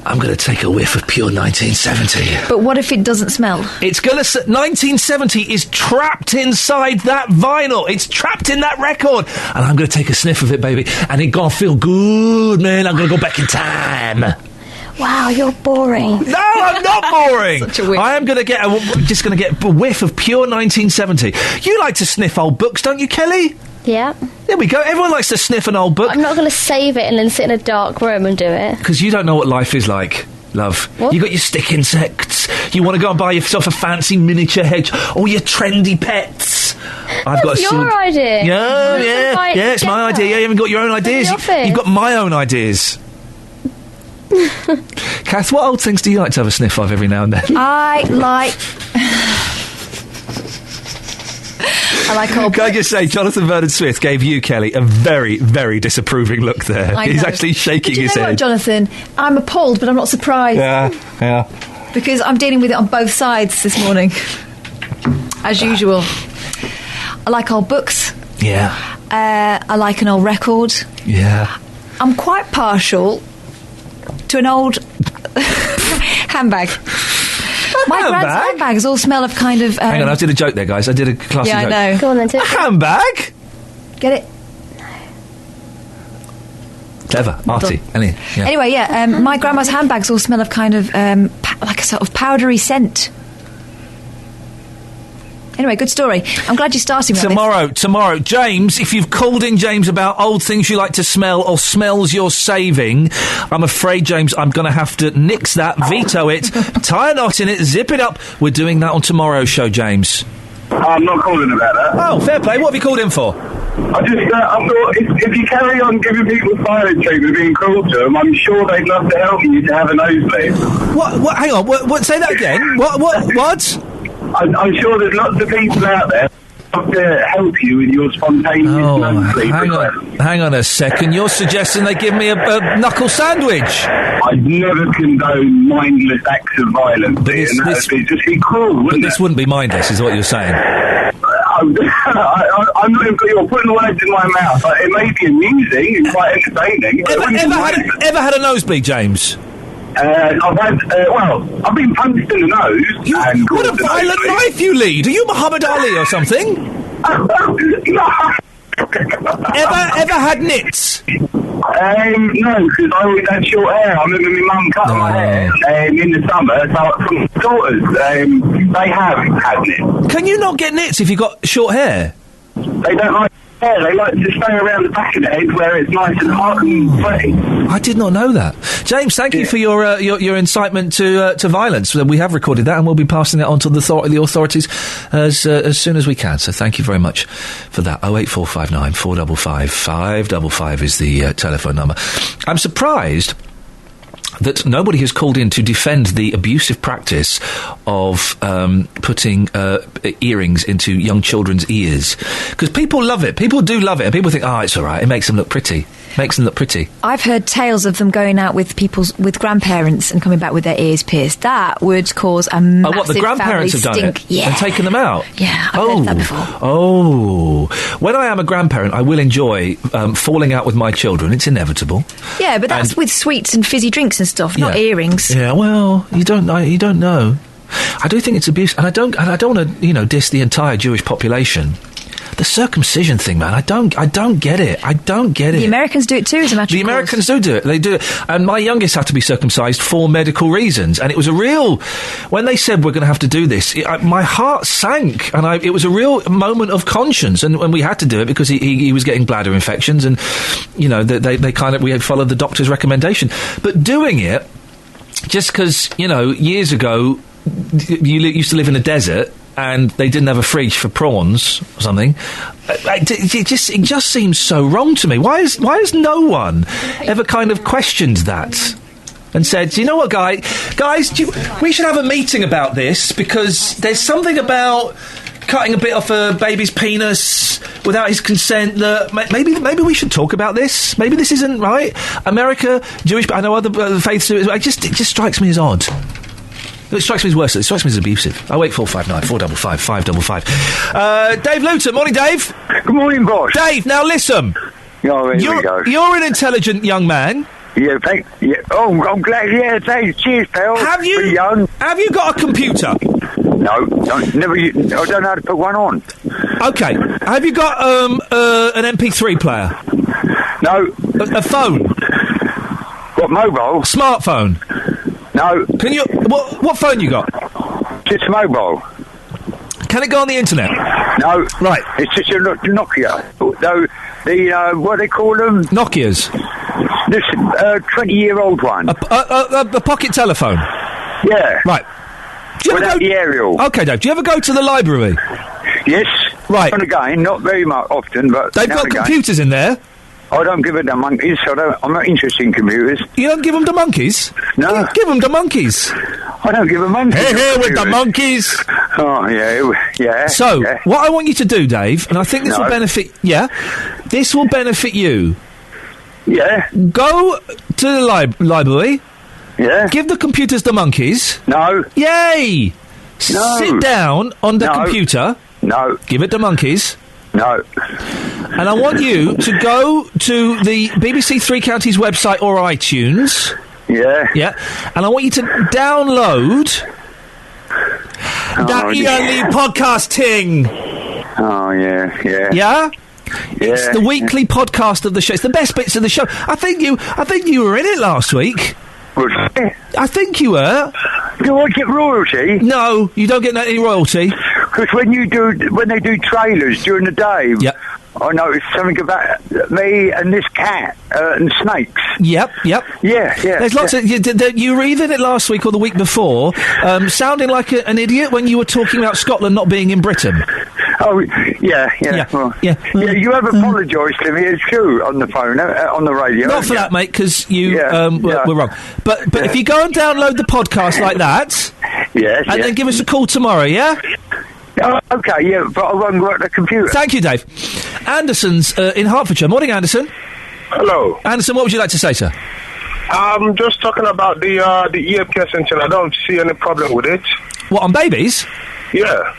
I'm going to take a whiff of pure 1970. But what if it doesn't smell? It's going to... 1970 is trapped inside that vinyl. It's trapped in that record. And I'm going to take a sniff of it, baby. And it's going to feel good, man. I'm going to go back in time. Wow, you're boring. No, I'm not boring. Such a whiff. I am going to get a whiff of pure 1970. You like to sniff old books, don't you, Kelly? Yeah. There we go. Everyone likes to sniff an old book. I'm not going to save it and then sit in a dark room and do it. Because you don't know what life is like, love. What? You got your stick insects. You want to go and buy yourself a fancy miniature hedge. Or your trendy pets. That's your idea. Yeah, it's my idea. Yeah, you haven't got your own ideas. You've got my own ideas. Kath, what old things do you like to have a sniff of every now and then? I like old... Can I just say, Jonathan Vernon-Smith gave you, Kelly, a very, very disapproving look there. He's actually shaking his head. What, Jonathan? I'm appalled, but I'm not surprised. Yeah. Because I'm dealing with it on both sides this morning. As usual. I like old books. Yeah. I like an old record. Yeah. I'm quite partial to an old Handbag. My grand's handbags all smell of kind of... Hang on, I did a joke there, guys. I did a classic joke. I know. Go on then, a handbag? Get it? Clever. Arty. Anyway, my grandma's handbags all smell of kind of like a sort of powdery scent. Anyway, good story. I'm glad you're starting with Tomorrow. James, if you've called in, James, about old things you like to smell or smells you're saving, I'm afraid, James, I'm going to have to nix that, veto it, tie a knot in it, zip it up. We're doing that on tomorrow's show, James. I'm not calling about that. Oh, fair play. What have you called in for? I thought if you carry on giving people silent treatment, being cruel to them, I'm sure they'd love to help you to have a nosebleed. What? Hang on. What? Say that again. What? I'm sure there's lots of people out there to help you with your spontaneous nosebleed request. Hang on a second. You're suggesting they give me a knuckle sandwich? I'd never condone mindless acts of violence. But it'd just be cruel, wouldn't it? This wouldn't be mindless, is what you're saying. I'm not even... You're putting words in my mouth. It may be amusing and quite entertaining. Ever had a nosebleed, James? I've been punched in the nose. What a violent life you lead! Are you Muhammad Ali or something? No. Ever had nits? No, because I always had short hair. I remember my mum cutting my hair in the summer. So from daughters, they have had nits. Can you not get nits if you've got short hair? They don't like hair. They like to stay around the back of the head where it's nice and hot and sweaty. I did not know that. James, thank you for your incitement to violence. We have recorded that and we'll be passing that on to the authorities as soon as we can. So thank you very much for that. 08459 455 555 is the telephone number. I'm surprised that nobody has called in to defend the abusive practice of putting earrings into young children's ears. Because people love it. People do love it. And people think, it's all right. It makes them look pretty. I've heard tales of them going out with grandparents and coming back with their ears pierced. That would cause a massive what, the grandparents have done stink. it? Yeah. And taken them out? Yeah, I've heard that before. Oh. When I am a grandparent, I will enjoy falling out with my children. It's inevitable. Yeah, but that's with sweets and fizzy drinks and stuff, not earrings. Yeah, well, you don't know. I do think it's abuse, and I don't want to, diss the entire Jewish population. The circumcision thing, man, I don't get it. The Americans do it too, as a matter of course. The Americans do it. They do it. And my youngest had to be circumcised for medical reasons. And it was when they said we're going to have to do this, my heart sank. And it was a real moment of conscience. And we had to do it because he was getting bladder infections. And, we had followed the doctor's recommendation. But doing it, just because, years ago, you used to live in a desert, and they didn't have a fridge for prawns or something. It just seems so wrong to me. Why has no one ever kind of questioned that and said, you know what, guys, we should have a meeting about this because there's something about cutting a bit off a baby's penis without his consent that maybe we should talk about this. Maybe this isn't right. America, Jewish, I know other faiths do it. It just strikes me as odd. It strikes me as worse. It strikes me as abusive. 08459 455 555. Dave Luton. Morning, Dave. Good morning, boss. Dave, now listen. Here we go. You're an intelligent young man. Yeah, thanks. Yeah. Oh, I'm glad. Yeah, thanks. Cheers, pal. Have you got a computer? No, I don't know how to put one on. Okay. Have you got an MP3 player? No. A phone? What, mobile? Smartphone? No. Can you... What phone you got? Just mobile. Can it go on the internet? No. Right. It's just a Nokia. No, what do they call them? Nokias? This 20-year-old one. A pocket telephone? Yeah. Right. Without the aerial. Okay, Dave. Do you ever go to the library? Yes. Right. And again, not very much often, but... They've got computers in there? I don't give it to monkeys. I'm not interested in computers. You don't give them to monkeys? No. Give them to monkeys. I don't give them monkeys. Here with the monkeys. Oh, yeah. So, what I want you to do, Dave, and I think this will benefit... Yeah? This will benefit you. Yeah. Go to the library. Yeah. Give the computers to monkeys. No. Yay! No. Sit down on the computer. No. Give it to monkeys. No. And I want you to go to the BBC Three Counties website or iTunes. Yeah. Yeah. And I want you to download that Iain Lee podcast ting. Oh, yeah. Yeah? It's the weekly podcast of the show. It's the best bits of the show. I think you were in it last week. Was it? I think you were. Do I get royalty? No, you don't get any royalty. Because when they do trailers during the day, I noticed something about me and this cat and snakes. Yep. Yeah. There's lots of... You were either in it last week or the week before, sounding like an idiot when you were talking about Scotland not being in Britain. Oh, yeah. You have apologised to me, it's true, on the phone, on the radio. Not for that, mate, because you were wrong. But if you go and download the podcast like that... Yes, and then give us a call tomorrow, yeah? Oh, okay, yeah, but I won't work the computer. Thank you, Dave. Anderson's in Hertfordshire. Morning, Anderson. Hello. Anderson, what would you like to say, sir? Just talking about the ear piercing thing. I don't see any problem with it. What, on babies? Yeah.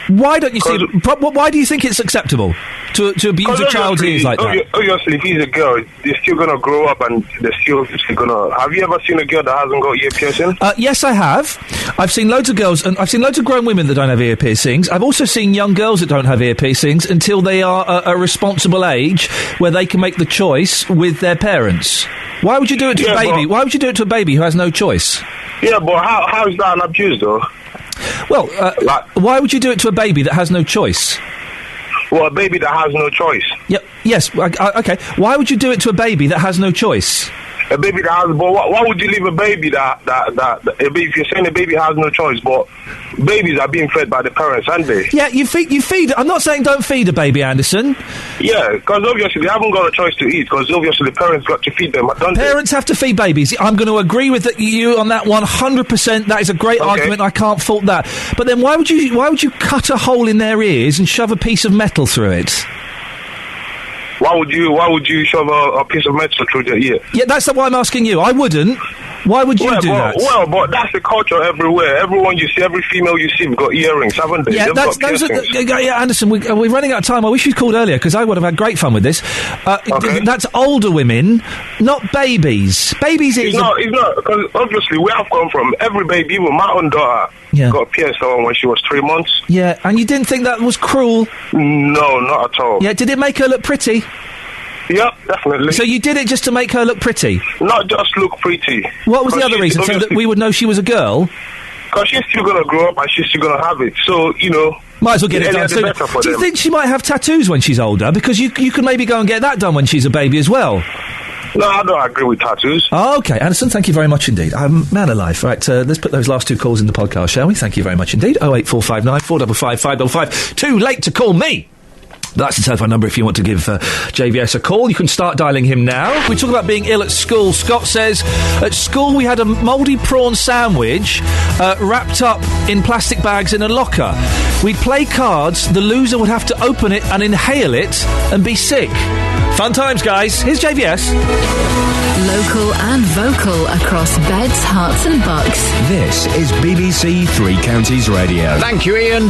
Why don't you see... Why do you think it's acceptable to abuse a child's ears like that? Obviously, if he's a girl, they're still going to grow up and they're still going to... Have you ever seen a girl that hasn't got ear piercing? Yes, I have. I've seen loads of girls, and I've seen loads of grown women that don't have ear piercings. I've also seen young girls that don't have ear piercings until they are a responsible age where they can make the choice with their parents. Why would you do it to a baby? Why would you do it to a baby who has no choice? Yeah, but how is that an abuse, though? Well, why would you do it to a baby that has no choice? Well, a baby that has no choice. Yep. Yes. Okay. Why would you do it to a baby that has no choice? A baby that has... But why would you leave a baby if you're saying a baby has no choice, but babies are being fed by the parents, aren't they? Yeah, you feed... I'm not saying don't feed a baby, Anderson. Yeah, because obviously they haven't got a choice to eat, because obviously the parents got to feed them, don't Parents have to feed babies. I'm going to agree with you on that 100%. That is a great argument. I can't fault that. But then why would you cut a hole in their ears and shove a piece of metal through it? Why would you shove a piece of metal through their ear? Yeah, that's why I'm asking you. I wouldn't. Why would you do that? Well, but that's the culture everywhere. Everyone you see, every female you see, have got earrings, haven't they? Yeah, Anderson, we're running out of time. I wish you'd called earlier, because I would have had great fun with this. That's older women, not babies. Babies is... It's not, because obviously we have come from every baby, even my own daughter got pierced on when she was 3 months. Yeah, and you didn't think that was cruel? No, not at all. Yeah, did it make her look pretty? Yep, definitely. So you did it just to make her look pretty? Not just look pretty. What was the other reason? So that we would know she was a girl? Because she's still going to grow up and she's still going to have it. So, might as well get it done. So, do you think she might have tattoos when she's older? Because you could maybe go and get that done when she's a baby as well. No, I don't agree with tattoos. Oh, OK. Anderson, thank you very much indeed. Man alive. Right, let's put those last two calls in the podcast, shall we? Thank you very much indeed. 08459 455 555. Too late to call me. That's the telephone number if you want to give JVS a call. You can start dialing him now. We talk about being ill at school. Scott says, at school we had a mouldy prawn sandwich wrapped up in plastic bags in a locker. We'd play cards, the loser would have to open it and inhale it and be sick. Fun times, guys. Here's JVS. Local and vocal across beds, hearts and bucks. This is BBC Three Counties Radio. Thank you, Iain.